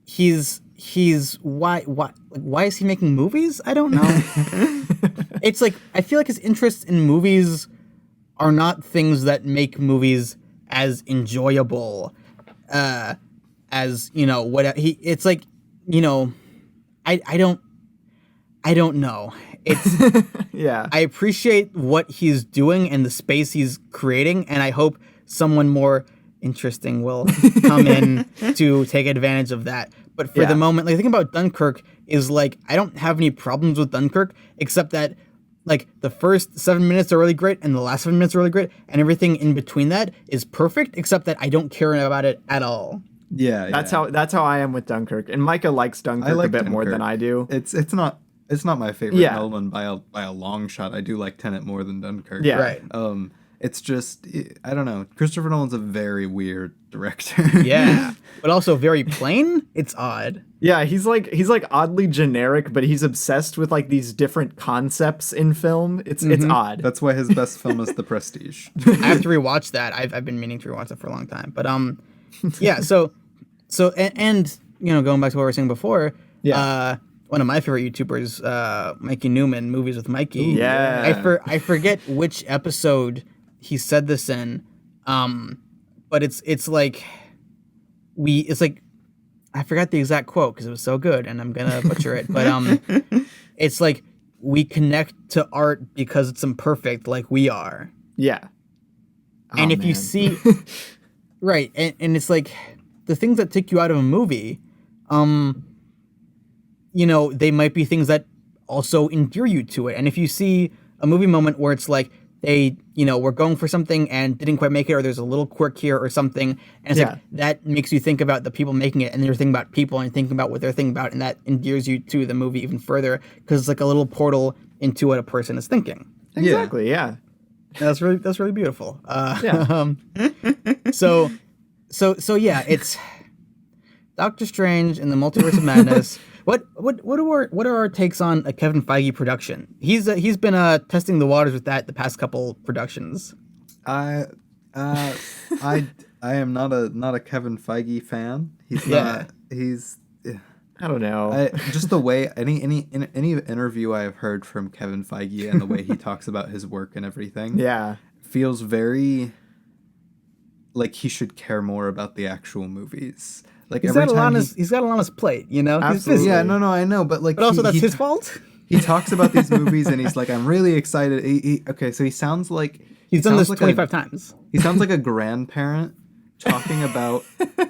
He's why is he making movies? I don't know. It's like I feel like his interests in movies are not things that make movies as enjoyable. As you know what it's like, you know, I don't know. It's I appreciate what he's doing and the space he's creating, and I hope someone more interesting will come in to take advantage of that. But for the moment, like the thing about Dunkirk is like I don't have any problems with Dunkirk except that like the first 7 minutes are really great and the last 7 minutes are really great and everything in between that is perfect except that I don't care about it at all. Yeah, that's how I am with Dunkirk. And Micah likes Dunkirk a bit more than I do. It's not my favorite Nolan by a long shot. I do like Tenet more than Dunkirk. Yeah, right. It's just I don't know. Christopher Nolan's a very weird director. Yeah, but also very plain. It's odd. Yeah, he's like oddly generic, but he's obsessed with like these different concepts in film. It's odd. That's why his best film is The Prestige. I have to rewatch that. I've been meaning to rewatch that for a long time. But yeah. So and you know, going back to what we were saying before. Yeah. One of my favorite YouTubers, Mikey Newman, Movies with Mikey. Ooh, yeah. I forget which episode he said this in, but it's like I forgot the exact quote because it was so good and I'm gonna butcher it, but it's like we connect to art because it's imperfect like we are. Yeah. And if you see right, and it's like the things that take you out of a movie, you know, they might be things that also endear you to it. And if you see a movie moment where it's like they, you know, were going for something and didn't quite make it, or there's a little quirk here or something, and it's like that makes you think about the people making it, and you're thinking about people and thinking about what they're thinking about, and that endears you to the movie even further because it's like a little portal into what a person is thinking. Exactly. Yeah. That's really beautiful. So yeah, it's Doctor Strange in the Multiverse of Madness. What are our takes on a Kevin Feige production? He's been testing the waters with that the past couple productions. I am not a Kevin Feige fan. He's I don't know. Just the way any interview I have heard from Kevin Feige and the way he talks about his work and everything, feels very like he should care more about the actual movies. Like he's got a lot on his plate, you know. Absolutely. Yeah, no, I know, but like, but also that's his fault. He talks about these movies and he's like, I'm really excited. Okay, so he sounds like he's done this like 25 times. He sounds like a grandparent talking about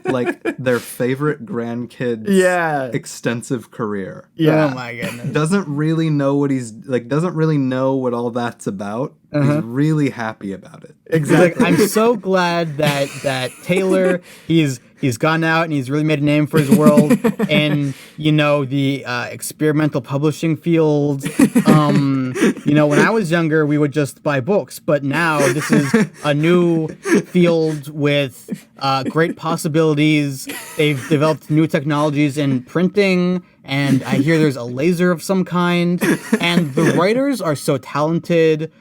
like their favorite grandkid's extensive career. Yeah. Oh my goodness. Doesn't really know what all that's about. He's really happy about it. Exactly. I'm so glad that Taylor, he's gone out and he's really made a name for his world and the experimental publishing field. When I was younger, we would just buy books, but now this is a new field with great possibilities. They've developed new technologies in printing, and I hear there's a laser of some kind, and the writers are so talented.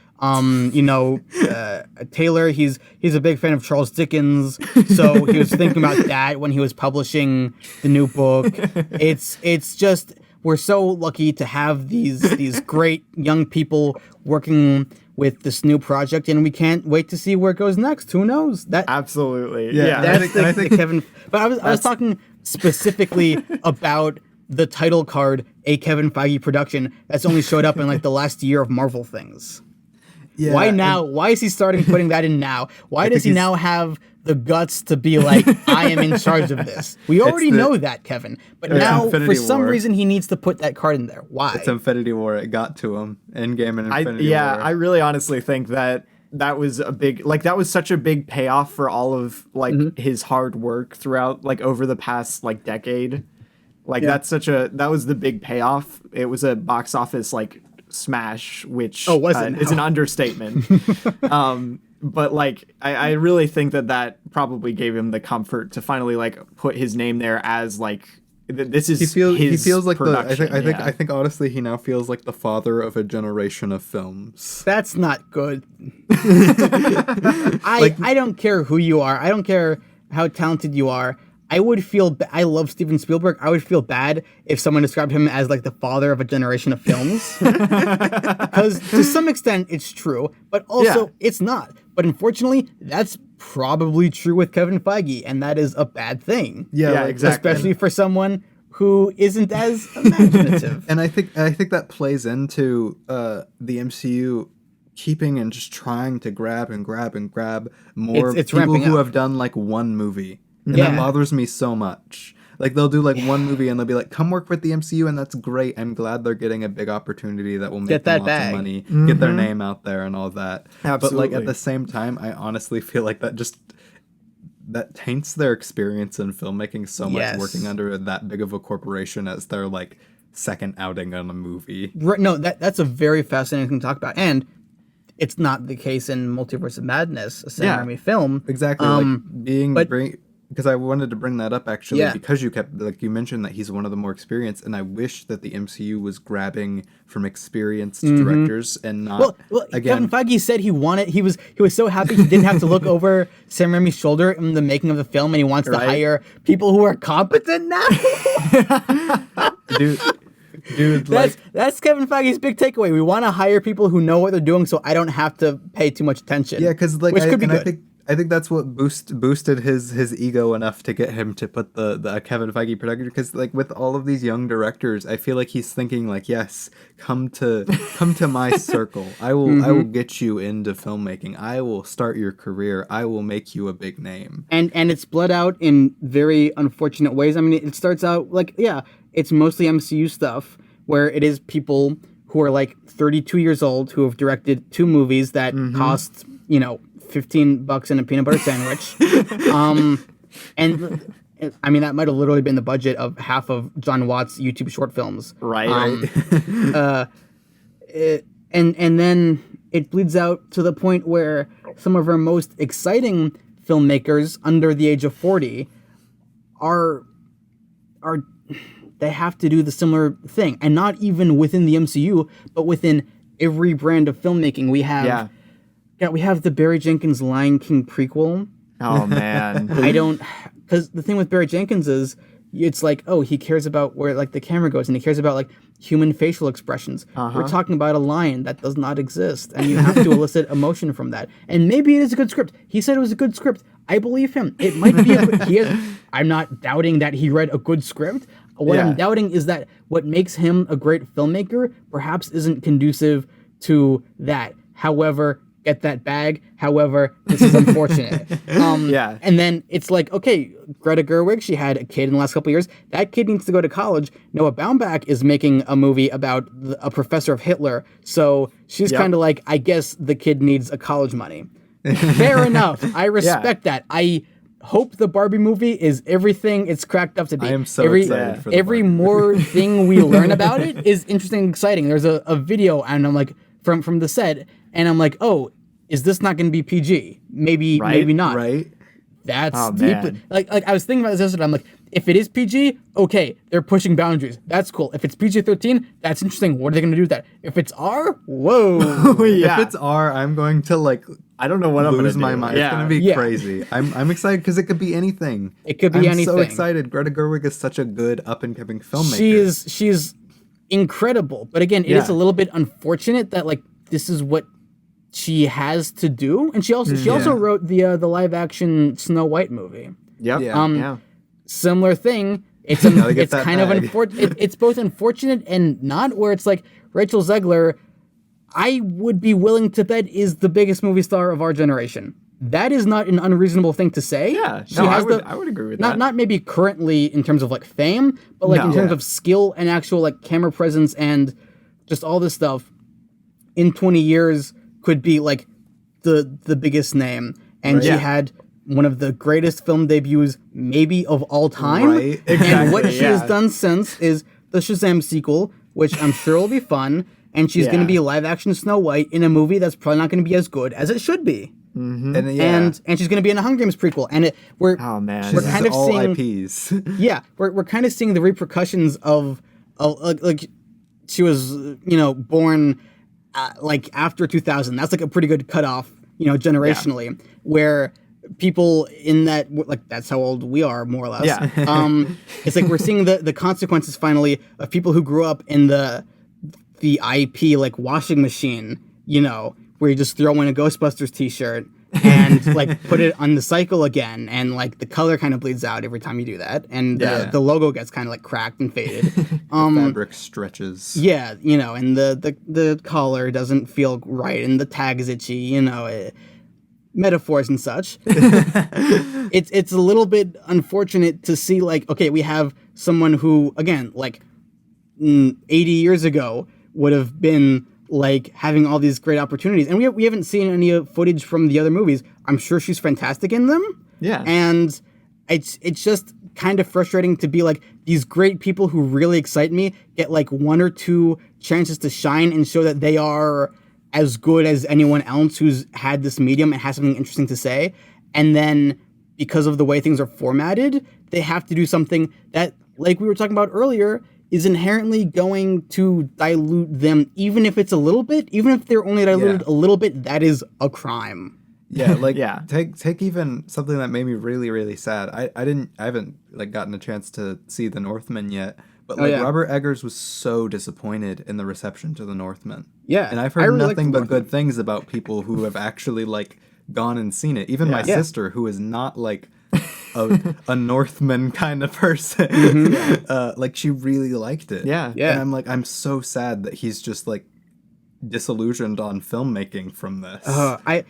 Taylor, he's a big fan of Charles Dickens, so he was thinking about that when he was publishing the new book. It's just, we're so lucky to have these great young people working with this new project, and we can't wait to see where it goes next. Who knows? Absolutely. Yeah. That's I think Kevin. But I was talking specifically about the title card, a Kevin Feige production, that's only showed up in like the last year of Marvel things. Yeah, why now? Why is he starting putting that in now? Why does he now have the guts to be like, I am in charge of this? We already know that, Kevin. But now, Infinity for some War. reason, he needs to put that card in there. Why? It's Infinity War. It got to him. Endgame and Infinity War. I really honestly think that was a big, that was such a big payoff for all of his hard work throughout over the past decade. That was the big payoff. It was a box office smash, which is an understatement. But I really think that probably gave him the comfort to finally put his name there as this is he feels like production. I think honestly he now feels like the father of a generation of films. That's not good. I don't care who you are. I don't care how talented you are. I would feel. I love Steven Spielberg. I would feel bad if someone described him as the father of a generation of films, because to some extent it's true, but also it's not. But unfortunately, that's probably true with Kevin Feige, and that is a bad thing. Yeah, exactly. Especially for someone who isn't as imaginative. And I think that plays into the MCU keeping and just trying to grab more it's people who up. have done one movie. And that bothers me so much. They'll do one movie and they'll be like, come work with the MCU, and that's great. I'm glad they're getting a big opportunity that will make them lots of money, get their name out there and all that. Absolutely. But at the same time, I honestly feel like that taints their experience in filmmaking so much, working under that big of a corporation as their second outing on a movie. Right, no, that's a very fascinating thing to talk about. And it's not the case in Multiverse of Madness, a Sam Raimi film. Exactly. Because I wanted to bring that up actually, because you kept you mentioned that he's one of the more experienced, and I wish that the MCU was grabbing from experienced directors and not. Well, Kevin Feige said he was so happy he didn't have to look over Sam Raimi's shoulder in the making of the film, and he wants to hire people who are competent now. Dude, that's Kevin Feige's big takeaway. We want to hire people who know what they're doing, so I don't have to pay too much attention. Yeah, because which could be good. I think that's what boosted his ego enough to get him to put the Kevin Feige production. Because with all of these young directors, I feel like he's thinking yes, come to my circle. I will get you into filmmaking. I will start your career. I will make you a big name. And it's bled out in very unfortunate ways. I mean, it starts out it's mostly MCU stuff where it is people who are 32 years old who have directed 2 movies that cost $15 in a peanut butter sandwich. And I mean, that might have literally been the budget of half of John Watt's YouTube short films. Right. And then it bleeds out to the point where some of our most exciting filmmakers under the age of 40 are they have to do the similar thing, and not even within the MCU, but within every brand of filmmaking. We have we have the Barry Jenkins Lion King prequel. Oh man. Because the thing with Barry Jenkins is it's he cares about where the camera goes, and he cares about human facial expressions. We're talking about a lion that does not exist, and you have to elicit emotion from that. And maybe it is a good script. He said it was a good script. I believe him. It might be I'm not doubting that he read a good script. What I'm doubting is that what makes him a great filmmaker perhaps isn't conducive to that. However, get that bag. However, this is unfortunate. Yeah. And then it's like, okay, Greta Gerwig, she had a kid in the last couple of years. That kid needs to go to college. Noah Baumbach is making a movie about a professor of Hitler. So she's kind of like, I guess the kid needs a college money. Fair enough. I respect that. I hope the Barbie movie is everything it's cracked up to be. I am so excited for the every Barbie. more thing we learn about it is interesting and exciting. There's a video, and I'm like, from the set, and I'm like, oh, is this not going to be PG? Maybe not. Right? That's deeply like I was thinking about this yesterday. I'm like, if it is PG, okay, they're pushing boundaries. That's cool. If it's PG-13, that's interesting. What are they going to do with that? If it's R, whoa. If it's R, I'm going to like I don't know what I'm gonna lose my do. mind. Yeah. It's gonna be Yeah. crazy. I'm excited because it could be anything. It could be I'm anything. so excited. Greta Gerwig is such a good up and coming filmmaker. She's incredible. But again, it is a little bit unfortunate that like this is what she has to do. And she also wrote the live action Snow White movie. Yep. Yeah. Similar thing. It's get it's that kind of bag. unfortunate. It's both unfortunate and not. Where it's like Rachel Zegler, I would be willing to bet is the biggest movie star of our generation. That is not an unreasonable thing to say. Yeah. She No, has I would agree with that. Not maybe currently in terms of like fame, but like in terms of skill and actual like camera presence and just all this stuff. In 20 years could be like the biggest name, and she had one of the greatest film debuts maybe of all time. Right, And what she has done since is the Shazam sequel, which I'm sure will be fun, and she's going to be live action Snow White in a movie that's probably not going to be as good as it should be. And And she's going to be in a Hunger Games prequel, and we're kind of all seeing IPs. we're kind of seeing the repercussions of like she was born like after 2000. That's like a pretty good cutoff generationally, where people in that like that's how old we are more or less. It's like we're seeing the consequences finally of people who grew up in the IP like washing machine, where you just throw in a Ghostbusters t-shirt and like put it on the cycle again, and like the color kind of bleeds out every time you do that, and the logo gets kind of like cracked and faded. Fabric stretches. Yeah, and the collar doesn't feel right, and the tag is itchy, metaphors and such. It's a little bit unfortunate to see like, okay, we have someone who again like 80 years ago would have been like having all these great opportunities, and we haven't seen any footage from the other movies. I'm sure she's fantastic in them. Yeah. And it's just kind of frustrating to be like these great people who really excite me get like one or two chances to shine and show that they are as good as anyone else who's had this medium and has something interesting to say. And then because of the way things are formatted, they have to do something that, like we were talking about earlier, is inherently going to dilute them, even if it's a little bit, even if they're only diluted a little bit, that is a crime. Yeah, like take even something that made me really, really sad. I haven't like gotten a chance to see The Northman yet, but like Robert Eggers was so disappointed in the reception to The Northman. Yeah. And I've heard nothing but good things about people who have actually like gone and seen it. Even my sister, who is not like a Northman kind of person, like she really liked it. Yeah. And I'm like, I'm so sad that he's just like disillusioned on filmmaking from this. It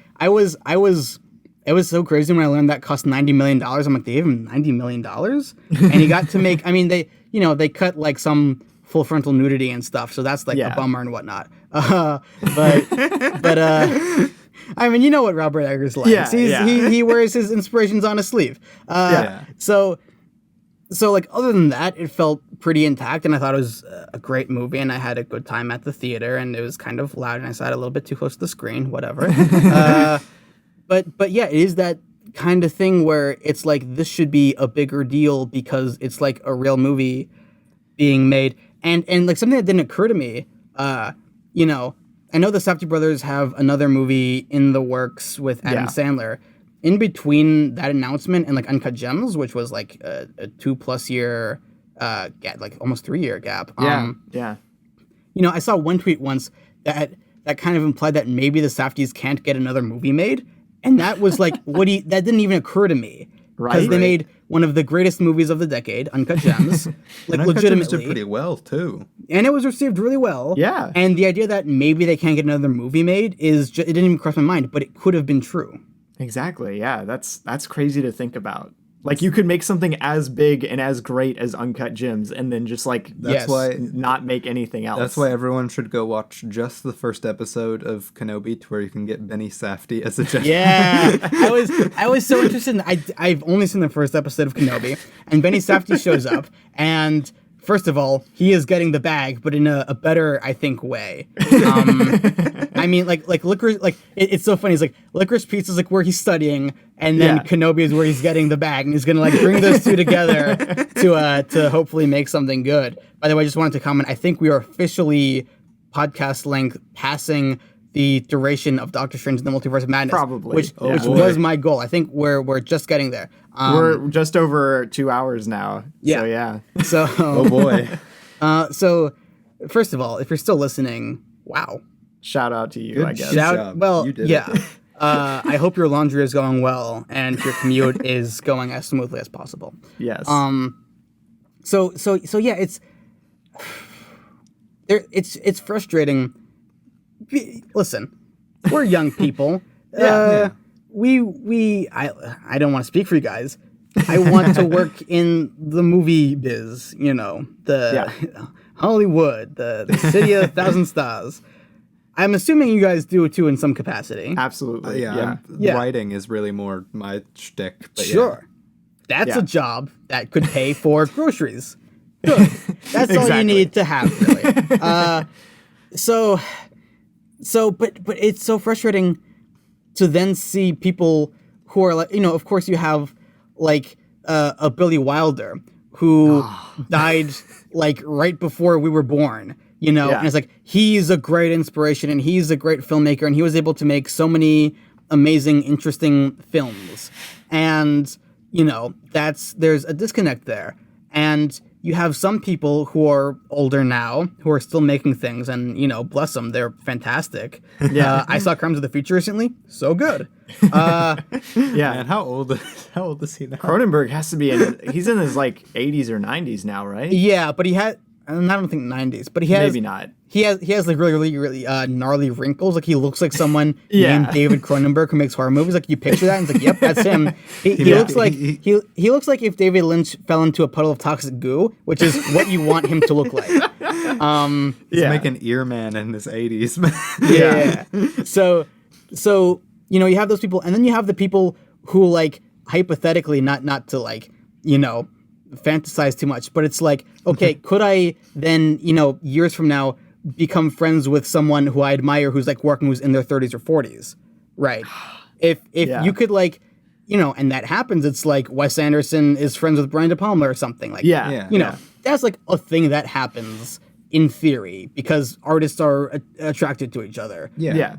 was so crazy when I learned that cost $90 million. I'm like, they gave him $90 million? And he got to make, I mean, they cut like some full frontal nudity and stuff, so that's like a bummer and whatnot. But I mean, you know what Robert Eggers likes. He wears his inspirations on his sleeve. So like other than that, it felt pretty intact, and I thought it was a great movie, and I had a good time at the theater, and it was kind of loud, and I sat a little bit too close to the screen, whatever. But yeah, it is that kind of thing where it's like this should be a bigger deal because it's like a real movie being made, and like something that didn't occur to me, I know the Safdie brothers have another movie in the works with Adam Sandler. In between that announcement and like Uncut Gems, which was like a 2+ year gap, like almost 3 year gap. I saw one tweet once that kind of implied that maybe the Safdies can't get another movie made. And that was like, that didn't even occur to me. Because they made one of the greatest movies of the decade, Uncut Gems, like and legitimately. Uncut Gems did pretty well too. And it was received really well. Yeah. And the idea that maybe they can't get another movie made it didn't even cross my mind, but it could have been true. Exactly. Yeah, that's crazy to think about. Like, you could make something as big and as great as Uncut Gems and then just, like, That's why not make anything else. That's why everyone should go watch just the first episode of Kenobi, to where you can get Benny Safdie as a Jedi. Yeah. I was so interested I've only seen the first episode of Kenobi, and Benny Safdie shows up, and first of all, he is getting the bag, but in a better, I think, way. I mean, like Licorice, like it's so funny. It's like Licorice Pizza is like where he's studying, and then Kenobi is where he's getting the bag, and he's gonna like bring those two together to hopefully make something good. By the way, I just wanted to comment. I think we are officially podcast length passing the duration of Doctor Strange in the Multiverse of Madness, Probably. which was my goal. I think we're just getting there. We're just over 2 hours now. Yeah. So, yeah. So, Oh boy. So, first of all, if you're still listening, wow. Shout out to you, Good I guess. job. Well, You did yeah. it. I hope your laundry is going well and your commute is going as smoothly as possible. Yes. So yeah, it's frustrating. Listen, we're young people. I don't want to speak for you guys. I want to work in the movie biz, Hollywood, the city of 1,000 stars. I'm assuming you guys do too in some capacity. Absolutely. Yeah. Yeah. Writing is really more my shtick. But Sure. That's Yeah. a job that could pay for groceries. Good. That's all you Exactly. need to have, really. But it's so frustrating to then see people who are like, of course you have like a Billy Wilder who died like right before we were born, and it's like, he's a great inspiration and he's a great filmmaker and he was able to make so many amazing, interesting films. And, there's a disconnect there. And you have some people who are older now who are still making things, and bless them, they're fantastic. Yeah, I saw Crimes of the Future recently, so good. Yeah. Man, how old is he now? Cronenberg has to be he's in his like 80s or 90s now, right? Yeah, but he had, I don't think 90s, but he has Maybe not. He has like really gnarly wrinkles. Like he looks like someone Yeah. named David Cronenberg who makes horror movies. Like you picture that and it's like, yep, that's him. He looks like he looks like if David Lynch fell into a puddle of toxic goo, which is what you want him to look like. He's making Earman in his 80s. Yeah. So you have those people, and then you have the people who like hypothetically, not to like fantasize too much, but it's like, okay, could I then years from now become friends with someone who I admire who's like working, who's in their 30s or 40s, right? If you could like, and that happens, it's like Wes Anderson is friends with Brian De Palma or something like that's like a thing that happens in theory because artists are attracted to each other. Yeah.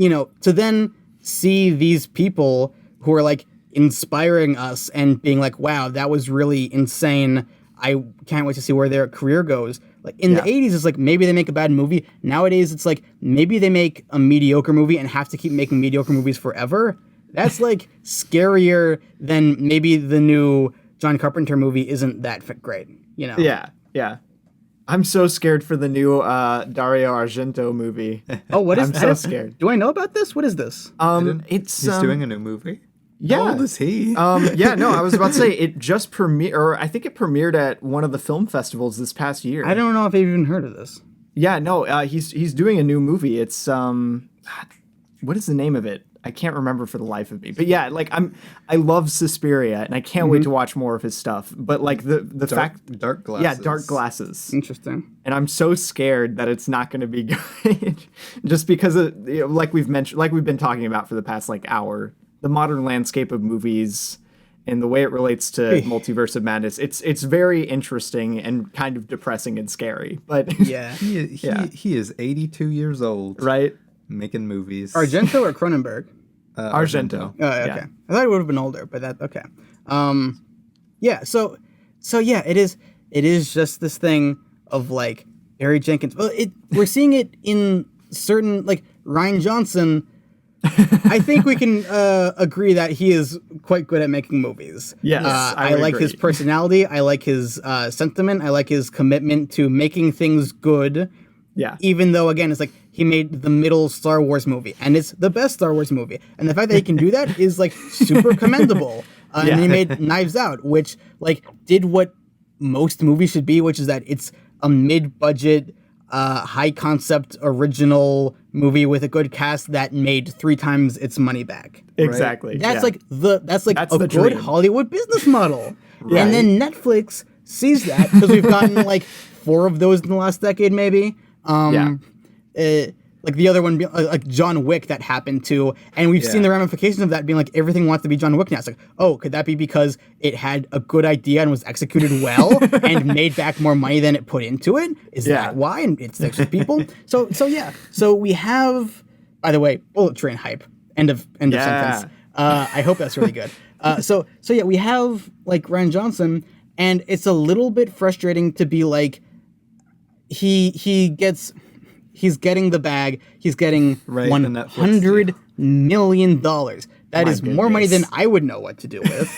To then see these people who are like inspiring us and being like, wow, that was really insane. I can't wait to see where their career goes. Like in the 80s, it's like maybe they make a bad movie. Nowadays, it's like maybe they make a mediocre movie and have to keep making mediocre movies forever. That's like scarier than maybe the new John Carpenter movie isn't that great, Yeah. I'm so scared for the new Dario Argento movie. Oh, what is? I'm so scared. Do I know about this? What is this? He's doing a new movie. Yeah. How old is he? I was about to say it just premiered, or I think it premiered at one of the film festivals this past year. I don't know if I've even heard of this. Yeah, no, he's doing a new movie. It's what is the name of it? I can't remember for the life of me. But yeah, like I love Suspiria and I can't wait to watch more of his stuff. But like the Dark Glasses. Yeah, Dark Glasses. Interesting. And I'm so scared that it's not going to be good, just because of, like we've mentioned, like we've been talking about for the past like hour, the modern landscape of movies and the way it relates to Multiverse of Madness. It's very interesting and kind of depressing and scary. But Yeah. He is 82 years old. right. Making movies. Argento or Cronenberg? Argento. Oh, okay. Yeah. I thought it would have been older, but that okay. Yeah. So yeah, it is just this thing of like Barry Jenkins. Well, we're seeing it in certain like Rian Johnson, I think we can agree that he is quite good at making movies. Yes, I like his personality. I like his sentiment. I like his commitment to making things good. Yeah. Even though, again, it's like he made the middle Star Wars movie, and it's the best Star Wars movie. And the fact that he can do that is like super commendable. And then he made Knives Out, which like did what most movies should be, which is that it's a mid-budget, high-concept, original movie with a good cast that made 3 times its money back. Exactly. That's like that's a good dream. Hollywood business model. And then Netflix sees that because we've gotten like 4 of those in the last decade, maybe. Like the other one, like John Wick, that happened to, and we've seen the ramifications of that being like everything wants to be John Wick now. It's like, oh, could that be because it had a good idea and was executed well and made back more money than it put into it? Is that why? And it sticks with people. So we have, by the way, Bullet Train hype. End of sentence. I hope that's really good. So we have like Rian Johnson, and it's a little bit frustrating to be like, he's getting the bag. He's getting $100 million. That is more money than I would know what to do with.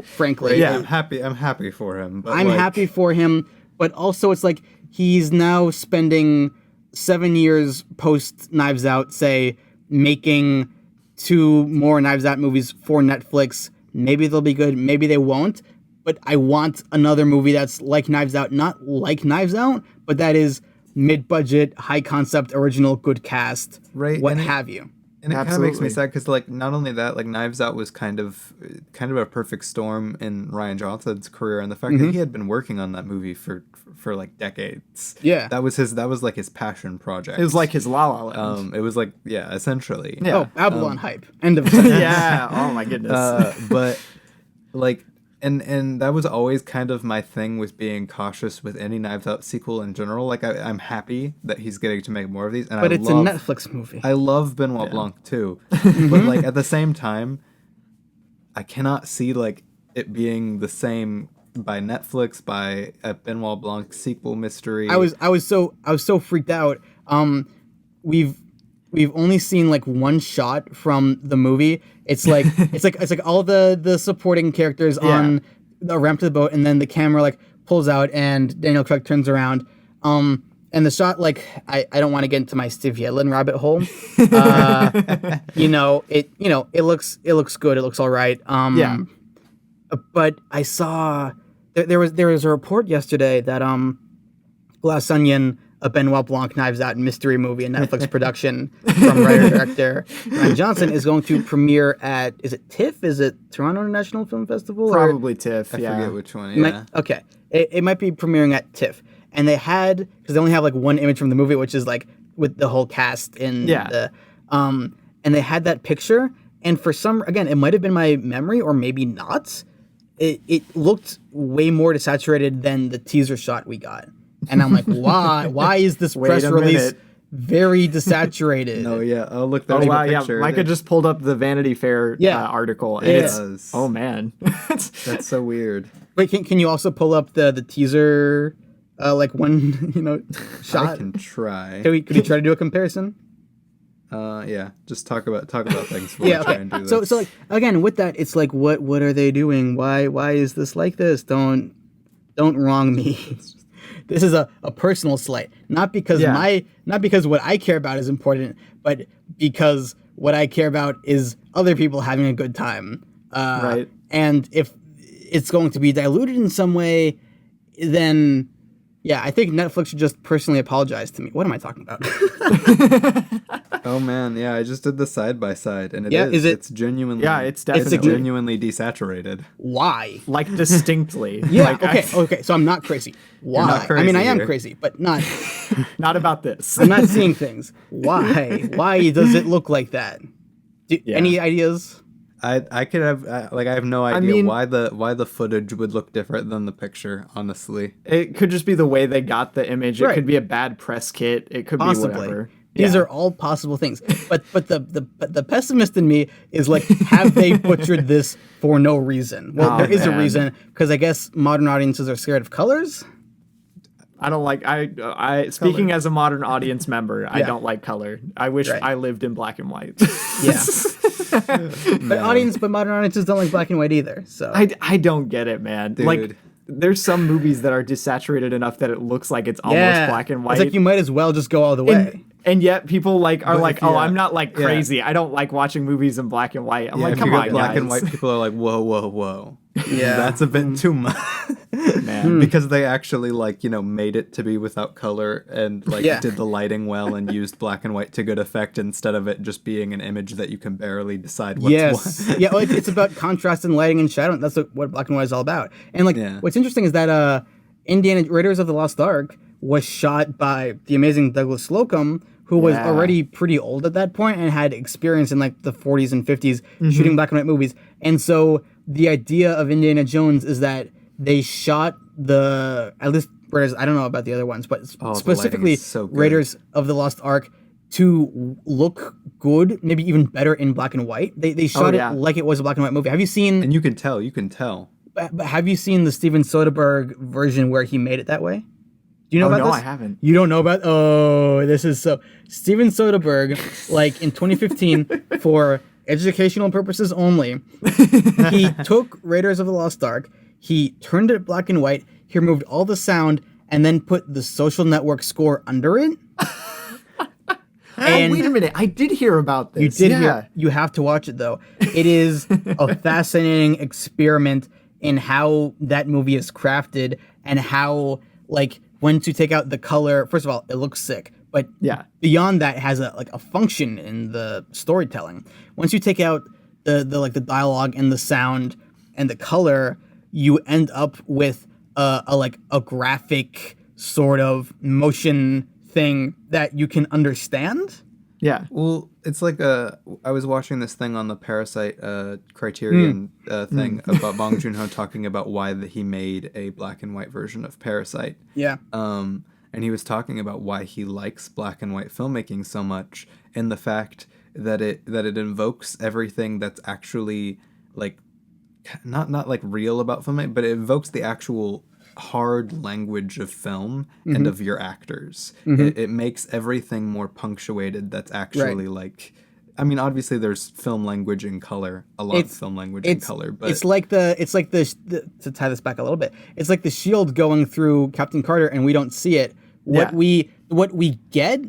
Frankly. Yeah, I'm happy for him. But I'm happy for him, but also it's like he's now spending 7 years post Knives Out, say, making 2 more Knives Out movies for Netflix. Maybe they'll be good. Maybe they won't. But I want another movie that's like Knives Out, not like Knives Out, but that is mid-budget, high-concept, original, good cast, what have you. And it kind of makes me sad because, like, not only that, like, Knives Out was kind of a perfect storm in Rian Johnson's career, and the fact that he had been working on that movie for like decades. Yeah, that was like his passion project. It was like his La La Land. It was like essentially. Yeah. Oh, Babylon hype. End of sentence. Yeah. Oh my goodness. But like. And that was always kind of my thing with being cautious with any Knives Out sequel in general. Like, I'm happy that he's getting to make more of these. And but it's a Netflix movie. I love Benoit Blanc, too. But, like, at the same time, I cannot see, like, it being the same by Netflix, by a Benoit Blanc sequel mystery. I was so freaked out. We've only seen like one shot from the movie. It's like all the supporting characters on the ramp to the boat, and then the camera like pulls out and Daniel Craig turns around. And the shot, like, I don't want to get into my Steve Yedlin rabbit hole. It looks good. It looks all right. But I saw there was a report yesterday that Glass Onion, a Benoit Blanc Knives Out mystery movie, a Netflix production from writer-director Rian Johnson, is going to premiere at, is it TIFF? Is it Toronto International Film Festival? Probably TIFF, I forget which one, okay. It might be premiering at TIFF. And they had, because they only have like one image from the movie, which is like with the whole cast in the, and they had that picture. And for some, again, it might have been my memory or maybe not. It looked way more desaturated than the teaser shot we got. And I'm like, why? Why is this press release very desaturated? No, I'll look that up. Yeah. Micah just pulled up the Vanity Fair article. And it's, oh man. That's so weird. Wait, can you also pull up the teaser, like one, shot? I can try. Could we try to do a comparison? Just talk about things before we try and do this. So like, again, with that, it's like, what are they doing? Why is this like this? Don't wrong me. This is a personal slight, not because what I care about is important, but because what I care about is other people having a good time. Right. And if it's going to be diluted in some way, then I think Netflix should just personally apologize to me. What am I talking about? Oh man, I just did the side by side, and it's genuinely it's definitely genuinely desaturated. Why? Like distinctly. Okay. So I'm not crazy. Why? Not crazy, I mean, I am crazy, but not not about this. I'm not seeing things. Why? Why does it look like that? Any ideas? I could have I have no idea why the footage would look different than the picture. Honestly, it could just be the way they got the image. It could be a bad press kit. It could be whatever. These are all possible things. But the pessimist in me is like, have they butchered this for no reason? Well, there is a reason, because I guess modern audiences are scared of colors. I don't like I speaking as a modern audience member, I don't like color. I wish I lived in black and white. Yeah. But modern audiences don't like black and white either. So I don't get it, man. Dude. Like there's some movies that are desaturated enough that it looks like it's almost black and white. It's like you might as well just go all the way. And yet people I'm not like crazy. I don't like watching movies in black and white. I'm like, come on, black guys. and white, people are like, whoa. Yeah. That's a bit too much. Man. Because they actually made it to be without color and did the lighting well and used black and white to good effect instead of it just being an image that you can barely decide what's what. Yeah, it's about contrast and lighting and shadow. That's what black and white is all about. And what's interesting is that Raiders of the Lost Ark was shot by the amazing Douglas Slocum, who was already pretty old at that point and had experience in the 40s and 50s shooting black and white movies. And so the idea of Indiana Jones is that they shot at least Raiders, I don't know about the other ones, but specifically Raiders of the Lost Ark to look good, maybe even better in black and white. They shot it like it was a black and white movie. Have you seen... And you can tell. But have you seen the Steven Soderbergh version where he made it that way? Do you know about this? No, I haven't. You don't know about... Oh, this is so... Steven Soderbergh, in 2015, for educational purposes only, he took Raiders of the Lost Ark, he turned it black and white, he removed all the sound, and then put the Social Network score under it. And wait a minute, I did hear about this. You did hear. You have to watch it, though. It is a fascinating experiment in how that movie is crafted and how, once you take out the color, first of all, it looks sick. But beyond that, it has a function in the storytelling. Once you take out the dialogue and the sound and the color, you end up with a graphic sort of motion thing that you can understand. Yeah. Well, it's I was watching this thing on the Parasite Criterion thing about Bong Joon-ho talking about why he made a black and white version of Parasite. Yeah. And he was talking about why he likes black and white filmmaking so much, and the fact that it invokes everything that's actually not real about filmmaking, but it invokes the actual hard language of film and of your actors. It makes everything more punctuated. That's actually obviously there's film language in color, a lot of film language in color, but it's like the to tie this back a little bit, it's like the shield going through Captain Carter and we don't see it. What we get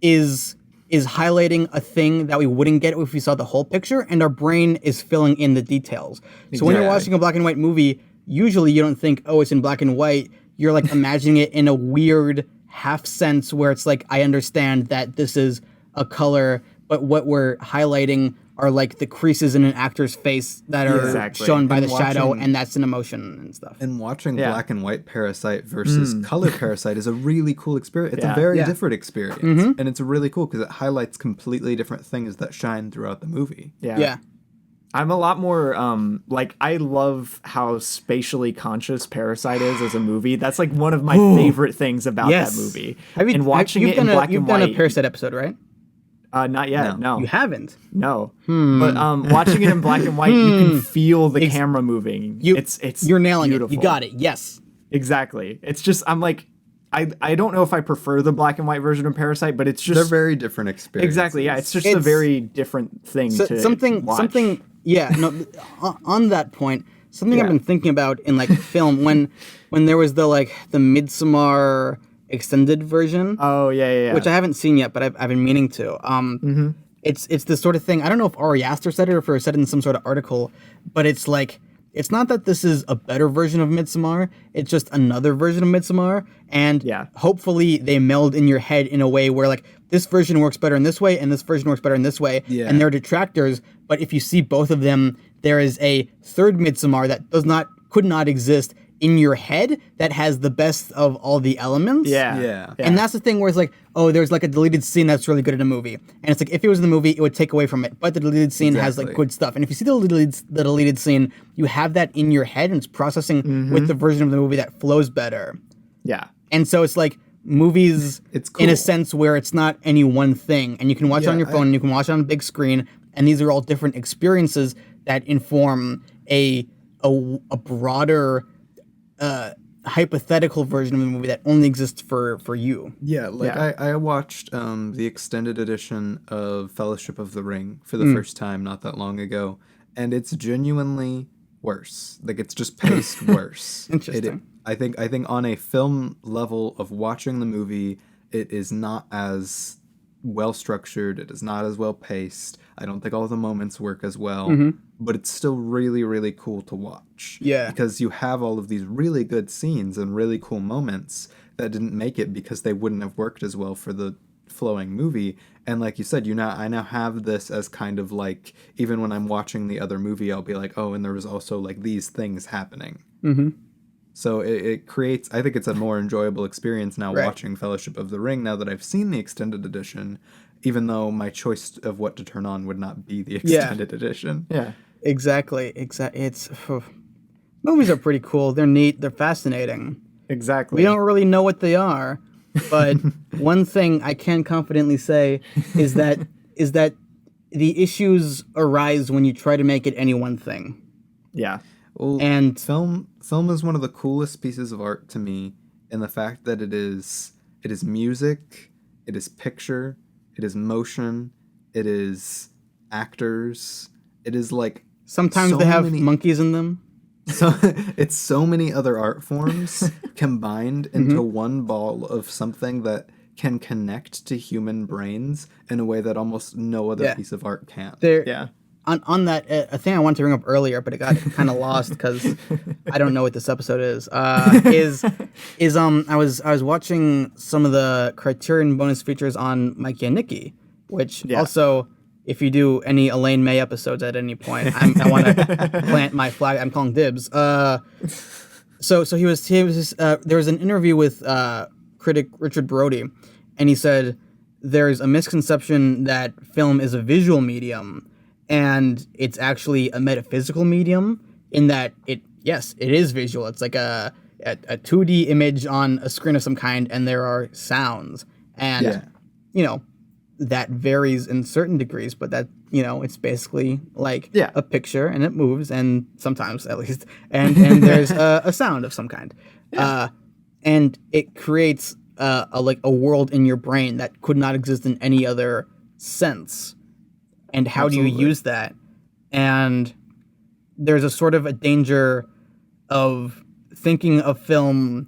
is highlighting a thing that we wouldn't get if we saw the whole picture, and our brain is filling in the details. So when you're watching a black and white movie, usually you don't think, oh, it's in black and white. You're imagining it in a weird half sense where it's I understand that this is a color, but what we're highlighting are the creases in an actor's face that are shown by the shadow, and that's an emotion and stuff. And watching black and white Parasite versus color Parasite is a really cool experience. It's a very different experience, and it's really cool because it highlights completely different things that shine throughout the movie. Yeah. I'm a lot more I love how spatially conscious Parasite is as a movie. That's one of my favorite things about that movie. You've done a Parasite episode, right? Not yet. No. You haven't? No. But watching it in black and white, you can feel the camera moving. You're nailing beautiful. it. You got it. Yes. Exactly. It's just I don't know if I prefer the black and white version of Parasite, but it's just... They're very different experiences. Exactly, yeah. It's just a very different thing to watch. On that point, something I've been thinking about in film, when there was the Midsommar extended version. Oh, yeah. Which I haven't seen yet, but I've been meaning to. It's this sort of thing. I don't know if Ari Aster said it or if it was said in some sort of article, but it's it's not that this is a better version of Midsommar, it's just another version of Midsommar, and hopefully they meld in your head in a way where this version works better in this way and this version works better in this way, and they're detractors, but if you see both of them, there is a third Midsommar that could not exist in your head that has the best of all the elements. Yeah. And that's the thing where it's there's a deleted scene that's really good in a movie. And it's if it was in the movie, it would take away from it. But the deleted scene has good stuff. And if you see the deleted scene, you have that in your head and it's processing with the version of the movie that flows better. Yeah. And so it's movies it's cool. in a sense where it's not any one thing. And you can watch it on your phone, and you can watch it on a big screen. And these are all different experiences that inform a broader hypothetical version of the movie that only exists for you. Yeah, I watched the extended edition of Fellowship of the Ring for the first time not that long ago, and it's genuinely worse. Like, it's just paced worse. Interesting. I think on a film level of watching the movie, it is not as well structured. It is not as well paced. I don't think all the moments work as well, but it's still really, really cool to watch. Yeah. Because you have all of these really good scenes and really cool moments that didn't make it because they wouldn't have worked as well for the flowing movie. And like you said, I now have this as kind of like, even when I'm watching the other movie, I'll be like, oh, and there was also like these things happening. Mm-hmm. So it creates, I think it's a more enjoyable experience now watching Fellowship of the Ring now that I've seen the extended edition, even though my choice of what to turn on would not be the extended edition. Yeah. Exactly. It's movies are pretty cool. They're neat. They're fascinating. Exactly. We don't really know what they are, but one thing I can confidently say is that the issues arise when you try to make it any one thing. Yeah. Well, and film is one of the coolest pieces of art to me, in the fact that it is music, it is picture, it is motion, it is actors, it is like sometimes they have monkeys in them. So it's so many other art forms combined into one ball of something that can connect to human brains in a way that almost no other piece of art can. On that, a thing I wanted to bring up earlier, but it got kind of lost because I don't know what this episode is. I was watching some of the Criterion bonus features on Mikey and Nikki, which also, if you do any Elaine May episodes at any point, I want to plant my flag. I'm calling dibs. So he was there was an interview with critic Richard Brody, and he said there's a misconception that film is a visual medium. And it's actually a metaphysical medium in that it is visual. It's like a 2D image on a screen of some kind, and there are sounds. And, that varies in certain degrees, but that, it's basically like a picture, and it moves, and sometimes at least, and there's a sound of some kind. And it creates a world in your brain that could not exist in any other sense. And how do you use that? And there's a sort of a danger of thinking of film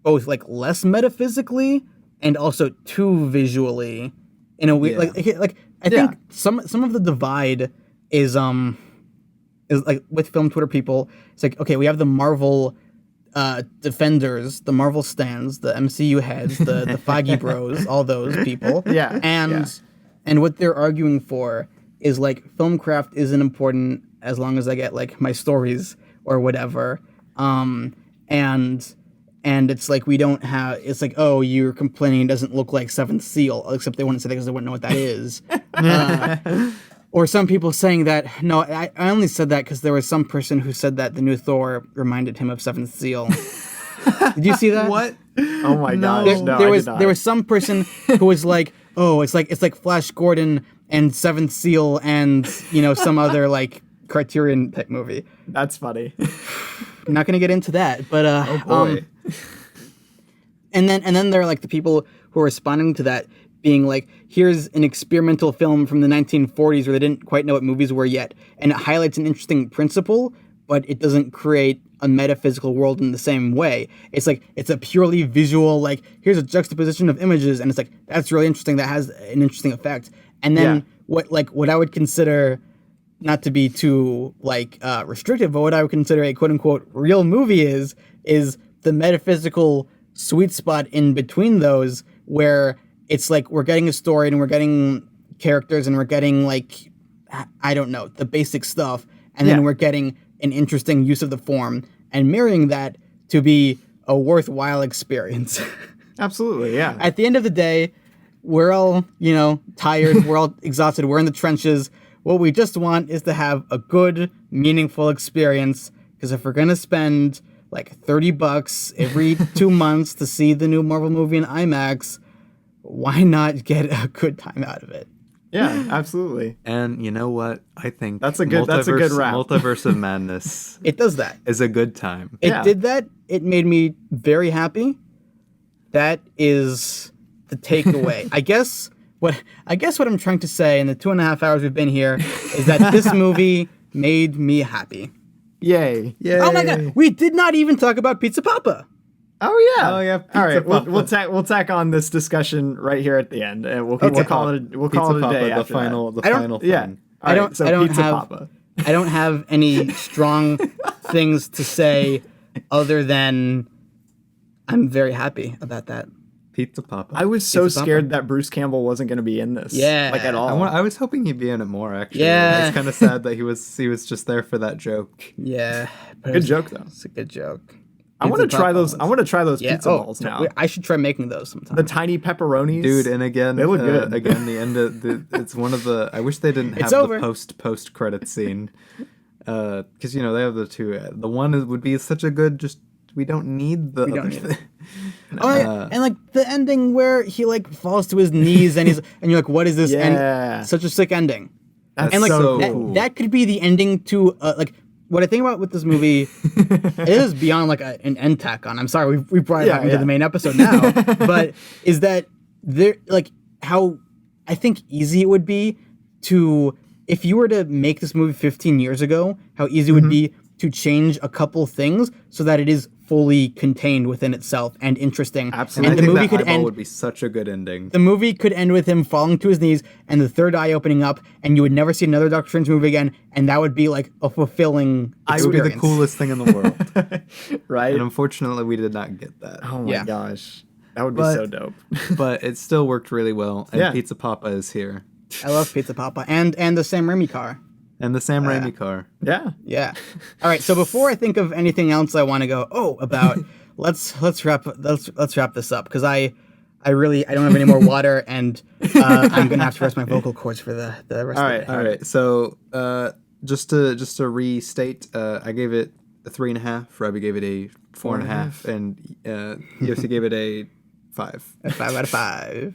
both like less metaphysically and also too visually in a way. Like I think some of the divide is like with film Twitter people. It's like, okay, we have the Marvel defenders, the Marvel stans, the MCU heads, the Feige bros, all those people. And what they're arguing for is like film craft isn't important as long as I get like my stories or whatever. And it's like we don't have. It's like, oh, you're complaining it doesn't look like Seventh Seal, except they wouldn't say that because they wouldn't know what that is. Or some people saying that. No, I only said that because there was some person who said that the new Thor reminded him of Seventh Seal. Did you see that? What? Oh my gosh! There was some person who was like, oh, it's like Flash Gordon and Seventh Seal and some other like Criterion type movie. That's funny. I'm not gonna get into that, but oh boy. And then there are like the people who are responding to that being like, here's an experimental film from the 1940s where they didn't quite know what movies were yet, and it highlights an interesting principle, but it doesn't create a metaphysical world in the same way. It's like, it's a purely visual, like, here's a juxtaposition of images, and it's like, that's really interesting, that has an interesting effect. And then what I would consider, not to be too like restrictive, but what I would consider a quote unquote real movie is the metaphysical sweet spot in between those, where it's like we're getting a story and we're getting characters and we're getting like, I don't know, the basic stuff, and then we're getting an interesting use of the form and marrying that to be a worthwhile experience. Absolutely, yeah. At the end of the day, we're all, tired, we're all exhausted, we're in the trenches. What we just want is to have a good, meaningful experience, because if we're going to spend like $30 every 2 months to see the new Marvel movie in IMAX, why not get a good time out of it? Yeah, absolutely. And you know what? I think that's a good wrap. Multiverse of Madness. It does that. Is a good time. It did that it made me very happy. That is the takeaway. I guess what I'm trying to say in the 2.5 hours we've been here is that this movie made me happy. Yay. Oh my god, we did not even talk about Pizza Papa. Oh yeah. Pizza All right, Papa. we'll tack on this discussion right here at the end, and we'll call it a day the after final that. the final thing. Yeah. I don't Pizza have Papa. I don't have any strong things to say other than I'm very happy about that. Pizza Papa. I was so Pizza Papa. scared that Bruce Campbell wasn't going to be in this. Yeah. Like at all. I was hoping he'd be in it more, actually. Yeah. It's kind of sad that he was just there for that joke. Yeah. Good joke though. It's a good joke. I want to Pizza try Papa those. I want to try those Yeah. pizza balls now. I should try making those sometime. The tiny pepperonis, Dude, and again, They look good. Again, the end of it's one of the. I wish they didn't have It's over. the post credit scene, because they have the two. The one would be such a good. Just we don't need the. don't other need thing. Oh, yeah. And like the ending where he like falls to his knees and you're like, what is this? Yeah. And such a sick ending. That's And like so that, cool. that could be the ending to like what I think about with this movie. It is beyond like an end tack on. I'm sorry, we brought it back into the main episode now, but is that there like how I think easy it would be to if you were to make this movie 15 years ago, how easy it would be to change a couple things so that it is fully contained within itself and interesting. Absolutely. And I the think movie that could eyeball end. would be such a good ending. The movie could end with him falling to his knees and the third eye opening up, and you would never see another Doctor Strange movie again, and that would be like a fulfilling It would experience. be the coolest thing in the world. right? And unfortunately, we did not get that. Oh my Yeah. gosh, that would be But- so dope. But it still worked really well. And Yeah. Pizza Papa is here. I love Pizza Papa and the Sam Raimi car. And the Sam Raimi car. Yeah. Yeah. All right. So before I think of anything else, I want to go about. let's wrap this up because I don't have any more water and I'm gonna have to rest my vocal cords for the rest All of right. the day. All right. So just to restate, I gave it a 3.5. Robbie gave it a 4.5, and Yossi gave it a 5. A 5 out of 5,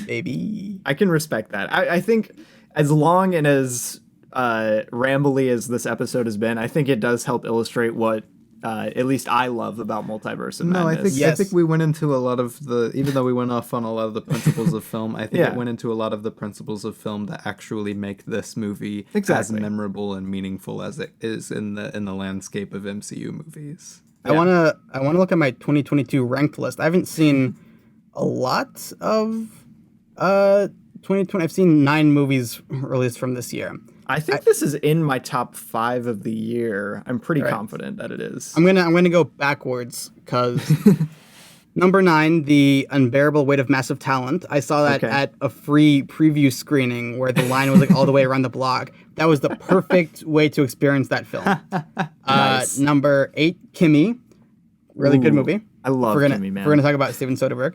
baby. I can respect that. I think as long and as rambly as this episode has been, I think it does help illustrate what at least I love about Multiverse of No, Madness. I think we went into a lot of the, even though we went off on a lot of the principles of film, I think Yeah. it went into a lot of the principles of film that actually make this movie as Exactly. memorable and meaningful as it is in the landscape of MCU movies. I wanna look at my 2022 ranked list. I haven't seen a lot of 2020. I've seen 9 movies released from this year. I think this is in my top 5 of the year. I'm pretty confident that it is. I'm gonna go backwards because number 9, The Unbearable Weight of Massive Talent. I saw that at a free preview screening where the line was like all the way around the block. That was the perfect way to experience that film. Nice. Number 8, Kimmy. Really good movie. I love Kimmy, man. We're gonna talk about Steven Soderbergh.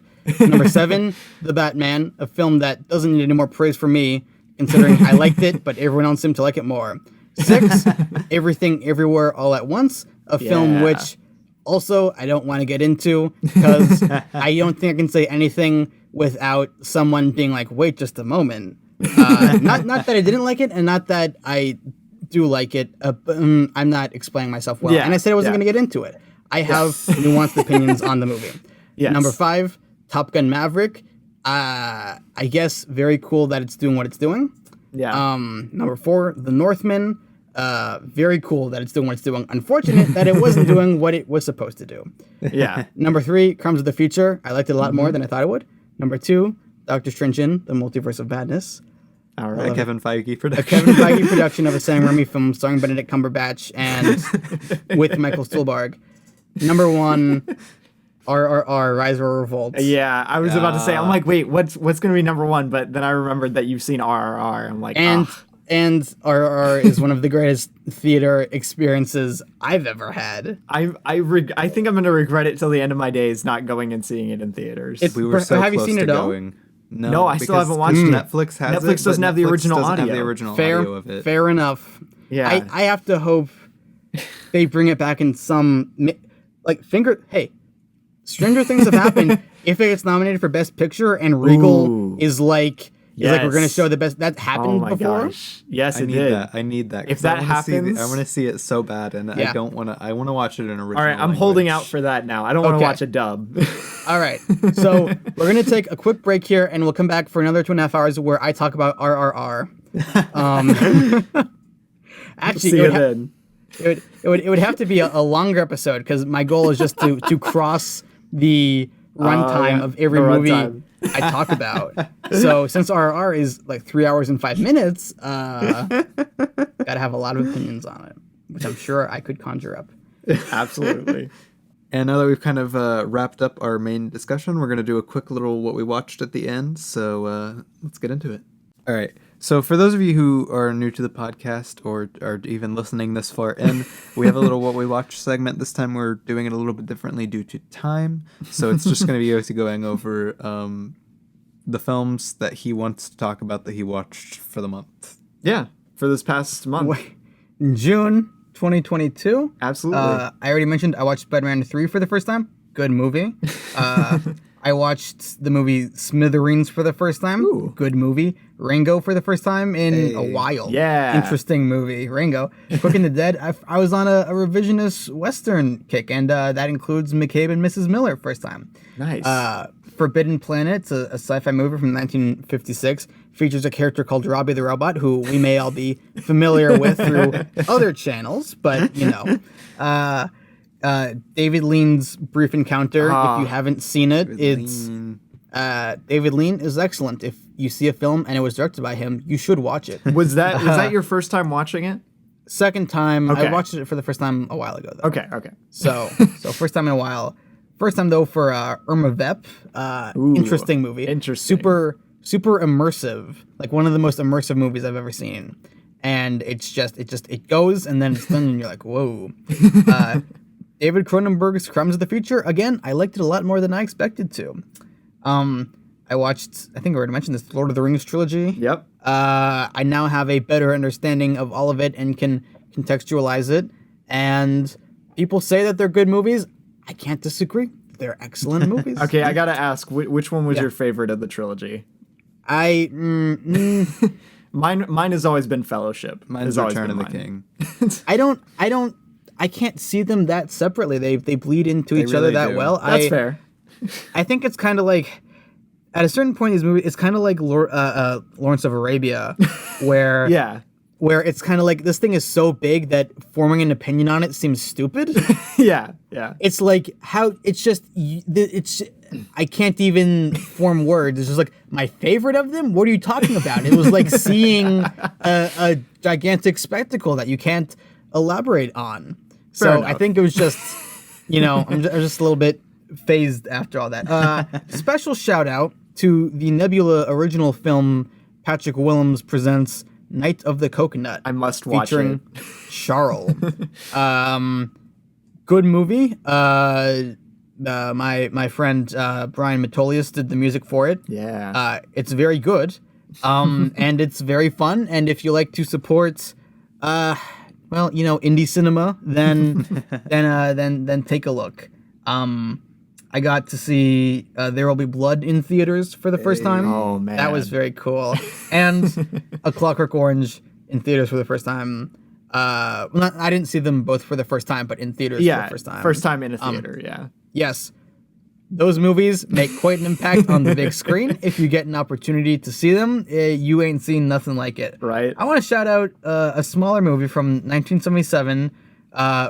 Number 7, The Batman, a film that doesn't need any more praise from me, considering I liked it, but everyone else seemed to like it more. 6, Everything Everywhere All at Once, a film Yeah. which also I don't want to get into because I don't think I can say anything without someone being like, wait just a moment. Not that I didn't like it and not that I do like it, but I'm not explaining myself well. Yeah, And I said I wasn't yeah. going to get into it. I have nuanced opinions on the movie. Yes. Number 5, Top Gun Maverick. I guess very cool that it's doing what it's doing. Yeah. Number 4, The Northman. Very cool that it's doing what it's doing. Unfortunate that it wasn't doing what it was supposed to do. yeah. Number 3, Crimes of the Future. I liked it a lot more than I thought it would. Number 2, Doctor Strange in The Multiverse of Madness. All A right. Kevin Feige production. Kevin Feige production of a Sam Raimi film starring Benedict Cumberbatch and with Michael Stuhlbarg. Number 1, RRR, Rise or Revolt. Yeah, I was about to say, I'm like, wait, what's going to be number 1? But then I remembered that you've seen RRR. I'm like, And RRR is one of the greatest theater experiences I've ever had. I think I'm going to regret it till the end of my days not going and seeing it in theaters. It's- We were so Have you close seen to it all? going. No, I still because haven't watched it. Netflix has it. Netflix doesn't but have the Netflix original doesn't have audio. the original audio of it. Fair enough. Yeah. I have to hope they bring it back in some Hey, stranger things have happened. If it gets nominated for Best Picture and Regal Ooh. is like He's like, we're gonna show the best. That happened before. Gosh. Yes, I it need did. that. I need that. If that happens, I want to see it so bad, and I don't want to. I want to watch it in original. All right, I'm holding out for that now. I don't want to watch a dub. All right, so we're gonna take a quick break here, and we'll come back for another 2.5 hours where I talk about RRR. Actually, it would have to be a longer episode because my goal is just to cross the runtime of every movie I talk about. So since RRR is like 3 hours and 5 minutes, gotta have a lot of opinions on it, which I'm sure I could conjure up. Absolutely. And now that we've kind of wrapped up our main discussion, we're going to do a quick little what we watched at the end. So let's get into it. All right. So for those of you who are new to the podcast or are even listening this far in, we have a little what we watched segment. This time we're doing it a little bit differently due to time. So it's just going to be Yossi going over the films that he wants to talk about that he watched for the month. Yeah, for this past month. In June 2022. Absolutely. I already mentioned I watched Spider-Man 3 for the first time. Good movie. I watched the movie Smithereens for the first time. Ooh. Good movie. Rango for the first time in a while. Yeah. Interesting movie. Rango. Quick and the Dead. I was on a revisionist Western kick, and that includes McCabe and Mrs. Miller first time. Nice. Forbidden Planet, it's a sci-fi movie from 1956. Features a character called Robbie the Robot, who we may all be familiar with through other channels, but, you know. David Lean's Brief Encounter, if you haven't seen it, David Lean is excellent. If you see a film and it was directed by him, you should watch it. Was that your first time watching it? Second time. Okay. I watched it for the first time a while ago, though. Okay. So first time in a while. First time, though, for Irma Vep. Interesting movie. Interesting. Super immersive. Like one of the most immersive movies I've ever seen. And it goes and then it's done and you're like, whoa. David Cronenberg's Crimes of the Future. Again, I liked it a lot more than I expected to. I watched, I think I already mentioned this, Lord of the Rings trilogy. Yep. I now have a better understanding of all of it and can contextualize it. And people say that they're good movies. I can't disagree. They're excellent movies. Okay, I gotta ask, which one was your favorite of the trilogy? Mine has always been Fellowship. Mine's Return of the King. I can't see them that separately. They bleed into each other that well. That's fair. I think it's kind of like, at a certain point in this movie, it's kind of like Lawrence of Arabia, where where it's kind of like this thing is so big that forming an opinion on it seems stupid. Yeah. It's like I can't even form words. It's just like, my favorite of them? What are you talking about? It was like seeing a gigantic spectacle that you can't elaborate on. So I think it was just, I'm just a little bit phased after all that. Special shout out to the Nebula original film Patrick Willems presents Night of the Coconut. I must watch featuring it. Charles. Good movie. My friend Brian Matolius did the music for it. Yeah. It's very good. And it's very fun. And if you like to support indie cinema, then take a look. I got to see There Will Be Blood in theaters for the first time. Oh, man. That was very cool. And A Clockwork Orange in theaters for the first time. I didn't see them both for the first time, but in theaters for the first time. First time in a theater, yeah. Yes. Those movies make quite an impact on the big screen. If you get an opportunity to see them, you ain't seen nothing like it. Right. I want to shout out a smaller movie from 1977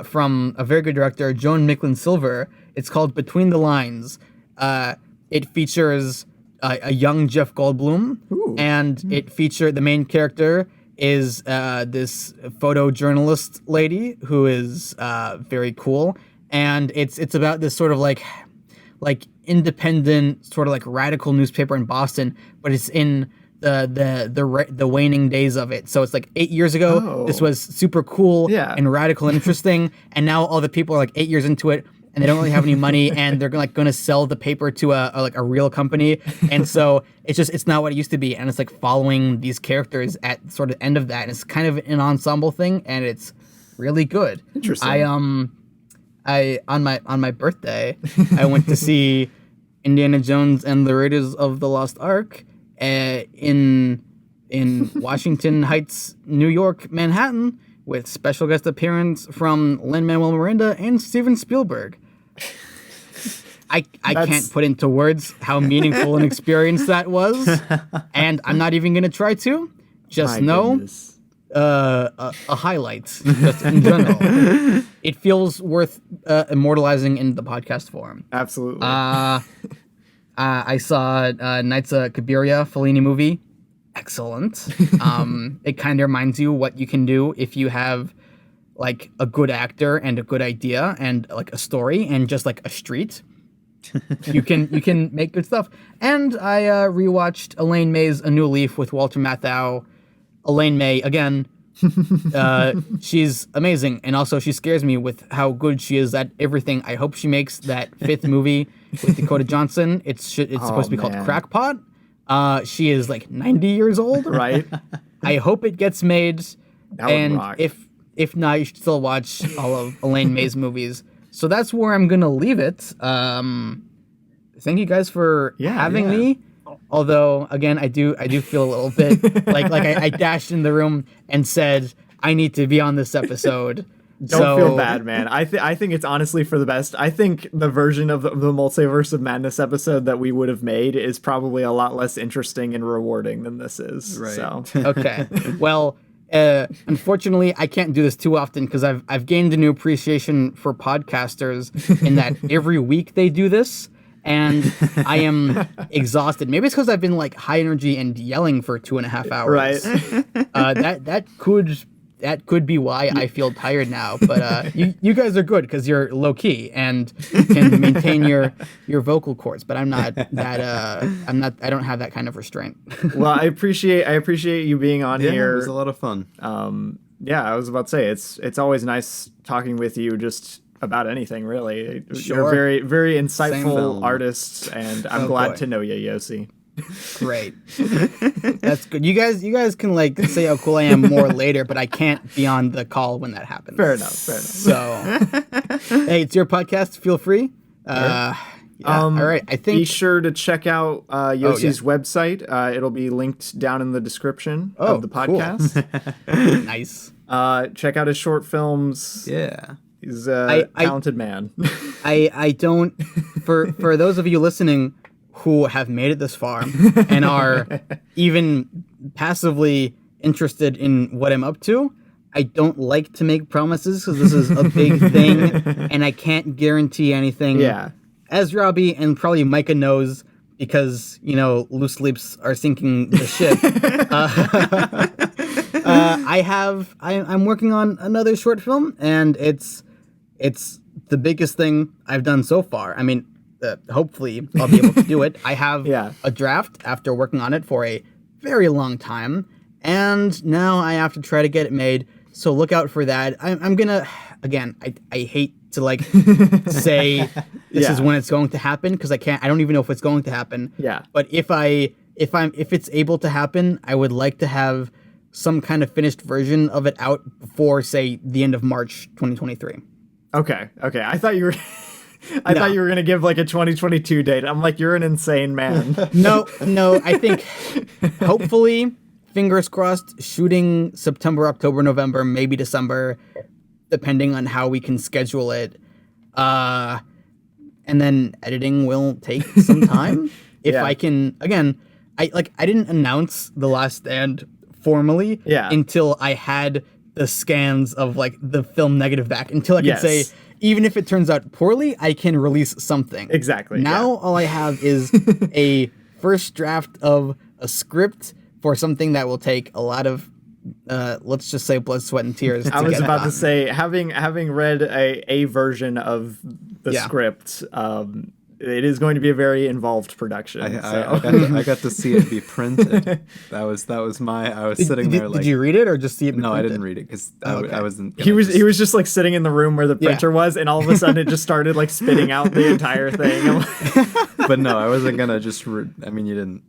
from a very good director, Joan Micklin Silver. It's called Between the Lines. It features a young Jeff Goldblum, and the main character is this photojournalist lady who is very cool, and it's about this sort of like independent, sort of like radical newspaper in Boston, but it's in the waning days of it. So it's like 8 years ago, this was super cool and radical and interesting, and now all the people are like 8 years into it, and they don't really have any money, and they're like going to sell the paper to a real company, and so it's not what it used to be, and it's like following these characters at sort of end of that, and it's kind of an ensemble thing, and it's really good. Interesting. I on my birthday, I went to see Indiana Jones and the Raiders of the Lost Ark, in Washington Heights, New York, Manhattan, with special guest appearance from Lin-Manuel Miranda and Steven Spielberg. I can't put into words how meaningful an experience that was, and I'm not even going to try to. Just know a highlight just in general. It feels worth immortalizing in the podcast form. Absolutely. I saw Knights of Cabiria, Fellini movie. Excellent. It kind of reminds you what you can do if you have like a good actor and a good idea and like a story and just like a street. You can make good stuff. And I rewatched Elaine May's A New Leaf with Walter Matthau. Elaine May, again, she's amazing. And also she scares me with how good she is at everything. I hope she makes that 5th movie with Dakota Johnson. It's supposed to be called Crackpot. She is like 90 years old. Right. I hope it gets made. That would rock. If not, you should still watch all of Elaine May's movies. So that's where I'm gonna leave it. Thank you guys for having me. Although, again, I do feel a little bit like I dashed in the room and said I need to be on this episode. Don't feel bad, man. I think it's honestly for the best. I think the version of the Multiverse of Madness episode that we would have made is probably a lot less interesting and rewarding than this is. Right. So. Okay. Well. Unfortunately, I can't do this too often because I've gained a new appreciation for podcasters in that every week they do this, and I am exhausted. Maybe it's because I've been like high energy and yelling for 2.5 hours. Right. That could be why I feel tired now. But you guys are good because you're low key and can maintain your vocal cords. But I'm not that. I don't have that kind of restraint. Well, I appreciate you being on here. It was a lot of fun. I was about to say it's always nice talking with you just about anything really. Sure. You're very very insightful artists, and I'm glad to know you, Yossi. Great. That's good. You guys can like say how cool I am more later, but I can't be on the call when that happens. Fair enough. So, hey, it's your podcast. Feel free. All right. I think be sure to check out Yossi's website. It'll be linked down in the description of the podcast. Cool. Nice. Check out his short films. Yeah. He's a talented man. I don't for those of you listening who have made it this far and are even passively interested in what I'm up to, I don't like to make promises because this is a big thing and I can't guarantee anything. Yeah. As Robbie and probably Micah knows because, loose lips are sinking the ship. I'm working on another short film and it's the biggest thing I've done so far. I mean, hopefully I'll be able to do it. I have a draft after working on it for a very long time, and now I have to try to get it made. So look out for that. I'm gonna, again, I hate to like say this is when it's going to happen because I don't even know if it's going to happen. Yeah. But if it's able to happen, I would like to have some kind of finished version of it out before, say, the end of March 2023. Okay. I thought you were. I thought you were going to give like a 2022 date. I'm like, you're an insane man. No, I think hopefully, fingers crossed, shooting September, October, November, maybe December, depending on how we can schedule it. And then editing will take some time. If I can, again, I didn't announce The Last Stand formally until I had the scans of like the film negative back, until I could say, even if it turns out poorly, I can release something. Exactly. Now all I have is a first draft of a script for something that will take a lot of, let's just say, blood, sweat, and tears. I was about to say, having read a version of the script, it is going to be a very involved production. I got to see it be printed. That was I was sitting there like. Did you read it or just see it? No, I didn't read it because I wasn't. He was just like sitting in the room where the printer was, and all of a sudden it just started like spitting out the entire thing. But no, I wasn't gonna just. You didn't.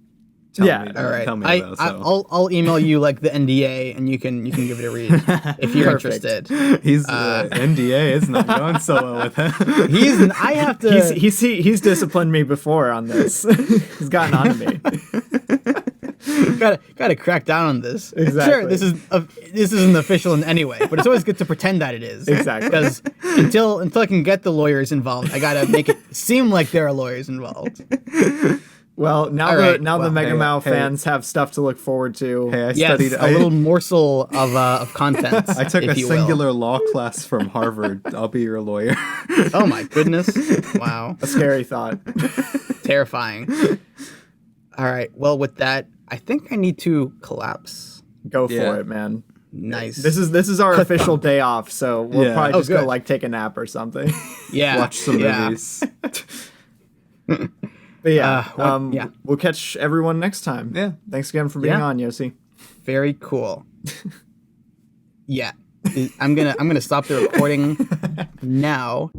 Tell me, all right. Tell me about it, so. I'll email you like the NDA and you can give it a read if you're interested. He's NDA is not going so well with him. I have to. He's disciplined me before on this. He's gotten on to me. gotta crack down on this. Exactly. Sure, this isn't official in any way, but it's always good to pretend that it is. Exactly. Because until I can get the lawyers involved, I gotta make it seem like there are lawyers involved. Well, now All right. the MEGAMOUW fans have stuff to look forward to. Hey, I Yes, studied a little morsel of content. I took if a you will. singular law class from Harvard. I'll be your lawyer. Oh my goodness! Wow, A scary thought. terrifying. All right. Well, with that, I think I need to collapse. Go for Yeah. it, man. Nice. This is our official day off, so we'll Yeah. probably Oh, just go good. like take a nap or something. Yeah. Watch some yeah. movies. But yeah, yeah. we'll catch everyone next time. Yeah. Thanks again for being Yeah. on, Yossi. Very cool. Yeah. I'm gonna stop the recording now.